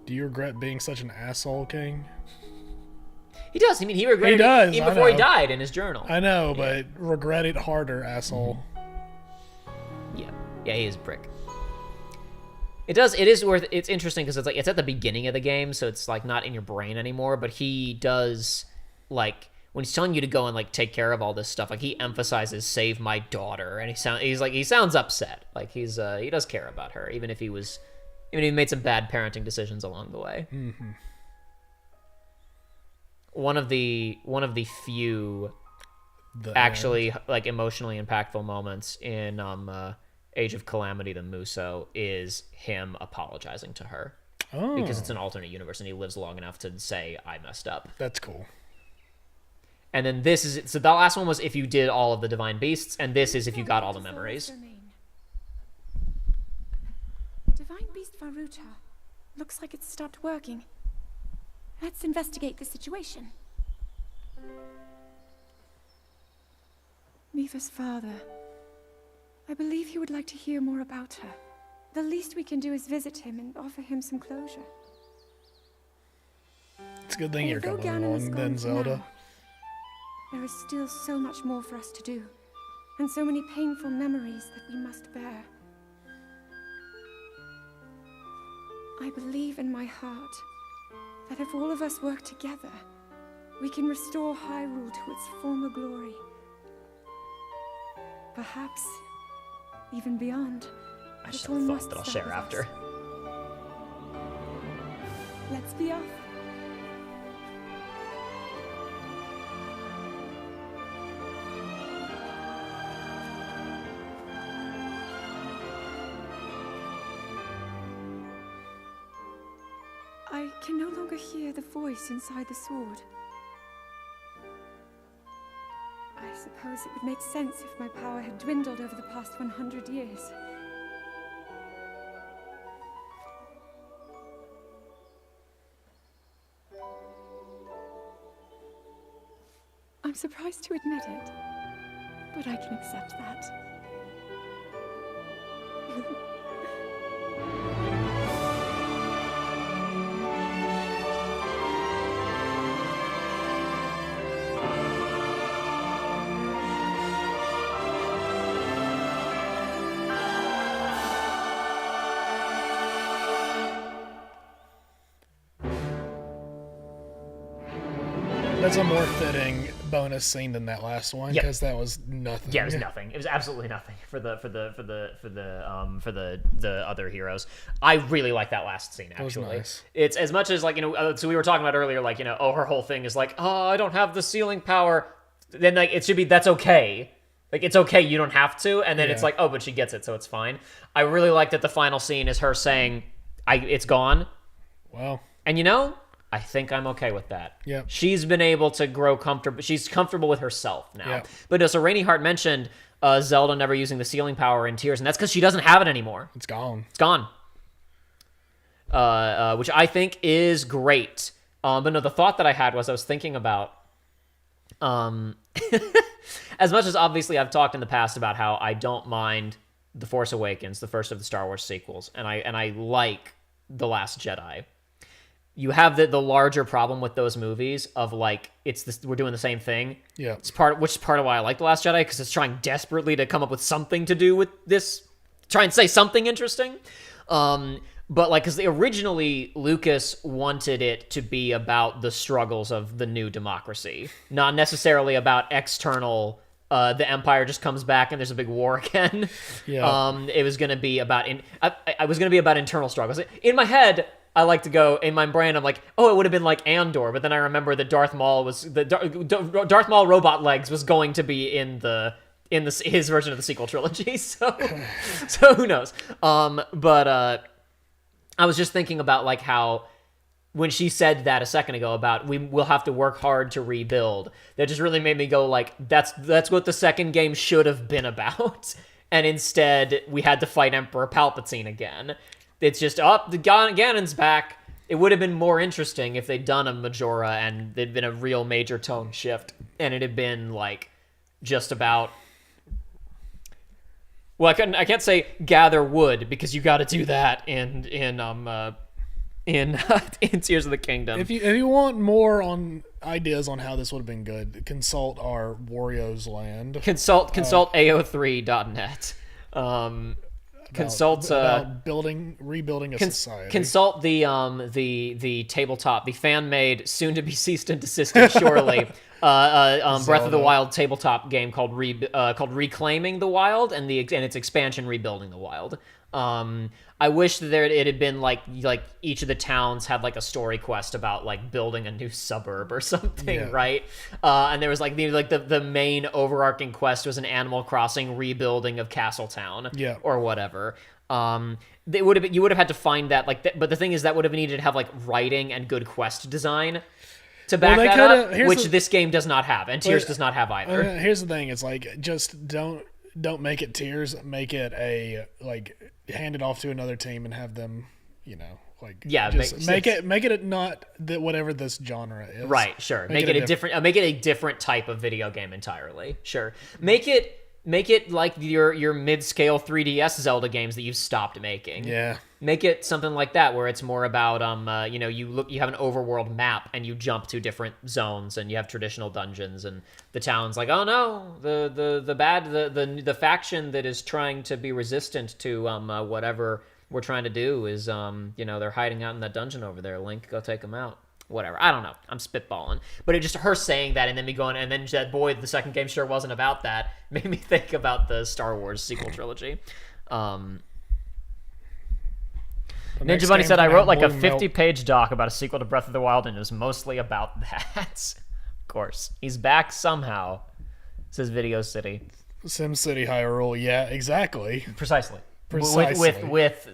Do you regret being such an asshole, King? He does. I mean, he regretted it even before he died in his journal. I know, but regret it harder, asshole. Yeah, he is a prick. It is worth. It's interesting because it's at the beginning of the game, so it's like not in your brain anymore. But he does like when he's telling you to go and like take care of all this stuff. Like he emphasizes "save my daughter," and he sounds upset. Like he does care about her, even if he made some bad parenting decisions along the way. Mm-hmm. One of the few actually like emotionally impactful moments in Age of Calamity the Muso is him apologizing to her. Oh. Because it's an alternate universe and he lives long enough to say, I messed up. That's cool. And then so the last one was if you did all of the Divine Beasts, and this is if you got all the memories. Divine Beast Varuta. Looks like it's stopped working. Let's investigate the situation. Miva's father. I believe he would like to hear more about her. The least we can do is visit him and offer him some closure. It's a good thing you're coming along then, Zelda. There is still so much more for us to do, and so many painful memories that we must bear. I believe in my heart that if all of us work together, we can restore Hyrule to its former glory. Perhaps even beyond. I just have a thought that I'll share after. Let's be off. I can no longer hear the voice inside the sword. I suppose it would make sense if my power had dwindled over the past 100 years. I'm surprised to admit it, but I can accept that. That's a more fitting bonus scene than that last one because that was nothing. Yeah, it was nothing. It was absolutely nothing for the other heroes. I really like that last scene actually. That was nice. It's as much as like so we were talking about earlier like her whole thing is like I don't have the sealing power. Then like it should be that's okay. Like it's okay you don't have to, and then it's like but she gets it so it's fine. I really like that the final scene is her saying it's gone. Wow. And I think I'm okay with that. Yeah. She's been able to grow comfortable. She's comfortable with herself now. Yeah. But so Rainy Heart mentioned Zelda never using the sealing power in Tears, and that's because she doesn't have it anymore. It's gone. It's gone. Which I think is great. But no, the thought that I had was I was thinking about, as much as obviously I've talked in the past about how I don't mind The Force Awakens, the first of the Star Wars sequels, and I like The Last Jedi. You have the larger problem with those movies of like we're doing the same thing. Yeah, which is part of why I like The Last Jedi because it's trying desperately to come up with something to do with this, try and say something interesting. But like because originally Lucas wanted it to be about the struggles of the new democracy, not necessarily about external. The Empire just comes back and there's a big war again. Yeah. It was going to be about I was going to be about internal struggles in my head. I like to go in my brain. I'm like, it would have been like Andor, but then I remember that Darth Maul robot legs was going to be in his version of the sequel trilogy. So who knows? But I was just thinking about like how when she said that a second ago about we'll have to work hard to rebuild, that just really made me go like that's what the second game should have been about, and instead we had to fight Emperor Palpatine again. It's just, the Ganon's back. It would have been more interesting if they'd done a Majora and there'd been a real major tone shift. And it had been, like, just about... Well, I can't say gather wood, because you gotta do that in in in Tears of the Kingdom. If you want more on ideas on how this would have been good, consult our Wario's Land. Consult AO3.net. Consult about rebuilding a society. Consult the tabletop, the fan made, soon to be ceased and desisted surely. Breath of the Wild tabletop game called Reclaiming the Wild, and its expansion Rebuilding the Wild. I wish that it had been like each of the towns had like a story quest about like building a new suburb or something, right? And there was like the main overarching quest was an Animal Crossing rebuilding of Castletown, or whatever. You would have had to find that but the thing is that would have needed to have like writing and good quest design to back that up, which this game does not have, and Tears does not have either. Here's the thing: it's like just don't make it Tears, make it hand it off to another team and have them, make it not that whatever this genre is. Right, sure. Make it a different type of video game entirely. Sure. Make it like your mid-scale 3DS Zelda games that you've stopped making. Yeah. Make it something like that where it's more about you have an overworld map and you jump to different zones and you have traditional dungeons and the town's like, oh no, the faction that is trying to be resistant to whatever we're trying to do is they're hiding out in that dungeon over there. Link, go take them out. Whatever. I don't know. I'm spitballing. But it just her saying that and then me going, and then that, boy, the second game sure wasn't about that, made me think about the Star Wars sequel trilogy. Ninja Bunny said, I wrote like a 50-page doc about a sequel to Breath of the Wild, and it was mostly about that. Of course. He's back somehow, says Video City. Sim City Hyrule. Yeah, exactly. Precisely. With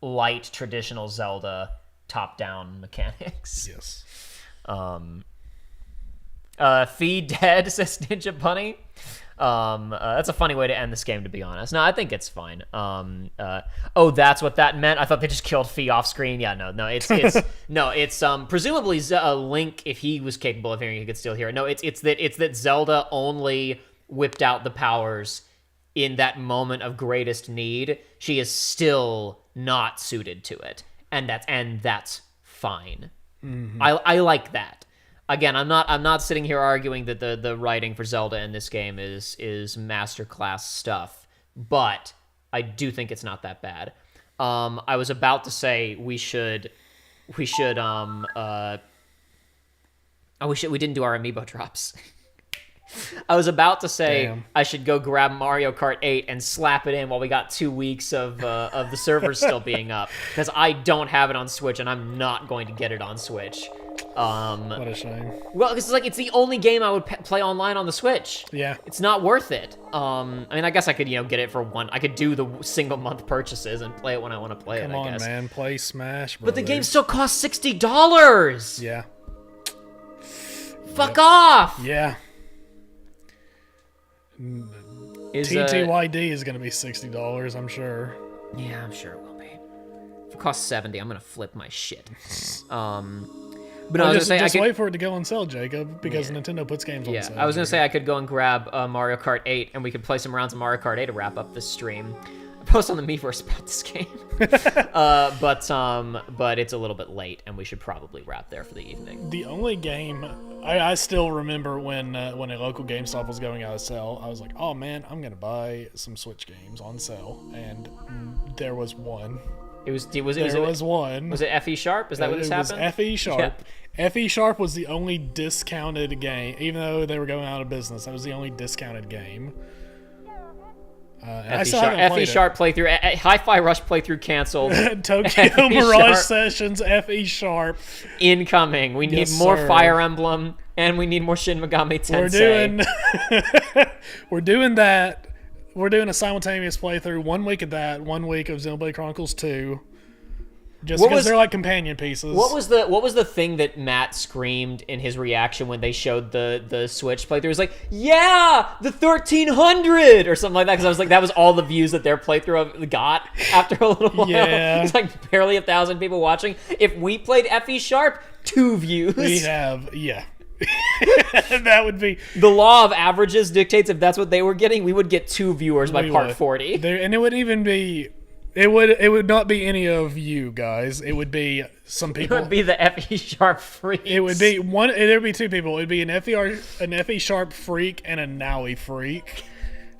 light traditional Zelda top-down mechanics. Yes. Feed dead, says Ninja Bunny. That's a funny way to end this game, to be honest. No, I think it's fine. That's what that meant. I thought they just killed Fee off screen. Yeah, no, it's presumably Link, if he was capable of hearing, he could still hear it. No, it's that Zelda only whipped out the powers in that moment of greatest need. She is still not suited to it. And that's fine. Mm-hmm. I like that. Again, I'm not sitting here arguing that the writing for Zelda in this game is masterclass stuff, but I do think it's not that bad. I was about to say we didn't do our amiibo drops. I was about to say I should go grab Mario Kart 8 and slap it in while we got 2 weeks of the servers still being up, because I don't have it on Switch and I'm not going to get it on Switch. What a shame. Well, it's the only game I would play online on the Switch. Yeah, it's not worth it. I guess I could get it for one. I could do the single month purchases and play it when I want to play it. Come on, man, play Smash Brothers. But the game still costs $60. Yeah. Fuck off. Yeah. TTYD is going to be $60, I'm sure. Yeah, I'm sure it will be. If it costs $70, I'm going to flip my shit. But I was just wait for it to go on sale, Jacob, because Nintendo puts games on sale. I was going to say I could go and grab Mario Kart 8, and we could play some rounds of Mario Kart 8 to wrap up this stream. I post on the Miiverse about this game. But it's a little bit late, and we should probably wrap there for the evening. The only game... I still remember when a local GameStop was going out of sale, I was like, oh man, I'm going to buy some Switch games on sale. And there was one. There was one. Was it FE Sharp? Is that what this happened? It was FE Sharp. Yeah. FE Sharp was the only discounted game, even though they were going out of business. That was the only discounted game. FE Sharp playthrough, Hi-Fi Rush playthrough canceled. Tokyo Mirage Sessions, FE Sharp incoming. We need more Fire Emblem, and we need more Shin Megami Tensei. We're doing that. We're doing a simultaneous playthrough. 1 week of that, 1 week of Xenoblade Chronicles 2. Just because they're like companion pieces. What was the thing that Matt screamed in his reaction when they showed the Switch playthrough? It was like, yeah, the 1300 or something like that. Because I was like, that was all the views that their playthrough got after a little while. Yeah. It's like barely 1,000 people watching. If we played FE Sharp, 2 views. We have, yeah. That would be... The law of averages dictates if that's what they were getting, we would get 2 viewers by part 40. And it would even be... It would not be any of you guys. It would be some people. It would be the F.E. Sharp freaks. It would be one. There would be two people. It would be an F.E. Sharp freak and a Nowie freak.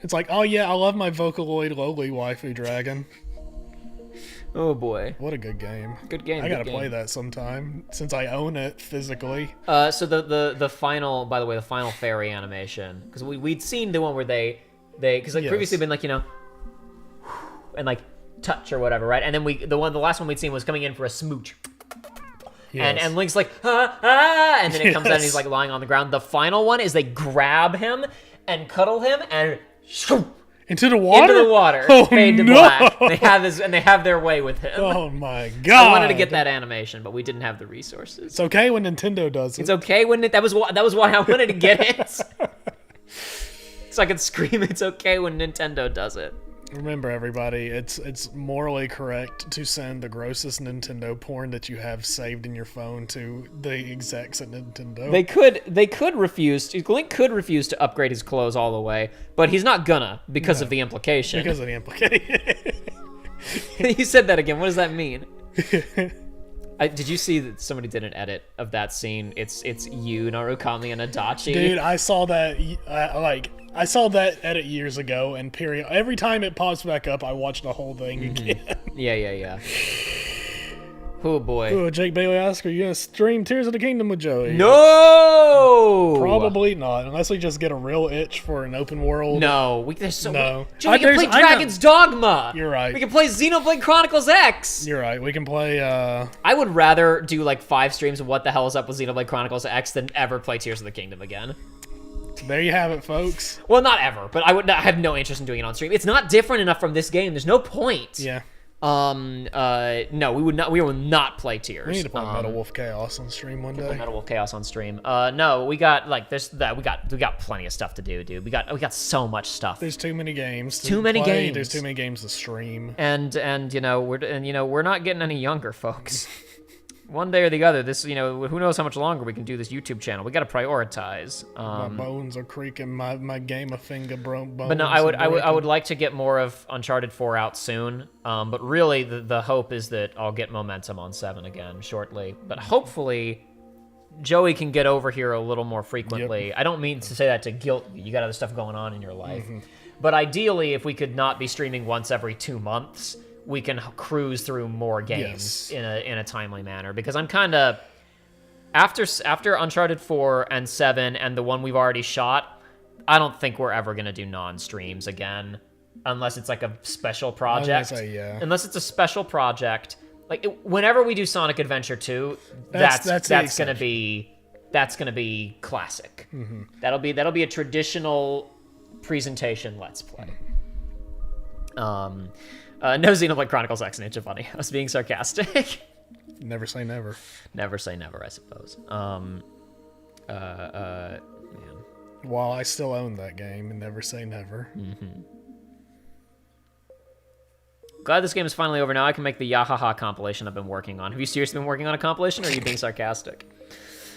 It's like, oh yeah, I love my Vocaloid lowly waifu dragon. Oh boy, what a good game! Good game. I gotta play that sometime since I own it physically. So the final, by the way, the final fairy animation, because we'd seen the one where they because like previously been like, you know, and like touch or whatever, right? And then the last one we'd seen was coming in for a smooch. Yes. And Link's like, and then it comes out and he's like lying on the ground. The final one is they grab him and cuddle him and into the water. Into the water. Oh, fade to black. They have their way with him. Oh my god! I wanted to get that animation, but we didn't have the resources. It's okay when Nintendo does it. It's okay when that was why I wanted to get it. So I could scream, "It's okay" when Nintendo does it. Remember, everybody, it's morally correct to send the grossest Nintendo porn that you have saved in your phone to the execs at Nintendo. They could refuse. Link could refuse to upgrade his clothes all the way, but he's not gonna because of the implication. Because of the implication. You said that again. What does that mean? Did you see that somebody did an edit of that scene? It's you, Narukami, and Adachi. Dude, I saw that. I saw that edit years ago, and every time it pops back up, I watch the whole thing again. Yeah. Oh boy. Oh, Jake Bailey asks, are you gonna stream Tears of the Kingdom with Joey? No! Probably not, unless we just get a real itch for an open world. No. Joey, we can play Dragon's Dogma! You're right. We can play Xenoblade Chronicles X! You're right, we can play, I would rather do like 5 streams of what the hell is up with Xenoblade Chronicles X than ever play Tears of the Kingdom again. There you have it, folks. Well, not ever, but I have no interest in doing it on stream. It's not different enough from this game. There's no point. Yeah. No, we will not play Tears. We need to play Metal Wolf Chaos on stream one day. Metal Wolf Chaos on stream. No, we got like we got plenty of stuff to do, dude. We got so much stuff. There's too many games. Too many games. There's too many games to stream. And we're not getting any younger, folks. One day or the other, who knows how much longer we can do this YouTube channel. We got to prioritize. My bones are creaking. My game of finger bones. But no, I would like to get more of Uncharted 4 out soon. But really, the hope is that I'll get momentum on 7 again shortly. But hopefully, Joey can get over here a little more frequently. Yep. I don't mean to say that to guilt you. You got other stuff going on in your life. Mm-hmm. But ideally, if we could not be streaming once every 2 months, we can cruise through more games in a timely manner, because I'm kind of after Uncharted 4 and 7 and the one we've already shot, I don't think we're ever gonna do non-streams again, unless it's like a special project. Unless it's a special project, like whenever we do Sonic Adventure 2, that's gonna be classic. Mm-hmm. That'll be a traditional presentation Let's Play. No Xenoblade Chronicles X Ninja Funny. I was being sarcastic. Never say never. Never say never, I suppose. Man. While I still own that game, and never say never. Mm-hmm. Glad this game is finally over now. I can make the Yahaha compilation I've been working on. Have you seriously been working on a compilation, or are you being sarcastic?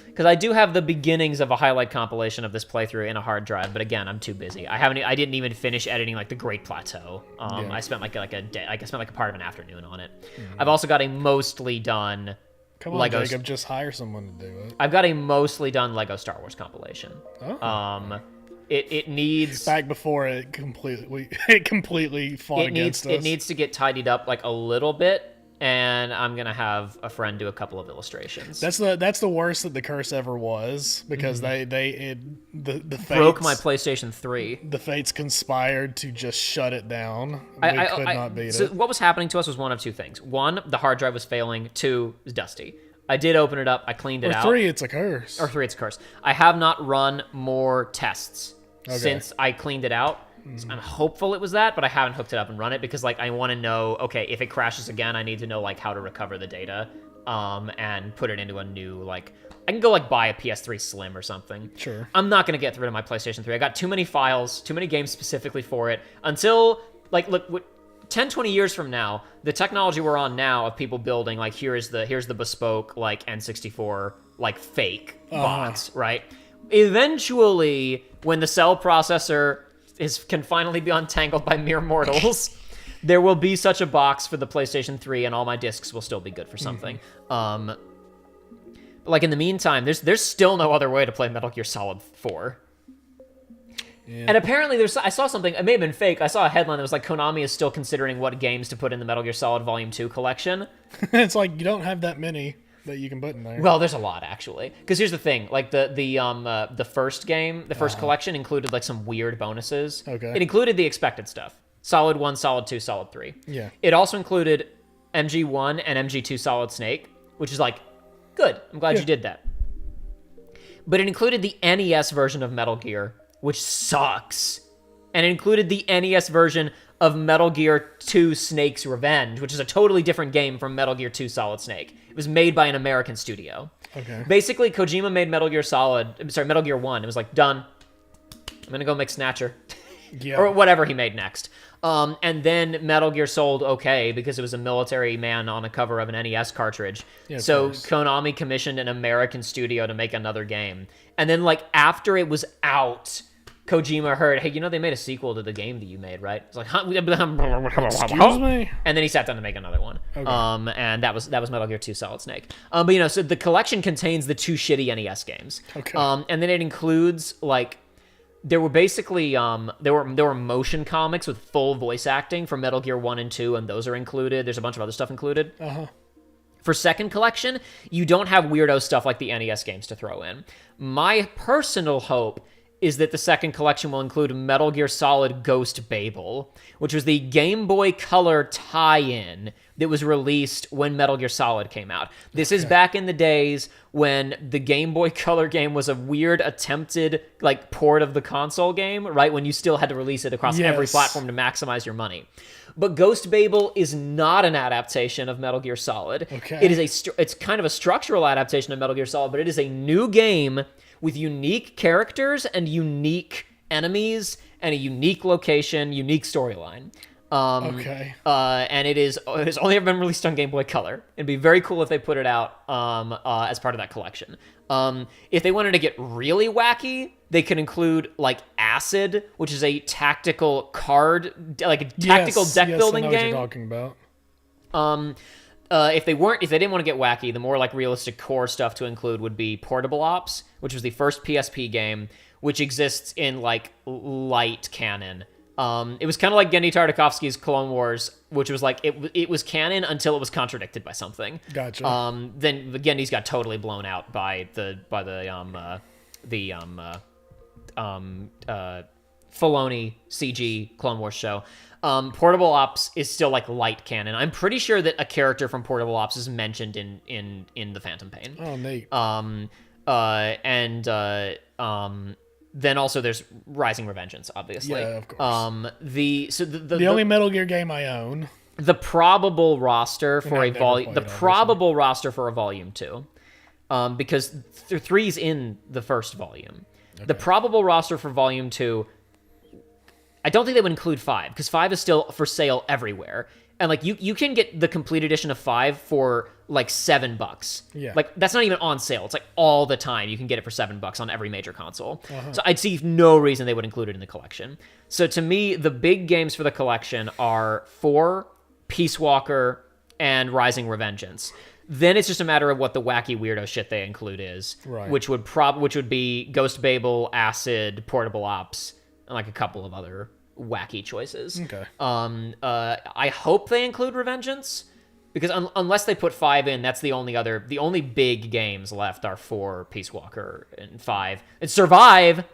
Because I do have the beginnings of a highlight compilation of this playthrough in a hard drive, but again, I'm too busy. I didn't even finish editing like the Great Plateau. I spent like a day. I spent like a part of an afternoon on it. Mm-hmm. I've also got a mostly done. Come on, Jacob, just hire someone to do it. I've got a mostly done Lego Star Wars compilation. Oh. It needs back before it completely fought against us. It needs to get tidied up like a little bit. And I'm gonna have a friend do a couple of illustrations. That's the worst that the curse ever was, because the fates broke my PlayStation 3. The fates conspired to just shut it down. We could not beat it. So what was happening to us was one of two things: one, the hard drive was failing; two, it was dusty. I did open it up. I cleaned it out. Or 3, it's a curse. Or 3, it's a curse. I have not run more tests since I cleaned it out. So I'm hopeful it was that, but I haven't hooked it up and run it because, like, I want to know, okay, if it crashes again, I need to know, like, how to recover the data and put it into a new, like, I can go, like, buy a PS3 Slim or something. Sure. I'm not going to get rid of my PlayStation 3. I got too many files, too many games specifically for it. Until, like, look, 10, 20 years from now, the technology we're on now of people building, like, here's the bespoke, like, N64, like, fake box, right? Eventually, when the cell processor can finally be untangled by mere mortals, There will be such a box for the PlayStation 3, and all my discs will still be good for something. But like in the meantime, there's still no other way to play Metal Gear Solid 4. Yeah. And apparently I saw something, it may have been fake, I saw a headline that was like, Konami is still considering what games to put in the Metal Gear Solid Volume 2 collection. It's like, you don't have that many that you can put in there. Well, there's a lot, actually. Because here's the thing, like the first game, the first collection included like some weird bonuses. Okay. It included the expected stuff. Solid 1, Solid 2, Solid 3. Yeah. It also included MG1 and MG2 Solid Snake, which is like, good, I'm glad you did that. But it included the NES version of Metal Gear, which sucks. And it included the NES version of Metal Gear 2 Snake's Revenge, which is a totally different game from Metal Gear 2 Solid Snake. It was made by an American studio. Okay. Basically, Kojima made Metal Gear 1. It was like, done. I'm gonna go make Snatcher. Yeah. Or whatever he made next. And then Metal Gear sold okay because it was a military man on a cover of an NES cartridge. Yeah, so Konami commissioned an American studio to make another game. And then like after it was out, Kojima heard, hey, they made a sequel to the game that you made, right? It's like, excuse me? And then he sat down to make another one. Okay. And that was Metal Gear 2 Solid Snake. But so the collection contains the 2 shitty NES games. Okay. And then it includes like, there were basically there were motion comics with full voice acting for Metal Gear 1 and 2, and those are included. There's a bunch of other stuff included. For second collection, you don't have weirdo stuff like the NES games to throw in. My personal hope is that the second collection will include Metal Gear Solid Ghost Babel, which was the Game Boy Color tie-in that was released when Metal Gear Solid came out. This is back in the days when the Game Boy Color game was a weird attempted like port of the console game, right? When you still had to release it across every platform to maximize your money. But Ghost Babel is not an adaptation of Metal Gear Solid. Okay. It's kind of a structural adaptation of Metal Gear Solid, but it is a new game with unique characters and unique enemies and a unique location, unique storyline. And it's only ever been released on Game Boy Color. It'd be very cool if they put it out as part of that collection. If they wanted to get really wacky, they could include like Acid, which is a tactical card, like a tactical deck building I know game. What you're talking about. If they didn't want to get wacky, the more like realistic core stuff to include would be Portable Ops, which was the first PSP game, which exists in like light canon. It was kind of like Genndy Tartakovsky's Clone Wars, which was like it was canon until it was contradicted by something. Gotcha. Then Gendy's got totally blown out by the Filoni CG Clone Wars show. Portable Ops is still like light canon. I'm pretty sure that a character from Portable Ops is mentioned in The Phantom Pain. Oh, neat. Then also there's Rising Revengeance, obviously. Yeah, of course. The only Metal Gear game I own. The probable roster for a volume. The probable roster for a volume 2, because 3's in the first volume. Okay. The probable roster for volume 2. I don't think they would include 5 because 5 is still for sale everywhere. And like you can get the complete edition of 5 for like $7. Yeah. Like that's not even on sale. It's like all the time you can get it for $7 on every major console. So I'd see no reason they would include it in the collection. So to me, the big games for the collection are 4, Peace Walker, and Rising Revengeance. Then it's just a matter of what the wacky weirdo shit they include is, right. which would be Ghost Babel, Acid, Portable Ops, and like a couple of other wacky choices. Okay. I hope they include Revengeance, because unless they put 5 in, that's the only big games left are 4, Peace Walker, and 5. And Survive!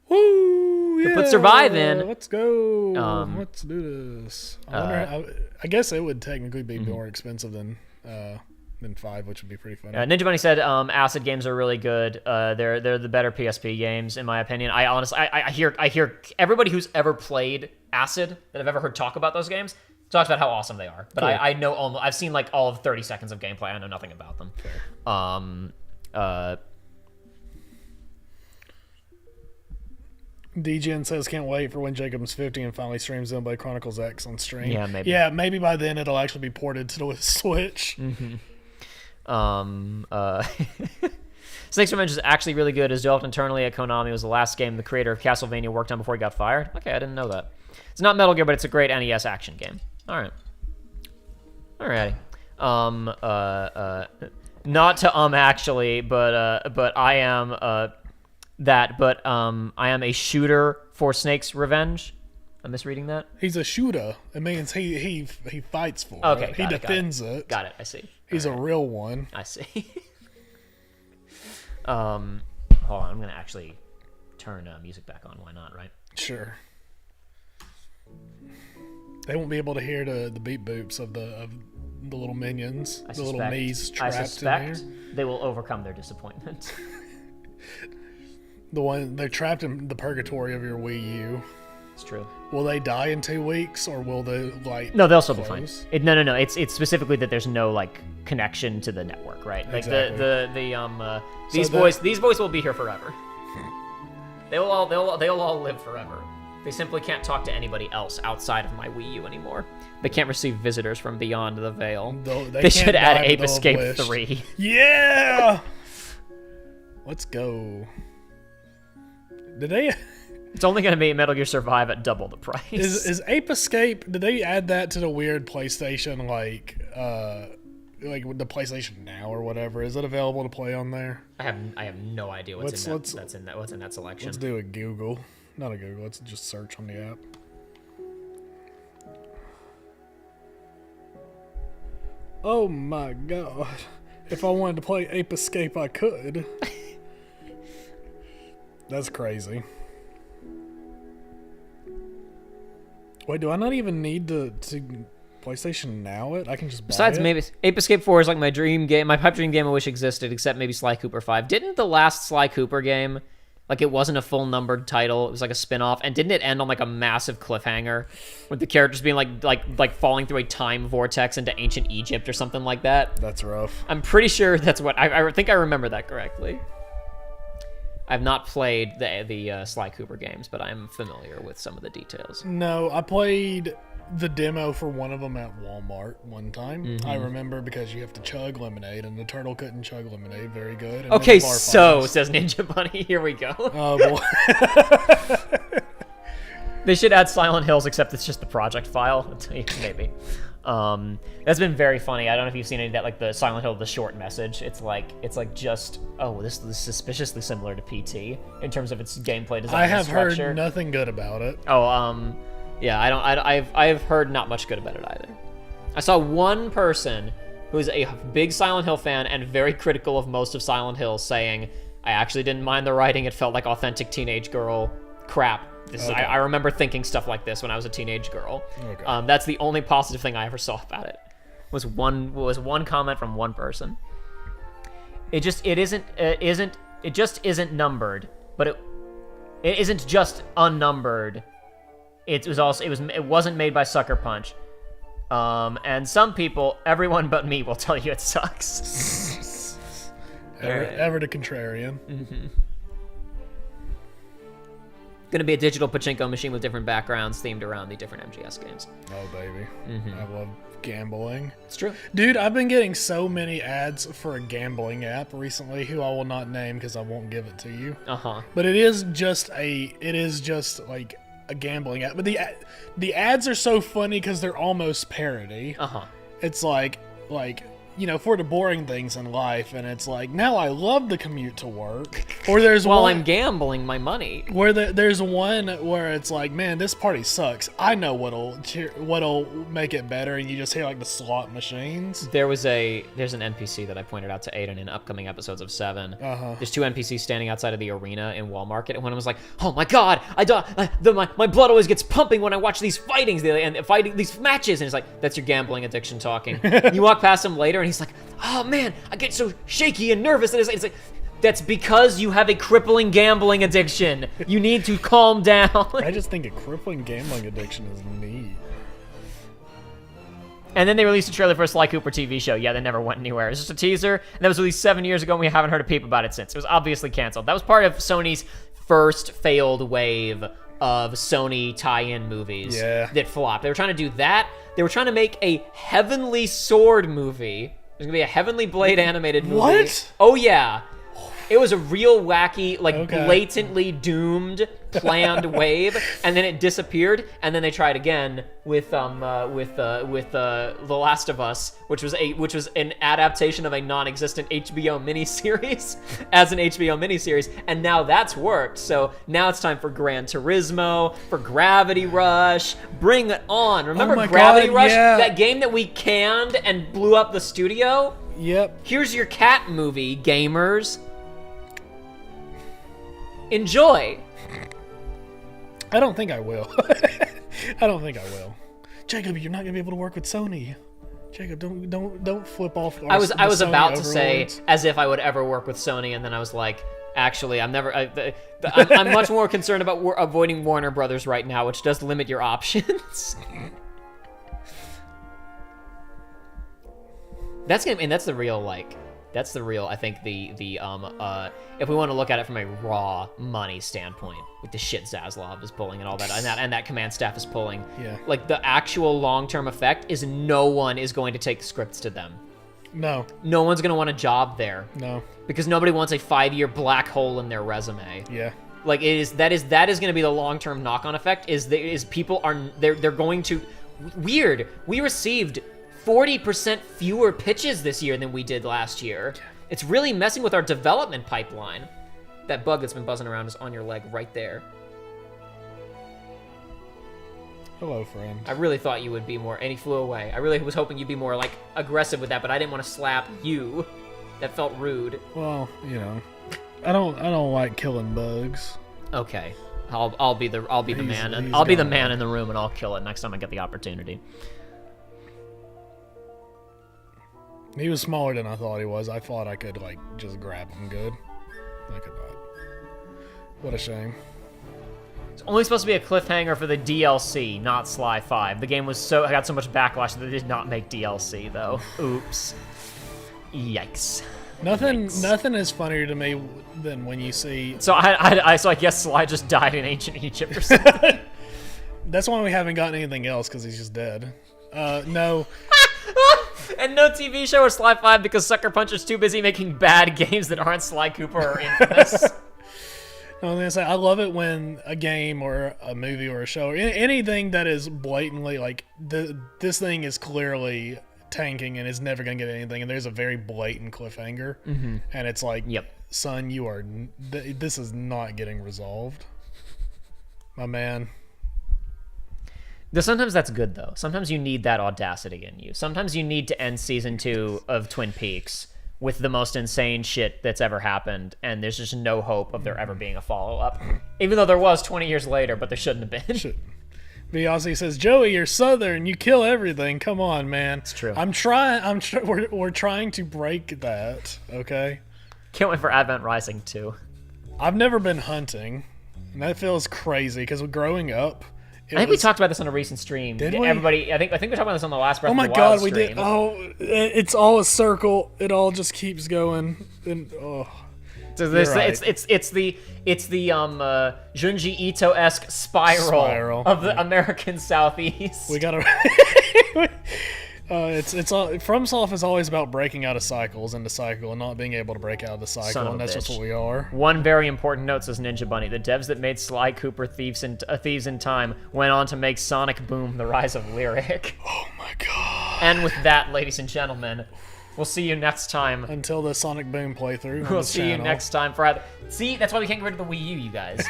Woo! Yeah! Put Survive in. Let's go. Let's do this. I guess it would technically be more expensive than 5, which would be pretty funny. Ninja Bunny said Acid games are really good. They're the better PSP games in my opinion. I honestly I hear everybody who's ever played Acid that I've ever heard talk about those games talks about how awesome they are. But cool. I know I've seen like all of 30 seconds of gameplay. I know nothing about them. DGen says can't wait for when Jacob's 50 and finally streams Xenoblade Chronicles X on stream. Yeah, maybe. Yeah, maybe by then it'll actually be ported to the Switch. Mm-hmm. Snake's Revenge is actually really good. Is developed internally at Konami. It was the last game the creator of Castlevania worked on before he got fired. Okay, I didn't know that. It's not Metal Gear, but it's a great NES action game. All right. Alrighty. Not to actually, but I am I am a shooter for Snake's Revenge. I'm misreading that. He's a shooter. It means he fights for Okay, it. He defends it. Got it. I see. He's a real one. I see. Hold on. I'm gonna actually turn music back on. Why not? Right? Sure. They won't be able to hear the beep boops of the little minions, the little Mii's trapped I suspect in there. they will overcome their disappointment. They're trapped in the purgatory of your Wii U. It's true. Will they die in 2 weeks, or will they No, they'll still be close? fine. No. It's specifically that there's no like connection to the network, right? Like Exactly. These boys will be here forever. They'll all live forever. They simply can't talk to anybody else outside of my Wii U anymore. They can't receive visitors from beyond the veil. They should add Ape Escape 3. Yeah! Let's go. Did they... It's only going to be Metal Gear Survive at double the price. Is Ape Escape... Did they add that to the weird PlayStation, like with the PlayStation Now or whatever? Is it available to play on there? I have no idea what's in that selection. Let's do a Google. Not a Google. Let's just search on the app. Oh my god. If I wanted to play Ape Escape, I could. That's crazy. Wait, do I not even need to PlayStation Now it? I can just buy Besides, it? maybe Ape Escape 4 is like my dream game, my pipe dream game I wish existed, except maybe Sly Cooper 5. Didn't the last Sly Cooper game, like, it wasn't a full numbered title, it was like a spin-off, and didn't it end on like a massive cliffhanger with the characters being like falling through a time vortex into ancient Egypt or something like that? That's rough. I'm pretty sure that's what I think I remember that correctly. I've not played the Sly Cooper games, but I'm familiar with some of the details. No, I played the demo for one of them at Walmart one time. Mm-hmm. I remember because you have to chug lemonade, and the turtle couldn't chug lemonade very good. And Okay, then the bar so, finds- says Ninja Bunny, here we go. Oh, boy. They should add Silent Hills, except it's just the project file. Maybe. That's been very funny. I don't know if you've seen any of that, like the Silent Hill, the short message. It's like just, oh, this is suspiciously similar to PT in terms of its gameplay design. I have and structure. heard nothing good about it. Oh, yeah, I've heard not much good about it either. I saw one person who is a big Silent Hill fan and very critical of most of Silent Hill saying, I actually didn't mind the writing. It felt like authentic teenage girl crap. I remember thinking stuff like this when I was a teenage girl. Okay. That's the only positive thing I ever saw about it. Was one comment from one person. It just isn't numbered, but it isn't just unnumbered. It wasn't made by Sucker Punch. And some people, everyone but me, will tell you it sucks. Ever the contrarian. Mm-hmm. Gonna be a digital pachinko machine with different backgrounds themed around the different MGS games. Oh, baby. Mm-hmm. I love gambling. It's true. Dude, I've been getting so many ads for a gambling app recently, who I will not name because I won't give it to you. Uh-huh. But it is just like a gambling app. But the ads are so funny because they're almost parody. Uh-huh. It's like for the boring things in life, and it's like, now I love the commute to work. Or there's While one I'm gambling my money. where there's one where it's like, man, this party sucks. I know what'll make it better, and you just hear like the slot machines. There's an NPC that I pointed out to Aiden in upcoming episodes of 7. Uh-huh. There's 2 NPCs standing outside of the arena in Wall Market, and one was like, "Oh my God, my blood always gets pumping when I watch these these matches." And it's like, "That's your gambling addiction talking." You walk past him later, and he's like, "Oh man, I get so shaky and nervous." And it's like, that's because you have a crippling gambling addiction. You need to calm down. I just think a crippling gambling addiction is neat. And then they released a trailer for a Sly Cooper TV show. Yeah, they never went anywhere. It was just a teaser, and that was released 7 years ago, and we haven't heard a peep about it since. It was obviously canceled. That was part of Sony's first failed wave of Sony tie-in movies that flopped. They were trying to do that. They were trying to make a Heavenly Sword movie. There's gonna be a Heavenly Blade animated movie. What? Oh, yeah. It was a real wacky, blatantly doomed planned wave, and then it disappeared, and then they tried again with The Last of Us, which was an adaptation of a non-existent HBO miniseries as an HBO miniseries, and now that's worked. So now it's time for Gran Turismo, for Gravity Rush. Bring it on! Remember Gravity Rush? Yeah. That game that we canned and blew up the studio? Yep. Here's your cat movie, gamers. Enjoy. I don't think I will. I don't think I will. Jacob, you're not gonna be able to work with Sony. Jacob, don't flip off. I was Sony about to say overlords. as if I would ever work with Sony, and then I was like, actually, I'm much more concerned about avoiding Warner Brothers right now, which does limit your options. That's the real I think the if we want to look at it from a raw money standpoint, with the shit Zaslav is pulling and all that, and that command staff is pulling, Yeah. like the actual long-term effect is no one is going to take scripts to them. No. No one's gonna want a job there. No. Because nobody wants a 5-year black hole in their resume. Yeah. Like that is going to be the long-term knock-on effect. Is people are they're going to weird. We received 40% fewer pitches this year than we did last year. It's really messing with our development pipeline. That bug that's been buzzing around is on your leg right there. Hello, friend. I really thought you would be more, and he flew away. I really was hoping you'd be more like aggressive with that, but I didn't want to slap you. That felt rude. Well, you know, I don't like killing bugs. Okay, I'll be the man, and he's I'll be the gone. man in the room, and I'll kill it next time I get the opportunity. He was smaller than I thought he was. I thought I could like just grab him good. I could not. What a shame. It's only supposed to be a cliffhanger for the DLC, not Sly 5. The game got so much backlash that they did not make DLC though. Oops. Yikes. Nothing is funnier to me than when you see. So I guess Sly just died in ancient Egypt or something. That's why we haven't gotten anything else, because he's just dead. No. And no TV show or Sly 5 because Sucker Punch is too busy making bad games that aren't Sly Cooper or Infamous. I was gonna say, I love it when a game or a movie or a show or anything that is blatantly like this thing is clearly tanking and is never gonna get anything, and there's a very blatant cliffhanger, and it's like, Yep. son, this is not getting resolved, my man. Sometimes that's good, though. Sometimes you need that audacity in you. Sometimes you need to end season 2 of Twin Peaks with the most insane shit that's ever happened, and there's just no hope of there ever being a follow-up. Even though there was 20 years later, but there shouldn't have been. Beyonce says, "Joey, you're Southern. You kill everything. Come on, man." It's true. We're trying to break that. Okay. Can't wait for Advent Rising 2. I've never been hunting, and that feels crazy because growing up, I think we talked about this on a recent stream. Did we? Everybody, I think we talked about this on the last Breath Oh my of the Wild god, we stream. did. Oh, it's all a circle. It all just keeps going. And So this, You're right. it's the Junji Ito-esque spiral of the American Southeast. we gotta. It's all FromSoft is always about breaking out of cycles into cycle and not being able to break out of the cycle, Son of and a that's just bitch. what we are. One very important note, says Ninja Bunny: the devs that made Sly Cooper Thieves in Time went on to make Sonic Boom: The Rise of Lyric. Oh my god! And with that, ladies and gentlemen, we'll see you next time. Until the Sonic Boom playthrough. We'll see you next time for See, that's why we can't get rid of the Wii U, you guys.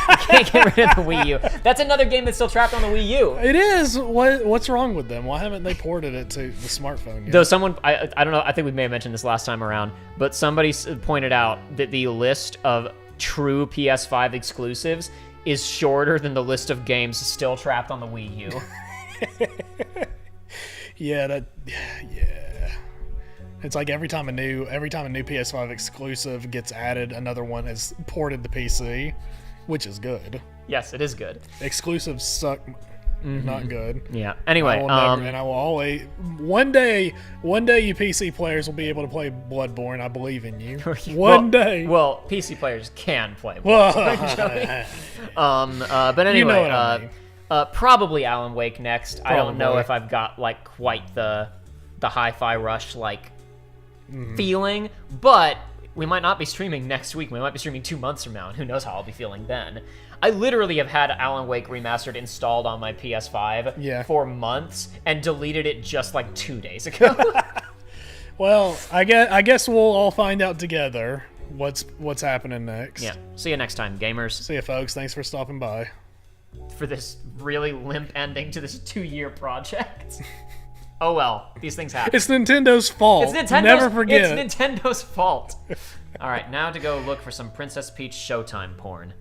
We can't get rid of the Wii U. That's another game that's still trapped on the Wii U. It is. What's wrong with them? Why haven't they ported it to the smartphone yet? Though someone, I don't know, I think we may have mentioned this last time around, but somebody pointed out that the list of true PS5 exclusives is shorter than the list of games still trapped on the Wii U. Yeah. It's like every time a new PS5 exclusive gets added, another one is ported to PC, which is good. Yes, it is good. Exclusives suck. Not good. Yeah. Anyway, And I will always one day you PC players will be able to play Bloodborne. I believe in you. One day. Well, PC players can play. Well, but anyway, You know what I mean. Probably Alan Wake next. I don't know Probably. if I've got like quite the Hi-Fi Rush like feeling, but we might not be streaming next week. We might be streaming 2 months from now, and who knows how I'll be feeling then. I literally have had Alan Wake Remastered installed on my PS5 for months and deleted it just like 2 days ago. Well, I guess we'll all find out together what's happening next. Yeah. See you next time, gamers. See you, folks. Thanks for stopping by. For this really limp ending to this 2-year project. Oh well, these things happen. It's Nintendo's fault. Never forget. It's Nintendo's fault. All right, now to go look for some Princess Peach Showtime porn.